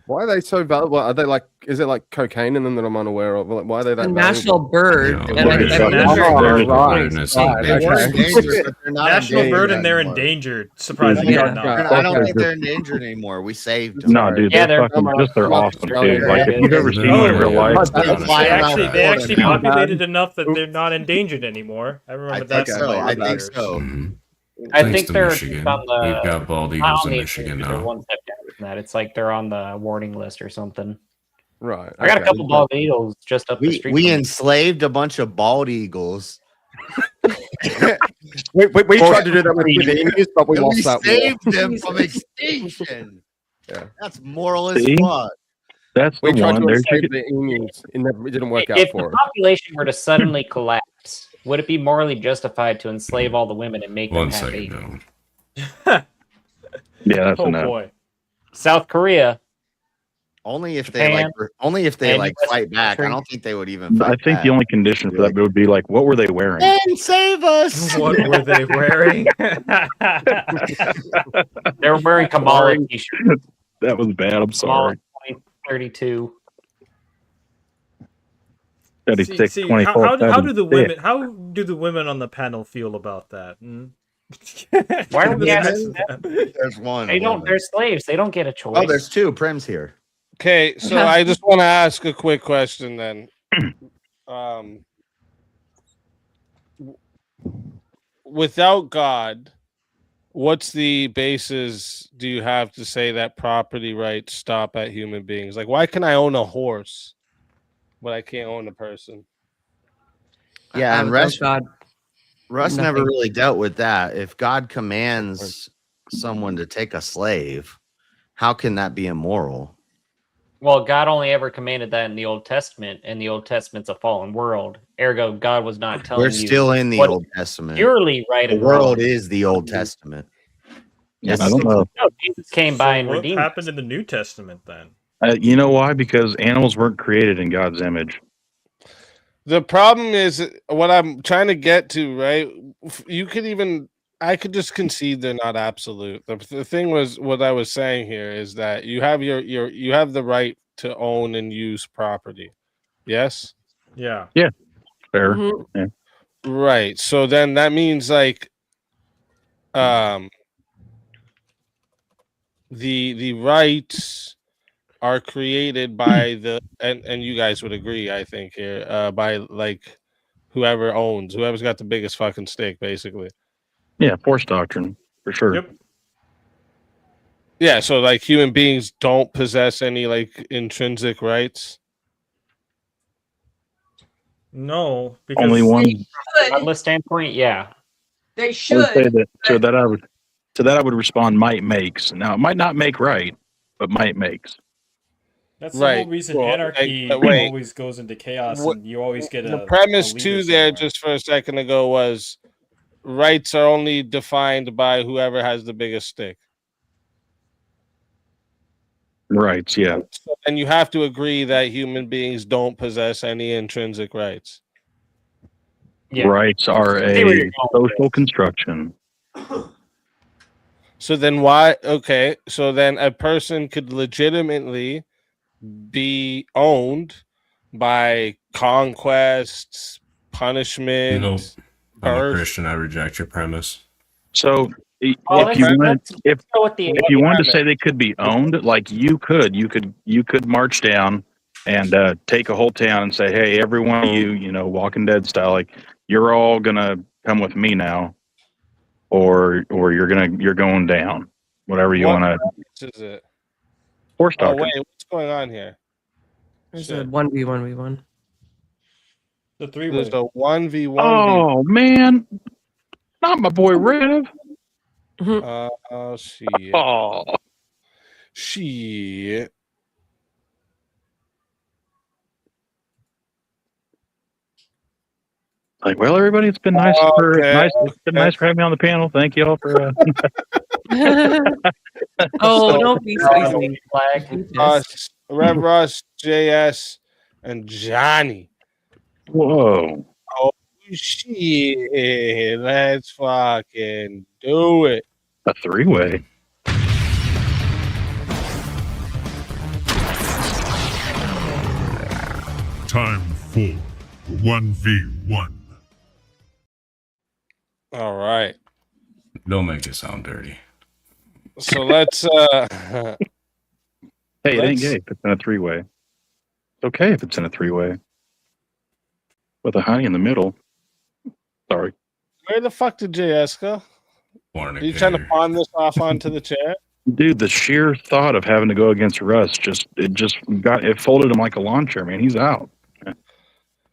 Why are they so valuable? Are they like? Is it like cocaine in them that I'm unaware of? Like, why are they that A valuable? national bird. Yeah, and I they're think just- that's they're very just awareness of right. They were Okay. endangered, but they're not national endangered bird and they're anymore. endangered. Surprisingly Yeah. enough. I don't think they're endangered anymore. We saved them. No, dude, Yeah, they're they're- fucking just they're awesome too. Australia. Like if you've ever Yeah. seen one in real life, That's They flying around actually Florida now. populated enough that they're not endangered anymore. I remember I that. think from so. my I think years. so. Mhm. I Thanks think to they're Michigan. on the. We've got bald not eagles on in the Michigan they're now. one step down from that. It's like they're on the warning list or something. Right. I got a okay. couple bald eagles just up the street. We from me. enslaved a bunch of bald eagles. We tried to do that with the emus, but we And lost we that war. saved them from extinction. Yeah. That's moral as See? fuck. that's We the tried one. to There's your, enslave the emus, and it didn't work out If for the us. population were to suddenly collapse, would it be morally justified to enslave all the women and make One them have second, babies? though. yeah, that's Oh enough. boy. South Korea, Only if they Japan, like and US fight back. I country. don't think they would even I fight think back. the only condition for that would be like, what were they wearing? And save us. What were they wearing? they were wearing Kamala t-shirts. That was bad. I'm Kamala sorry. 2032. 36, See, 24, how do the 76. women? How do the women on the panel feel about that? Hmm? Why don't we ask them? There's one. They don't. woman. They're slaves. They don't get a choice. Oh, there's two. Prim's here. okay, so I just want to ask a quick question then. Without God, what's the basis do you have to say that property rights stop at human beings? Like, why can I own a horse, but I can't own a person? Yeah, and Russ God. Russ Nothing. never really dealt with that. If God commands someone to take a slave, how can that be immoral? Well, God only ever commanded that in the Old Testament, and the Old Testament's a fallen world. Ergo, God was not telling We're you. still in the what Old Testament. Purely right The and world wrong. is the Old Testament. I don't know. No, Jesus came by and what redeemed. happened in the New Testament then? You know why? Because animals weren't created in God's image. The problem is what I'm trying to get to, right? You could even, I could just concede they're not absolute. The thing was, what I was saying here is that you have you have the right to own and use property. Yes. Yeah. Yeah. Fair. Mhm. Yeah. Right. So then that means like, the rights are created by the and you guys would agree, I think here, by like whoever's got the biggest fucking stake, basically. Yeah, force doctrine for sure. Yep. Yeah, so like human beings don't possess any like intrinsic rights. No, because Only one. from a godless standpoint, yeah. They I would say should. that to that I would respond might makes. Now it might not make right, but might makes. that's the whole Right. reason Well, anarchy wait. always goes into chaos, What- and you always get the a premise leader too there somewhere. just for a second ago was rights are only defined by whoever has the biggest stick. Rights, yeah. So then you have to agree that human beings don't possess any intrinsic rights. Yeah. Rights are See where you're a going with social construction. So then why? Okay, so then a person could legitimately be owned by conquests, punishment. Nope. I'm a birth. Christian. I reject your premise. So Well, if you let's- wanted, let's if go with the you wanted to premise. say they could be owned, like you could march down and take a whole town and say, hey, every one of you, Walking Dead style, like you're all gonna come with me now, or you're going down, whatever you What want to. premise is it? Horse Oh doctor. wait, what's going on here? There's Shit. a 1v1v1. The three-way. There's a 1v1v. Oh man, not my boy Rev. Oh shit. Oh, shit. like, well, everybody, it's been nice It's been nice for having me on the panel. Thank you all for. Oh, don't be so Rev Russ, JS, and Johnny. Whoa. Oh shit. Let's fucking do it. A three-way. Time for 1v1. All right. Don't make it sound dirty. So let's Hey, it ain't gay if it's in a three-way. It's okay if it's in a three-way. With a honey in the middle. Sorry. where the fuck did JS go? Are you trying to pawn this off onto the chat? Dude, the sheer thought of having to go against Russ it folded him like a lawn chair, man. He's out.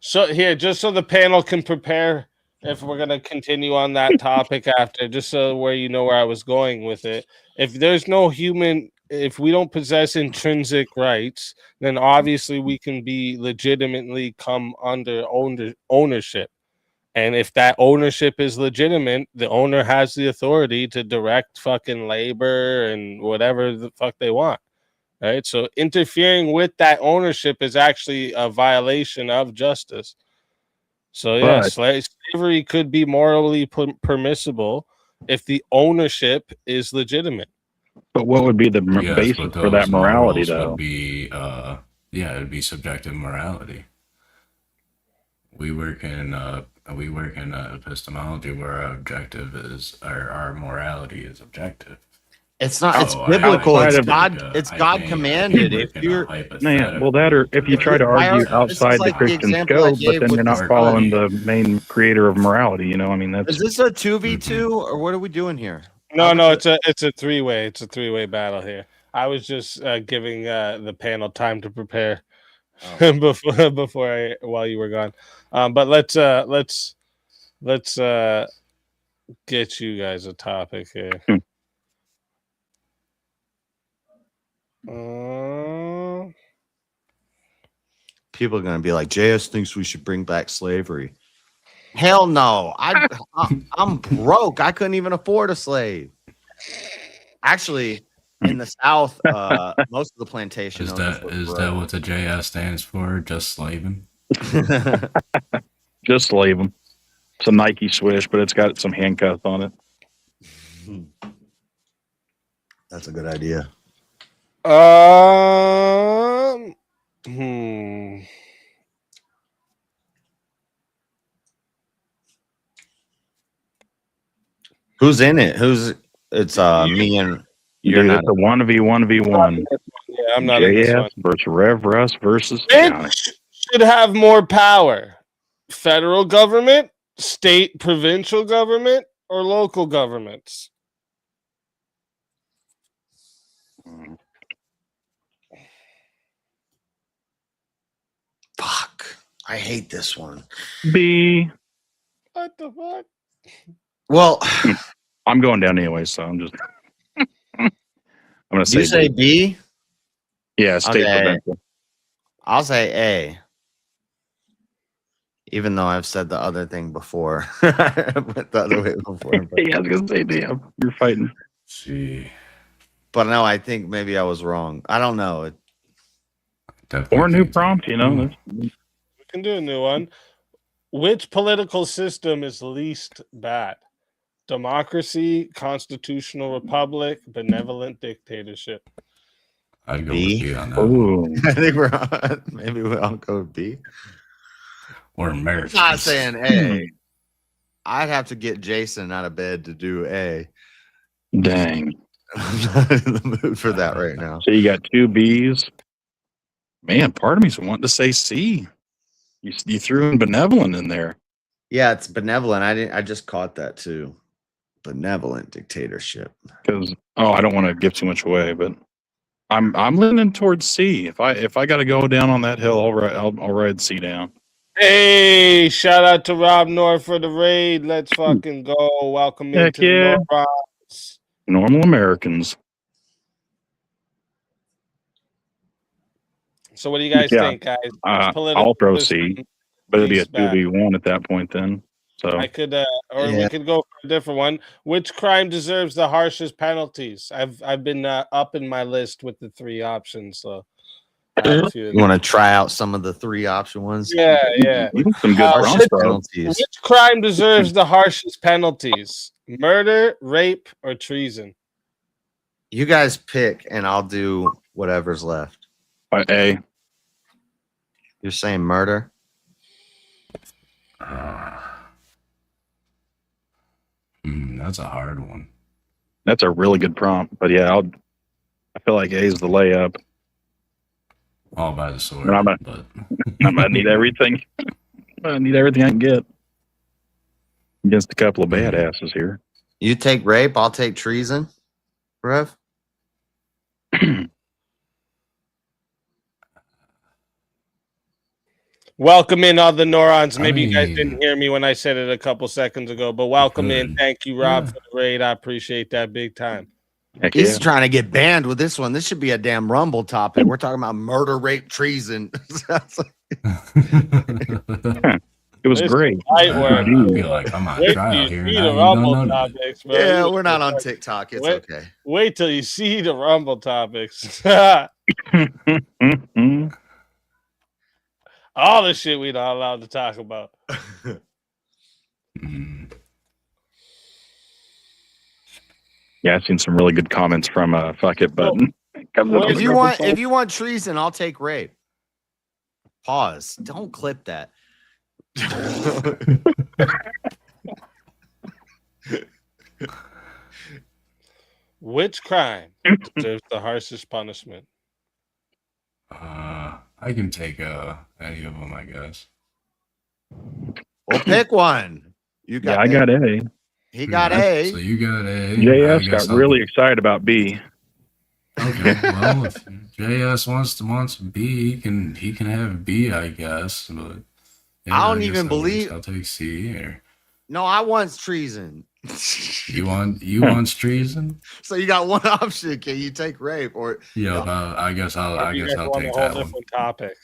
So here, just so the panel can prepare if we're gonna continue on that topic after, just so where you know where I was going with it. If we don't possess intrinsic rights, then obviously we can be legitimately come under ownership. And if that ownership is legitimate, the owner has the authority to direct fucking labor and whatever the fuck they want. Right. So interfering with that ownership is actually a violation of justice. So yeah, But- slavery could be morally permissible if the ownership is legitimate. But what would be the Yes, basis but for that those morality, morals though? would be, it'd be subjective morality. We work in epistemology where our objective is our morality is objective. It's not. It's So biblical. I It's think, God. It's I God think commanded. we If can you're Man, well, that or if you try to Why argue are- this is outside like the the Christian example I scope, but gave then with you're the not sun. following the main creator of morality. I mean, that's Is this a 2v2 or what are we doing here? No, it's a three-way. It's a three-way battle here. I was just giving the panel time to prepare while you were gone. But let's get you guys a topic here. People are gonna be like, JS thinks we should bring back slavery. Hell no. I'm broke. I couldn't even afford a slave. Actually, in the South, most of the plantation Is owners that were is broke. that what the JS stands for? Just slaving? just slave them. It's a Nike swish, but it's got some handcuffs on it. That's a good idea. Who's in it? It's me and you're Dude, not. it's a 1v1v1. Yeah, I'm not in this one. Versus Rev Russ versus Johnny. Which should have more power? Federal government, state, provincial government, or local governments? Fuck. I hate this one. B. What the fuck? Well, I'm going down anyway, so I'm just. I'm gonna you say B. Yeah, state Okay. provincial. I'll say A. Even though I've said the other thing before. Went the other way before. But... Yeah, I was gonna say, damn, you're fighting. See. But no, I think maybe I was wrong. I don't know. Or a new prompt, you know. We can do a new one. Which political system is least bad? Democracy, constitutional republic, benevolent dictatorship. I'd go B. with B on that one. I think we're on. Maybe I'll go with B. Or American. I'm not saying A. I'd have to get Jason out of bed to do A. Dang. I'm not in the mood for that right now. So you got 2 B's. Man, part of me's wanting to say C. You threw in benevolent in there. Yeah, it's benevolent. I just caught that too. Benevolent dictatorship. Because I don't want to give too much away, but I'm leaning towards C. If I got to go down on that hill, I'll ride C down. Hey, shout out to Rob North for the raid. Let's fucking go. Welcome Heck into yeah. the North. Normal Americans. So what do you guys think, guys? I'll throw C, but it'd be a 2v1 at that point then. So I could, we could go for a different one. Which crime deserves the harshest penalties? I've been upping my list with the 3 options. So you want to try out some of the 3 option ones? Yeah. Some good which crime deserves the harshest penalties? Murder, rape, or treason? You guys pick, and I'll do whatever's left. A. You're saying murder? That's a hard one. That's a really good prompt. But yeah, I feel like A is the layup. All by the sword. But I'm gonna need everything. I need everything I can get against a couple of badasses here. You take rape, I'll take treason, Rev. Welcome in all the Norons. Maybe you guys didn't hear me when I said it a couple seconds ago, but welcome in. Thank you, Rob, for the raid. I appreciate that big time. He's trying to get banned with this one. This should be a damn Rumble topic. We're talking about murder, rape, treason. It was great. I feel like I'm on trial here. The Rumble topics, bro. Yeah, we're not on TikTok. It's okay. Wait till you see the Rumble topics. All the shit we're not allowed to talk about. Yeah, I've seen some really good comments from Fuck It Button. If you want treason, I'll take rape. Pause. Don't clip that. Which crime deserves the harshest punishment? I can take any of them, I guess. Well, pick one. You got. I got A. He got A. So you got A. JS got really excited about B. Okay, well, if JS wants B, he can have B, I guess. But I don't even believe. I'll take C. Or no, I want treason. You want treason? So you got one option. Can you take rape or? Yeah, I guess I'll take that one. Topic.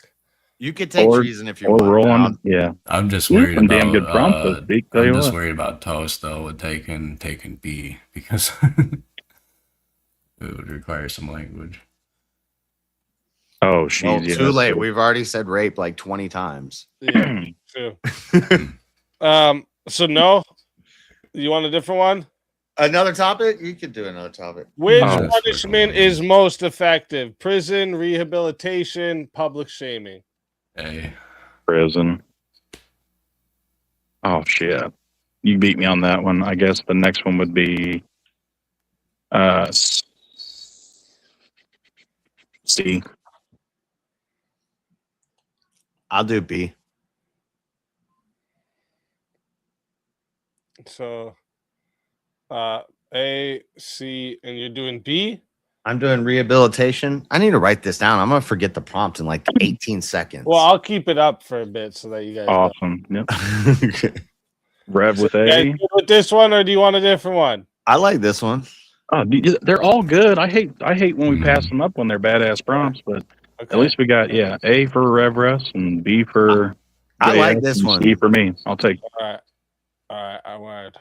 You could take treason if you want. Rolling, yeah. I'm just worried about damn good prompts. I'm just worried about Toast though with taking B because it would require some language. Oh, she's well, too late. We've already said rape like 20 times. Yeah, true. So no, you want a different one? Another topic? You could do another topic. Which punishment is most effective? Prison, rehabilitation, public shaming? A. Prison. Oh shit! You beat me on that one. I guess the next one would be C. I'll do B. So A, C, and you're doing B? I'm doing rehabilitation. I need to write this down. I'm gonna forget the prompt in like 18 seconds. Well, I'll keep it up for a bit so that you guys know. Awesome. Yep. Rev with You guys A. good with this one, or do you want a different one? I like this one. Oh, they're all good. I hate when we pass them up when they're badass prompts, but at least we got A for Rev Russ and B for I like JS this and one. C for me. I'll take. All right.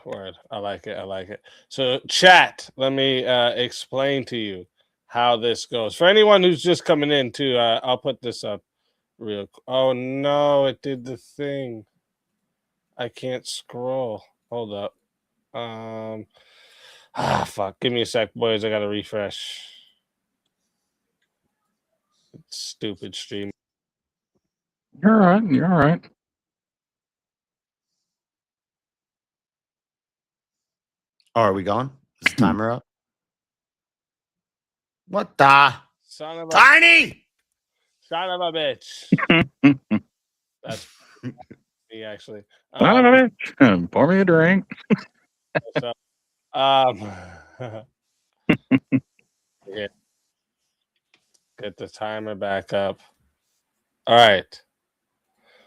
Word. I like it. So, chat. Let me explain to you how this goes. For anyone who's just coming in, too, I'll put this up real. Oh no, it did the thing. I can't scroll. Hold up. Fuck. Give me a sec, boys. I gotta refresh. Stupid stream. You're all right. You're all right. Oh, are we going? Is the timer up? What the? Son of a Tiny! Son of a bitch. That's me, actually. Pour me a drink. So, yeah. Get the timer back up. All right.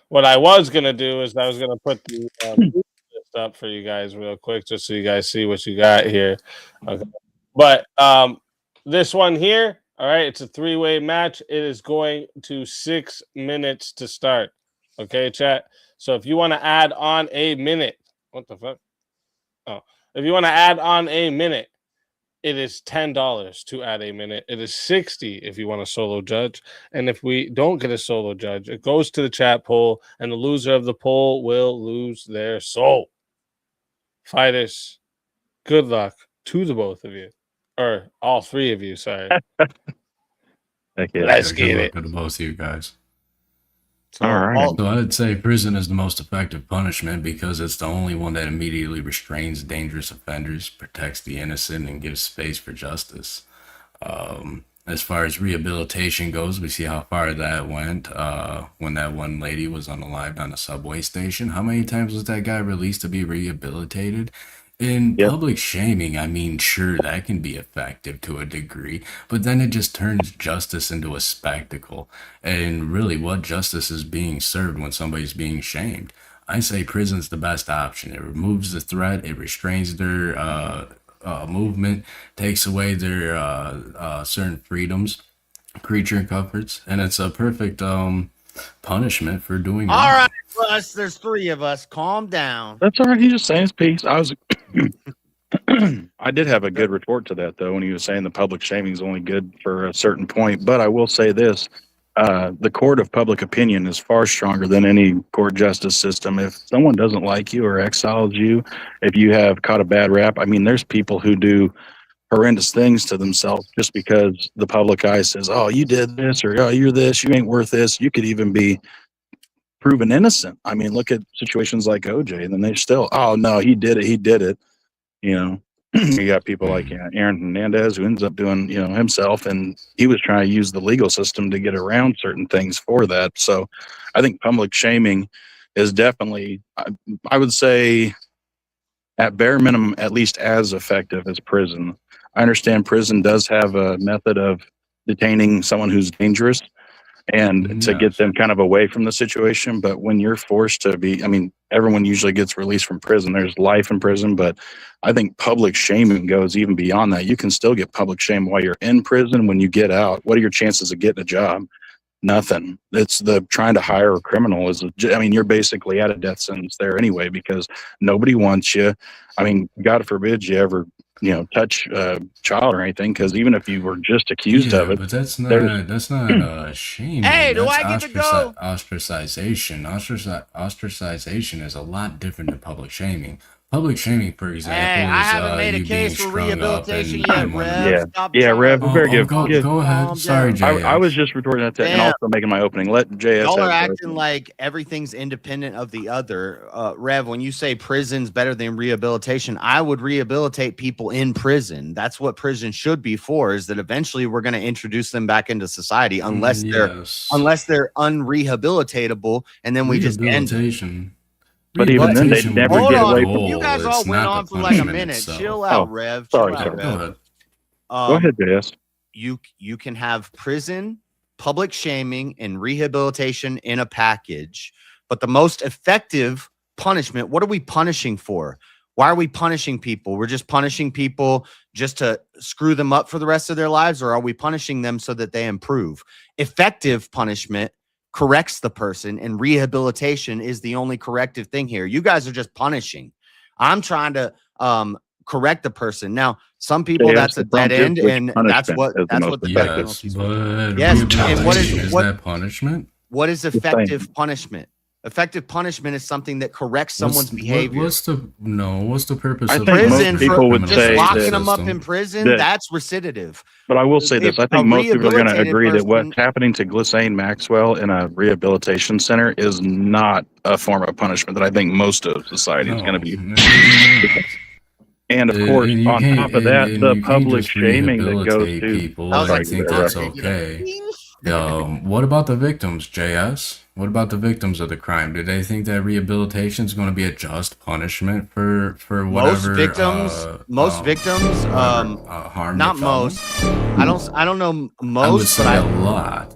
What I was gonna do is I was gonna put the list up for you guys real quick, just so you guys see what you got here. Okay. But this one here, all right, it's a 3-way match. It is going to 6 minutes to start. Okay, chat. So if you want to add on a minute, what the fuck? Oh, if you want to add on a minute, it is $10 to add a minute. It is $60 if you want a solo judge. And if we don't get a solo judge, it goes to the chat poll, and the loser of the poll will lose their soul. Fighters, good luck to the both of you. Or all three of you, sorry. Let's get it. To both of you guys. All right. So I'd say prison is the most effective punishment because it's the only one that immediately restrains dangerous offenders, protects the innocent, and gives space for justice. As far as rehabilitation goes, we see how far that went when that one lady was unalived on a subway station. How many times was that guy released to be rehabilitated? In public shaming, I mean, sure, that can be effective to a degree, but then it just turns justice into a spectacle. And really, what justice is being served when somebody's being shamed? I say prison's the best option. It removes the threat, it restrains their movement, takes away their certain freedoms, creature comforts, and it's a perfect punishment for doing All that. right, Russ, there's 3 of us. Calm down. That's all right. He's just saying his piece. I did have a good retort to that, though, when he was saying the public shaming is only good for a certain point. But I will say this. The court of public opinion is far stronger than any court justice system. If someone doesn't like you or exiles you, if you have caught a bad rap, I mean, there's people who do horrendous things to themselves just because the public eye says, oh, you did this, or oh, you're this, you ain't worth this. You could even be proven innocent. I mean, look at situations like OJ, and then they still, oh no, he did it. You know, you got people like Aaron Hernandez who ends up doing, himself, and he was trying to use the legal system to get around certain things for that. So I think public shaming is definitely, I would say, at bare minimum, at least as effective as prison. I understand prison does have a method of detaining someone who's dangerous and to get them kind of away from the situation. But when you're forced to be, I mean, everyone usually gets released from prison. There's life in prison, but I think public shaming goes even beyond that. You can still get public shame while you're in prison. When you get out, what are your chances of getting a job? Nothing. It's the trying to hire a criminal you're basically at a death sentence there anyway, because nobody wants you. I mean, God forbid you ever, touch a child or anything, because even if you were just accused of it, but that's not shaming. Hey, do That's I get to go? Ostracization. Ostracization is a lot different than public shaming. Public shaming, for example, I is haven't made a you case being for strung up rehabilitation and yet, Rev. Rev. Oh, Very good. Go ahead. Sorry, Jay. I was just retorting that and also making my opening. Let JS. Y'all are have acting like everything's independent of the other. Rev, when you say prison's better than rehabilitation, I would rehabilitate people in prison. That's what prison should be for, is that eventually we're going to introduce them back into society unless they're unrehabilitatable, and then we just end it. But even then, they'd never get away from you guys all went on for like a minute. Chill out, Rev. Sorry. Chill out, Go Rev. ahead. Go ahead, JS. you can have prison, public shaming, and rehabilitation in a package. But the most effective punishment, what are we punishing for? Why are we punishing people? We're just punishing people just to screw them up for the rest of their lives, or are we punishing them so that they improve? Effective punishment corrects the person, and rehabilitation is the only corrective thing here. You guys are just punishing. I'm trying to correct the person. Now, some people that's a dead end, and that's what the yes, but yes. And what is that punishment? What is effective punishment? Effective punishment is something that corrects someone's behavior. What's the purpose I of think prison? most people would Just say locking that- them up in prison, that- that's recidive. But I will say this: I A think most people are going to rehabilitated agree that person- what's happening to Ghislaine Maxwell in a rehabilitation center is not a form of punishment that I think most of society is going to be. And of course, And you on can't- top of that, and the you can't public just shaming that goes rehabilitate to people. I was I like, think stop that's it, okay. What about the victims, JS? What about the victims of the crime? Do they think that rehabilitation is going to be a just punishment for whatever? Most victims, harm. not they most. felt? I don't know most, I would say but a lot.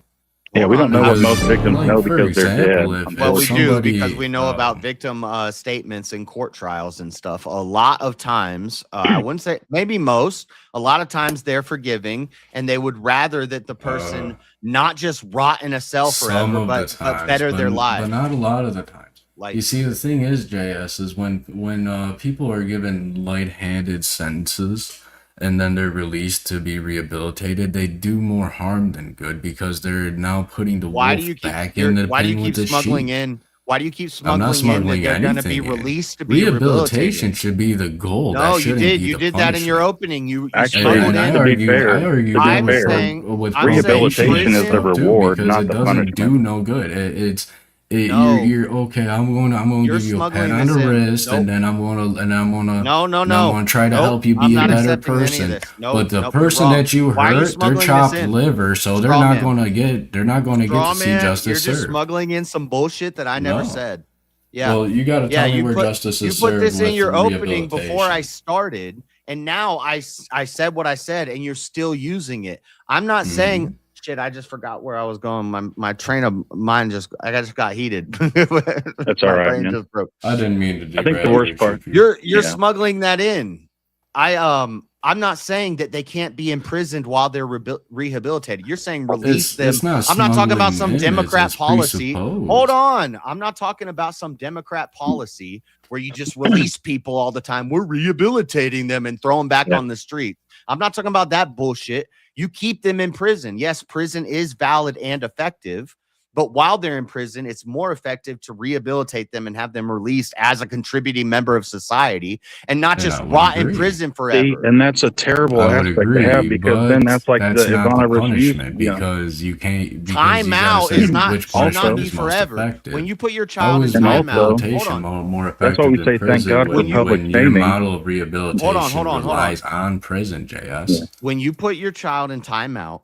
Yeah, we don't know what most victims Like, know for because they're example, dead. if Well, we do somebody, because we know about victim statements in court trials and stuff. A lot of times, I wouldn't say maybe most, a lot of times they're forgiving and they would rather that the person not just rot in a cell some forever, of but the times, better their but life. not a lot of the times. Like, You see, the thing is, JS, is when people are given light-handed sentences and then they're released to be rehabilitated, they do more harm than good because they're now putting the why do wolf you keep back in the why do you pen keep with the smuggling sheep. in? Why do you keep I'm not smuggling in that smuggling they're going to be anything in. released to be Rehabilitation rehabilitated? should be the goal. No, That you shouldn't did. be You the did that in your punishment. opening. You Actually, smuggled And in. to be fair, I argued I'm with saying- with I'm saying rehabilitation is the prison- reward, because not it the doesn't punishment. do no good. No. You're okay. I'm going to You're give you a pat smuggling on the this in. wrist, Nope. and then I'm going to No, I'm going to try to Nope. help you I'm be a not better accepting any of person. this. Nope, But the nope, you're person wrong. that you Why are you hurt, they're smuggling this chopped in? liver, so they're Straw not man. going to get to Straw see man, justice you're just served. smuggling in some bullshit that I never No. said. Yeah. Well, you got to tell me you where put, justice you is put served this in with your opening before I rehabilitation. started, and now I said what I said, and you're still using it. I'm not Mm-hmm. saying shit. I just forgot where I was going. My train of mind just got heated. That's all My right, brain man. just broke. I didn't mean to. I think the derail worst your part- trip. You're Yeah. smuggling that in. I'm not saying that they can't be imprisoned while they're rehabilitated. You're saying release them. It's not I'm not talking about some smuggling in, Democrat it's policy. presupposed. Hold on. I'm not talking about some Democrat policy where you just release people all the time. We're rehabilitating them and throw them back Yeah. on the street. I'm not talking about that bullshit. You keep them in prison. Yes, prison is valid and effective. But while they're in prison, it's more effective to rehabilitate them and have them released as a contributing member of society and not And just I would rot in agree. prison forever. See, and that's a terrible I would aspect agree, to have because then but that's like that's the not the Ivana refused. punishment You know. because you can't. Because Time you gotta out say is not which should not punishment be is most forever. effective. When you put your How child in is And timeout, hold rehabilitation on. more That's why effective we than say thank prison God for when public your shaming. model of rehabilitation hold on. relies on prison, JS? When you put your child in timeout,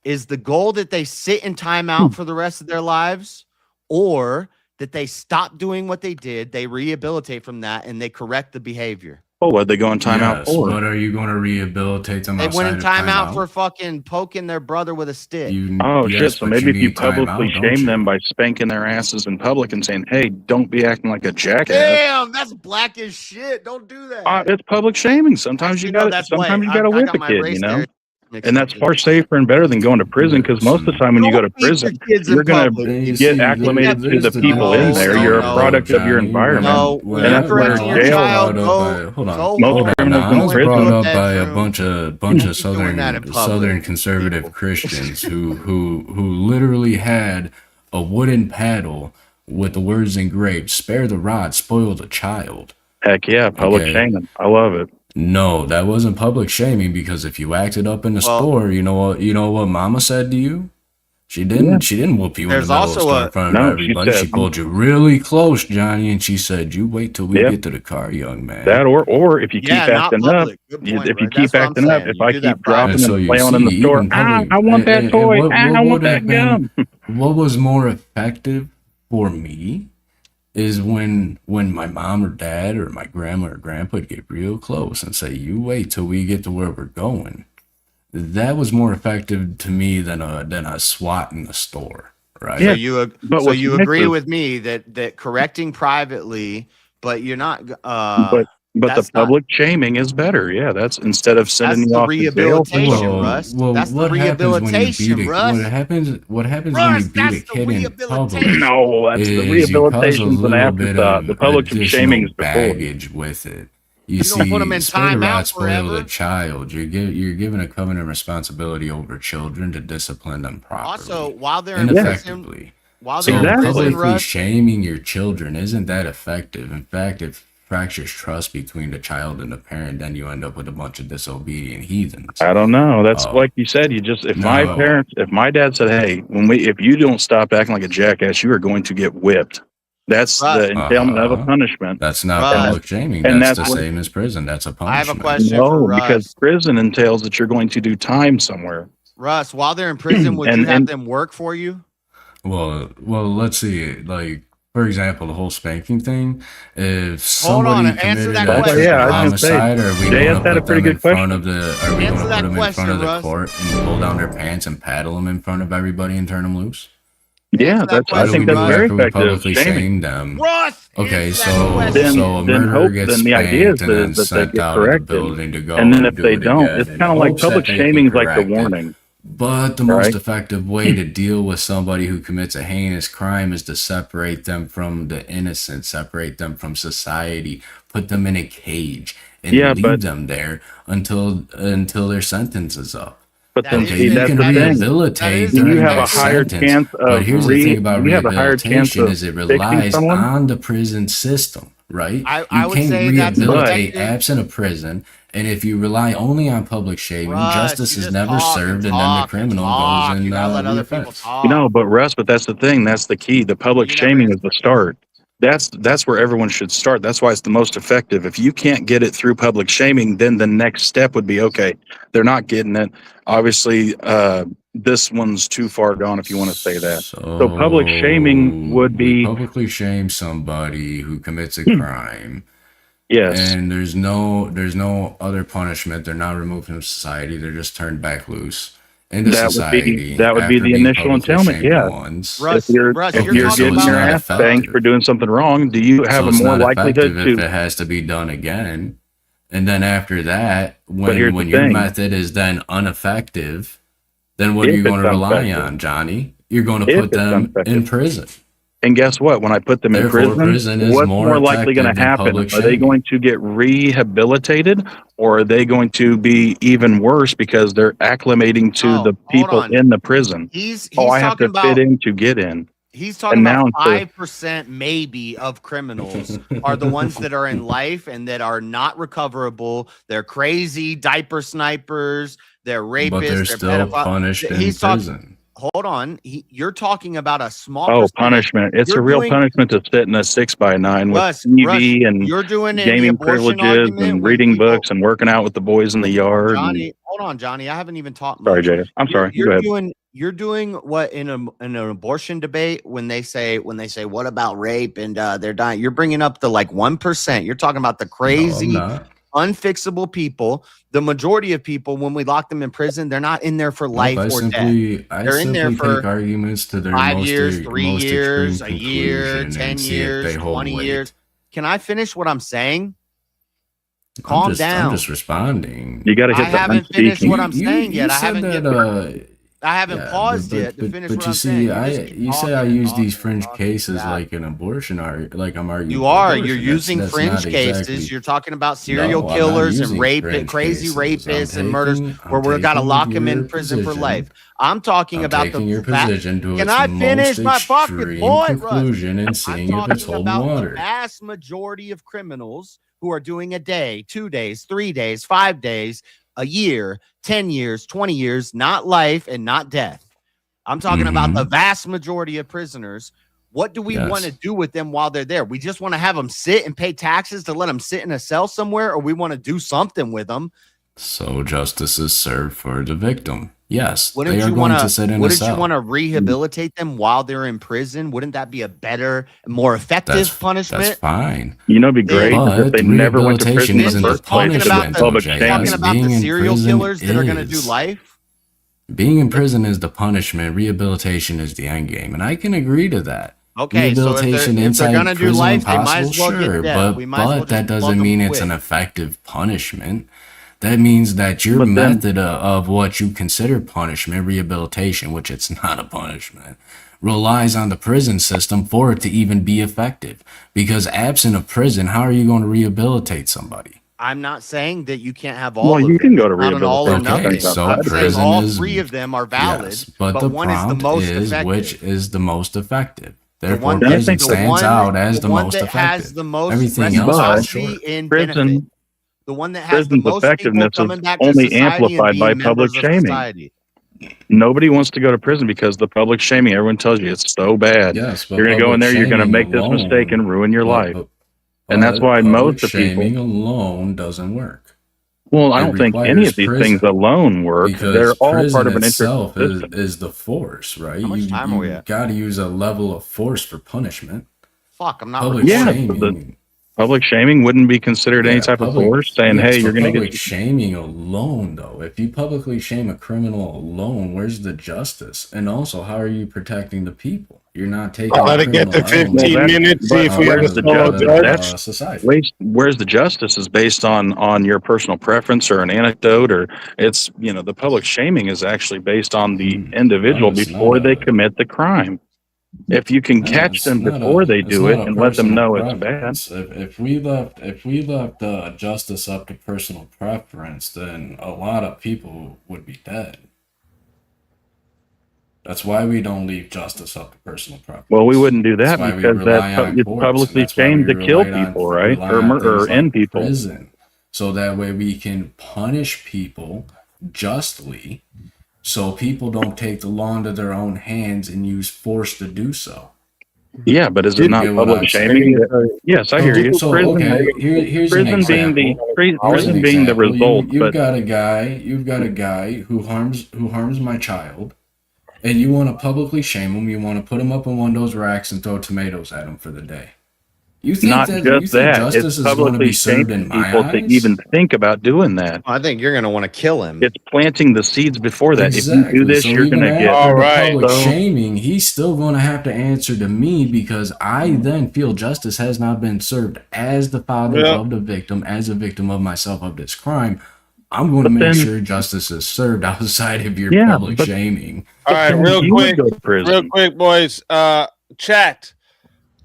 is the goal that they sit in timeout for the rest of their lives, or that they stop doing what they did, they rehabilitate from that, and they correct the behavior? Oh, what they go in timeout Yes, for? but are you going to rehabilitate them They outside went in of timeout timeout? for fucking poking their brother with a stick. Oh Yes, shit! So but maybe if you need timeout, publicly don't shame you? them by spanking their asses in public and saying, "Hey, don't be acting like a jackass," Damn, that's black as shit. Don't do that. it's public shaming. Sometimes you Actually, no, got to. that's Sometimes white. you got to I whip got a my kid, race you know. there mixed And up. that's far safer and better than going to prison because most of the time when you go to prison, kids in you're going public. to You get see, acclimated to there's the people in there. no, You're no, a product of your Johnny. environment. No, When and you're that's where correcting your jail. child. Hold on. Go Most home. criminals Now, in I was prison. brought up by a bedroom. bunch of Don't be doing that in public, southern conservative Christians who literally had a wooden paddle with the words engraved, "Spare the rod, spoil the child." Heck yeah, public Okay. shaming. I love it. No, that wasn't public shaming because if you acted up in the Well- store, you know what Mama said to you? She didn't whoop you in the There's middle of the also store a- in front of No, she everybody. She said- pulled you really close, Johnny, and she said, "You wait till we Yep. get to the car, young man." That or if you keep Yeah, not acting up, public. Good point, if you right? keep That's what I'm acting up, saying. if You I do keep that dropping And so and you flailing in the see, store, even public- I want that and toy. what I want would that have been- gum. What was more effective for me is when my mom or dad or my grandma or grandpa would get real close and say, "You wait till we get to where we're going." that was more effective to me than a SWAT in the store, right? So you agree with me that correcting privately, but you're not. But the public shaming is better. Yeah, that's instead of sending you off to jail. Russ. Well, That's the what happens when you beat rehabilitation, a Russ. what happens when you beat a kid in public? No, that's the is you cause a rehabilitation's an little bit afterthought. of The public shaming is before. baggage with it. You don't put 'em see, in spare the timeout rod, spoil forever. the child. You're given a covenant responsibility over children to discipline them properly. Also, while they're and in effectively. prison, while So they're in prison, publicly Russ, shaming your children isn't that effective. In fact, it fractures trust between the child and the parent. Then you end up with a bunch of disobedient heathens. I don't know. That's like you said. You just if my dad said, "Hey, if you don't stop acting like a jackass, you are going to get whipped." That's the entailment of a punishment. That's not public shaming. And That's the what- same as prison. That's a punishment. I have a question No, for Russ. because prison entails that you're going to do time somewhere. Russ, while they're in prison, would you have them work for you? Well, let's see. Like, for example, the whole spanking thing. If somebody committed a homicide, are we going to put them in front of the court and pull down their pants and paddle them in front of everybody and turn them loose? Yeah, I think that's very effective. Publicly shame them. Okay, so a murderer gets the idea is spanked and then that they sent get out of the corrected. building to go. And then if do they it don't, again it's in kind of like hopes that public they get shaming is like the corrected. warning. But the most effective way to deal with somebody who commits a heinous crime is to separate them from the innocent, separate them from society, put them in a cage, and leave them there until their sentence is up. But then you can rehabilitate you during have that a higher sentence. chance of But here's the thing about you have a higher chance rehabilitation of is it fixing relies someone? on the prison system, right? I You would can't say that's rehabilitate effective. absent of prison. And if you rely only on public shaming, Russ, justice you is just never talk served, and and then the talk criminal talk. goes in You gotta let the other people offense. talk. No, but Russ, but that's the thing. That's the key. The public shaming is the start. That's where everyone should start. That's why it's the most effective. If you can't get it through public shaming, then the next step would be, okay, they're not getting it. Obviously, this one's too far gone if you want to say that. So public shaming would be publicly shame somebody who commits a crime. Yes. And there's no other punishment. They're not removed from society. They're just turned back loose into society. That would be after the being initial publicly getting shamed yeah. once. If you're getting your ass spanked for doing something wrong, do you have So a it's more not likelihood effective if to? it has to be done again. And then after that, here's when the your thing. method is then ineffective, then what are If you going to it's rely ineffective. on, Johnny? You're going to If put it's them ineffective. in prison. And guess what? When I put them in Therefore, prison is what's more more likely going effective to than happen? public Are they shaming. going to get rehabilitated, or are they going to be even worse because they're acclimating to the people on. in the prison? He's I have to talking fit about- in to get in. He's talking And about now instead of- 5% maybe of criminals are the ones that are in life and that are not recoverable. They're crazy diaper snipers. They're rapists. But they're still punished in prison. Hold on. You're talking about a small Oh, percentage. punishment! It's You're a real doing- punishment to sit in a 6x9 with Russ, TV and you're doing the gaming abortion privileges argument and when reading people- books and working out with the boys in the yard. Johnny, hold on, Johnny. I haven't even talked. Sorry, much. Jada. I'm sorry. Go ahead. You're doing what in an abortion debate when they say what about rape and they're dying. You're bringing up the like 1%. You're talking about the crazy, not. unfixable people. The majority of people, when we lock them in prison, they're not in there for life I or simply, death. I They're in there simply for take arguments to their 5 most, years, 3 most years, a extreme year, conclusion 10 and see if years, they hold 20 weight. years. Can I finish what I'm saying? Calm down. I'm just responding. You got to I hit the haven't finished unspeaking. what I'm saying yet. I haven't Yeah, paused yet to finish but what you I'm see, saying. you say I use these fringe cases like an abortion, like I'm arguing. You for are. abortion. You're using That's fringe not cases. exactly- You're talking about serial No, I'm not killers and using rape, fringe crazy cases. rapists I'm and murders, taking- where we're got to taking lock them in your prison for position. life. I'm talking I'm about taking your fa- position to Can its I finish most my fucking extreme point, Russ? conclusion and I'm seeing if it's talking holding about the water. vast majority of criminals who are doing a day, 2 days, 3 days, 5 days, a year, 10 years, 20 years, not life and not death. I'm talking about the vast majority of prisoners. What do we Yes. want to do with them while they're there? We just want to have them sit and pay taxes to let them sit in a cell somewhere, or we want to do something with them. So justice is served for the victim. Yes, they Wouldn't are you going want to sit to? in a Wouldn't you cell. want to rehabilitate them while they're in prison? Wouldn't that be a better, more effective punishment? That's fine. You know, it'd be great is if But they never went to prison rehabilitation in the isn't the first place. talking about punishment, the though, Public JS. talking about Being the in serial prison killers that are going to do is life. being in prison is the punishment. Rehabilitation is the end game, and I can agree to that. Okay, so Rehabilitation if they're inside gonna do prison life, they might impossible, as well sure, get dead. We might as well but that just doesn't plug 'em mean it's an quick. effective punishment. That means that your But then- method of what you consider punishment, rehabilitation, which it's not a punishment, relies on the prison system for it to even be effective. Because absent of prison, how are you going to rehabilitate somebody? I'm not saying that you can't have all Well, of you them. can go to It's not an all or rehabilitation nothing. Okay, so I'm saying prison all is 3 of them are valid, yes, but the one is the prompt most is effective. which is the most effective. The Therefore, one prison that, the stands one, out as the one most that effective. has the most Everything else falls short. reciprocity in benefit. Prison, The one that has the prison's most people effectiveness is coming back to only society and amplified by being public members of shaming. society. Nobody wants to go to prison because the public shaming. Everyone tells you it's so bad. Yes, but You're going to go in public there, you're going to shaming make this mistake and alone, ruin your life. And that's but why public most of people. shaming alone doesn't work. Well, I It don't think any requires of these prison things alone work. They're because all prison part of an itself intricate system. is the force, right? How much time are we You at? got to use a level of force for punishment. Fuck, I'm not Public recording. Yeah, but the shaming. public shaming wouldn't be considered any type of force. Saying, yes, "Hey, you're but going to public get." shaming alone, though. If you publicly shame a criminal alone, where's the justice? And also, how are you protecting the people? You're not taking. Let it get to 15 minutes. See if we have a solo judge. Society. Where's the justice is based on your personal preference or an anecdote, or it's the public shaming is actually based on the individual it's before not they commit the crime. If you can catch it's them not before they it's do not it a and let them personal know it's bad. preference. If we left justice up to personal preference, then a lot of people would be dead. That's why we don't leave justice up to personal preference. Well, we wouldn't do that That's why we because rely on it's courts, and publicly that's why shamed we to kill rely on- people, right? rely on Or things end like people. prison, so that way we can punish people justly, so people don't take the law into their own hands and use force to do so. Yeah, but is it not get what public I'm shaming? Yes, I hear you. So okay, here's an prison being the example. Here's an prison being the example. result, You've but got a guy who harms my child, and you want to publicly shame him. You want to put him up in one of those racks and throw tomatoes at him for the day. You think not that just you think that. justice It's is going to publicly be served in shaming my people to eyes? even think about doing that. I think you're going to want to kill him. It's planting the seeds before that. Exactly. If you do this, so you're even going to get after the right. public So- shaming, he's still going to have to answer to me because I then feel justice has not been served as the father Yeah. of the victim, as a victim of myself of this crime. I'm going to But make then- sure justice is served outside of your Yeah, public but- shaming. All right, then real you would quick, go to prison. real quick, boys. Chat.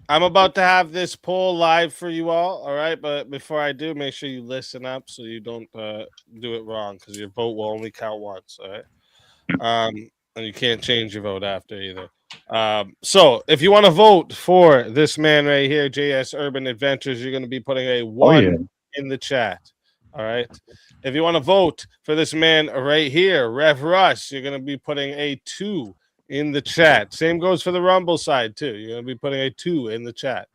I'm about to have this poll live for you all right? But before I do, make sure you listen up so you don't do it wrong because your vote will only count once, all right? And you can't change your vote after either. So if you want to vote for this man right here, JS Urban Adventures, you're going to be putting a 1 in the chat, all right? If you want to vote for this man right here, Rev Russ, you're going to be putting a 2 in the chat. Same goes for the Rumble side too. You're going to be putting a 2 in the chat.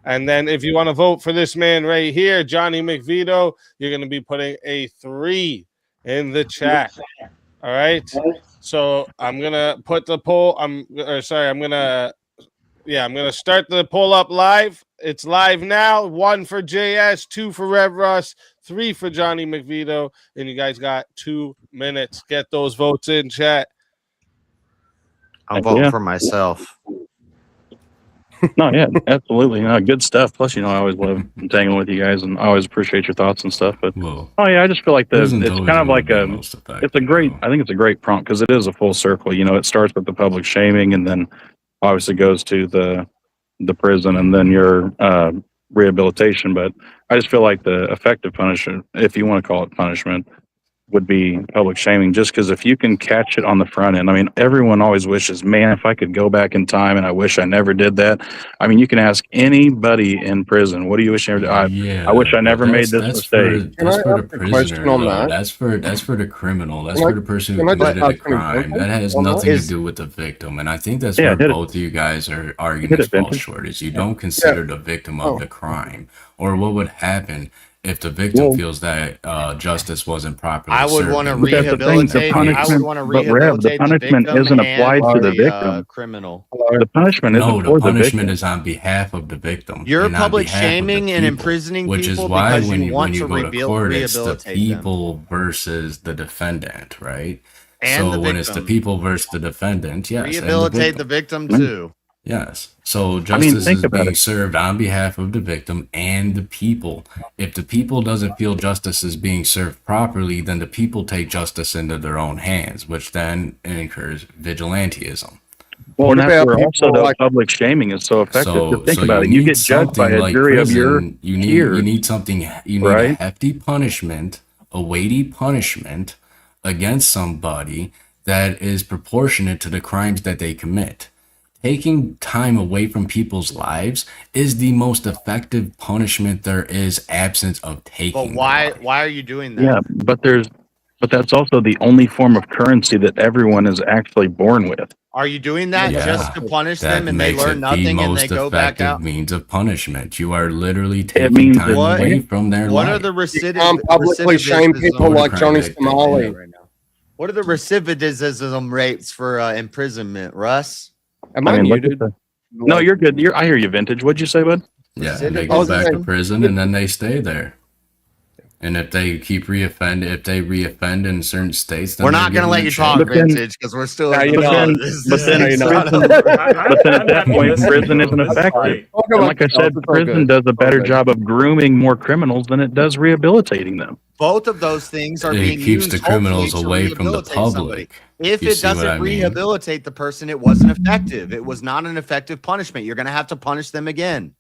And then if you want to vote for this man right here, Johnny McVito, you're going to be putting a 3 in the chat. All right. So I'm going to put the poll. I'm going to start the poll up live. It's live now. 1 for JS, 2 for Rev Russ, 3 for Johnny McVito. And you guys got 2 minutes. Get those votes in chat. I'm voting for myself. No, yeah, absolutely. No, good stuff. Plus, I always love tangling with you guys, and I always appreciate your thoughts and stuff. But I just feel like it's Prison's kind always of like gonna be most it's a great. I think it's a great prompt because it is a full circle. It starts with the public shaming, and then obviously goes to the prison, and then your rehabilitation. But I just feel like the effective punishment, if you want to call it punishment, would be public shaming, just because if you can catch it on the front end. I mean, everyone always wishes, man, if I could go back in time, and I wish I never did that. I mean, you can ask anybody in prison, what do you wish you ever did? I wish I never made this mistake. That's for the prisoner. Though. That's for the criminal. That's for the person who committed the crime. That has nothing to do with the victim. And I think that's where both of you guys are arguing this fall short. Is you don't consider the victim of the crime, or what would happen if the victim feels that justice wasn't properly I would served. want to and they- rehabilitate. I would want to rehabilitate the victim and the criminal. The punishment No, isn't the for the punishment victim. is on behalf of the victim. You're and on public behalf of the shaming and people, imprisoning which is people why because when you you want when you to go to court, it's the rehabilitate them. people versus the defendant, right? And so the when it's the victim. people versus the defendant, yes, and Rehabilitate the victim too. Yes. So I mean, justice think is about being it. served on behalf of the victim and the people. If the people doesn't feel justice is being served properly, then the people take justice into their own hands, which then incurs vigilantism. Well, and that's about where people also the like- public shaming is so effective. So, Think so about it. you You need get judged by something a like jury of your prison. You peers. need something. You need a right? hefty punishment, a weighty punishment against somebody that is proportionate to the crimes that they commit. Taking time away from people's lives is the most effective punishment there is, absence of taking. But why are you doing that? Yeah, but that's also the only form of currency that everyone is actually born with. Are you doing that just to punish that them and they makes learn it nothing the and most they go back effective out? means of punishment. You are literally taking means time What- away from their What life. are the can't publicly shame people like Johnny Somali. What are the recidivism rates for imprisonment, Russ? Am I look at muted? the- No, you're good. I hear you, Vintage. What'd you say, bud? Yeah, and they go back to prison and then they stay there. And if they keep reoffend in certain states, then We're they're not going to given let a you chance. talk, But then- Vintage, because we're still Yeah, in you the know. middle of But this. then This is not- at that point, prison isn't effective. And like I said, prison does a better job of grooming more criminals than it does rehabilitating them. Both of those things are It being keeps used the criminals hopefully, to away from the rehabilitate somebody. public. If You it see what doesn't I mean? rehabilitate the person, it wasn't effective. It was not an effective punishment. You're going to have to punish them again.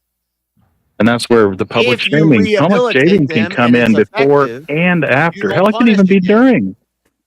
And that's where the public If you shaming, public rehabilitate shaming can them come and in it's before effective, and you after. don't Hell, it can punish even be again.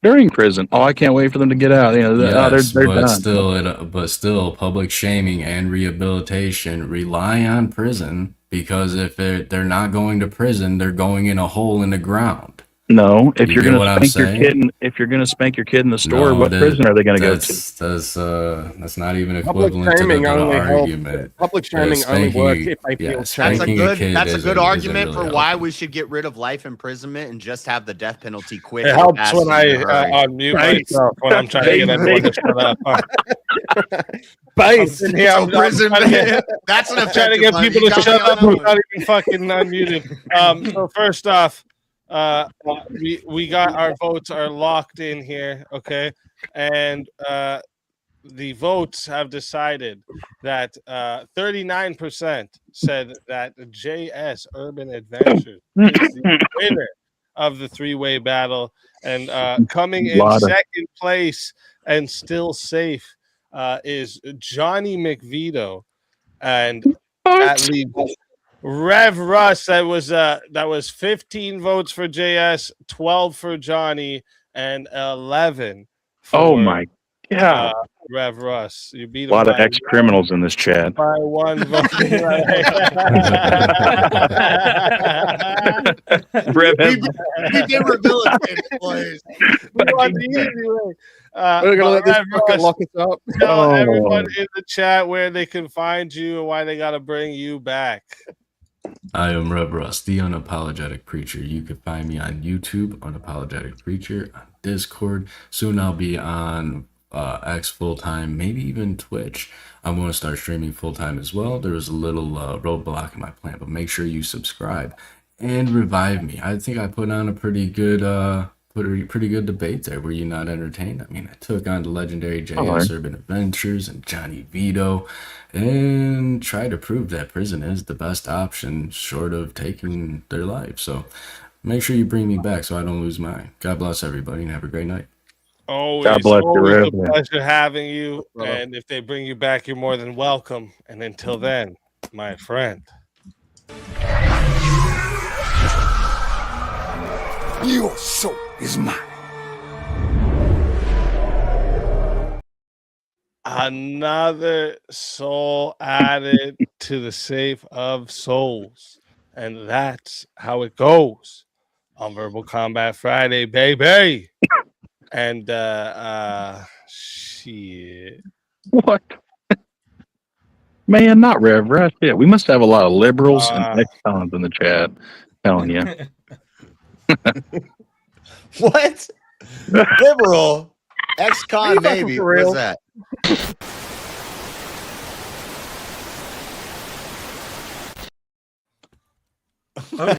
during prison. Oh, I can't wait for them to get out. You know, Yes, they're but done. still, public shaming and rehabilitation rely on prison because if they're not going to prison, they're going in a hole in the ground. No, if You you're get going what to I'm spank your saying? kid, if you're going to spank your kid in the store, No, what prison are they going to go to? That's not even Public equivalent to the shaming only argument. helps. Public shaming only works if they feel That's a spanking a good. kid That's a isn't- good isn't argument really for helpful. why we should get rid of life imprisonment and just have the death penalty quit. It as helps fast when as I in a hurry. unmute myself when I'm trying to get everyone to shut up. Base. I'm, yeah, I'm prison, trying to get, That's an I'm trying to get effective people to one. shut You up. got I'm not even fucking unmuted. So first off, we got our votes are locked in here, okay, and the votes have decided that 39% said that JS Urban Adventures is the winner of the three-way battle, and coming in second place and still safe is Johnny McVito, and that leaves Rev Russ. That was 15 votes for JS, 12 for Johnny, and 11 for Oh my god! Rev Russ. You beat A him lot of by ex-criminals in this chat. by one vote. Rev We get rehabilitated, boys. We won the easy way. We're gonna let this Rev fucker Russ, lock us up. tell everyone in the chat where they can find you and why they got to bring you back. I am Rev Russ, the Unapologetic Preacher. You can find me on YouTube, Unapologetic Preacher, on Discord. Soon I'll be on X full-time, maybe even Twitch. I'm going to start streaming full-time as well. There was a little roadblock in my plan, but make sure you subscribe and revive me. I think I put on a pretty good debate there. Were you not entertained? I mean, I took on the legendary JS Urban Adventures and Johnny Vito and tried to prove that prison is the best option short of taking their life. So make sure you bring me back so I don't lose mine. God bless everybody and have a great night. Always, God bless you, always Rev. a pleasure having you. And if they bring you back, you're more than welcome. And until then, my friend. Your soul is mine. Another soul added to the safe of souls. And that's how it goes on Verbal Combat Friday, baby. And shit. What? Man, not Rev Russ. Yeah, we must have a lot of liberals and ex-cons in the chat. Telling you. What? Liberal ex-con Are you fucking Navy. for real? What's that? Okay.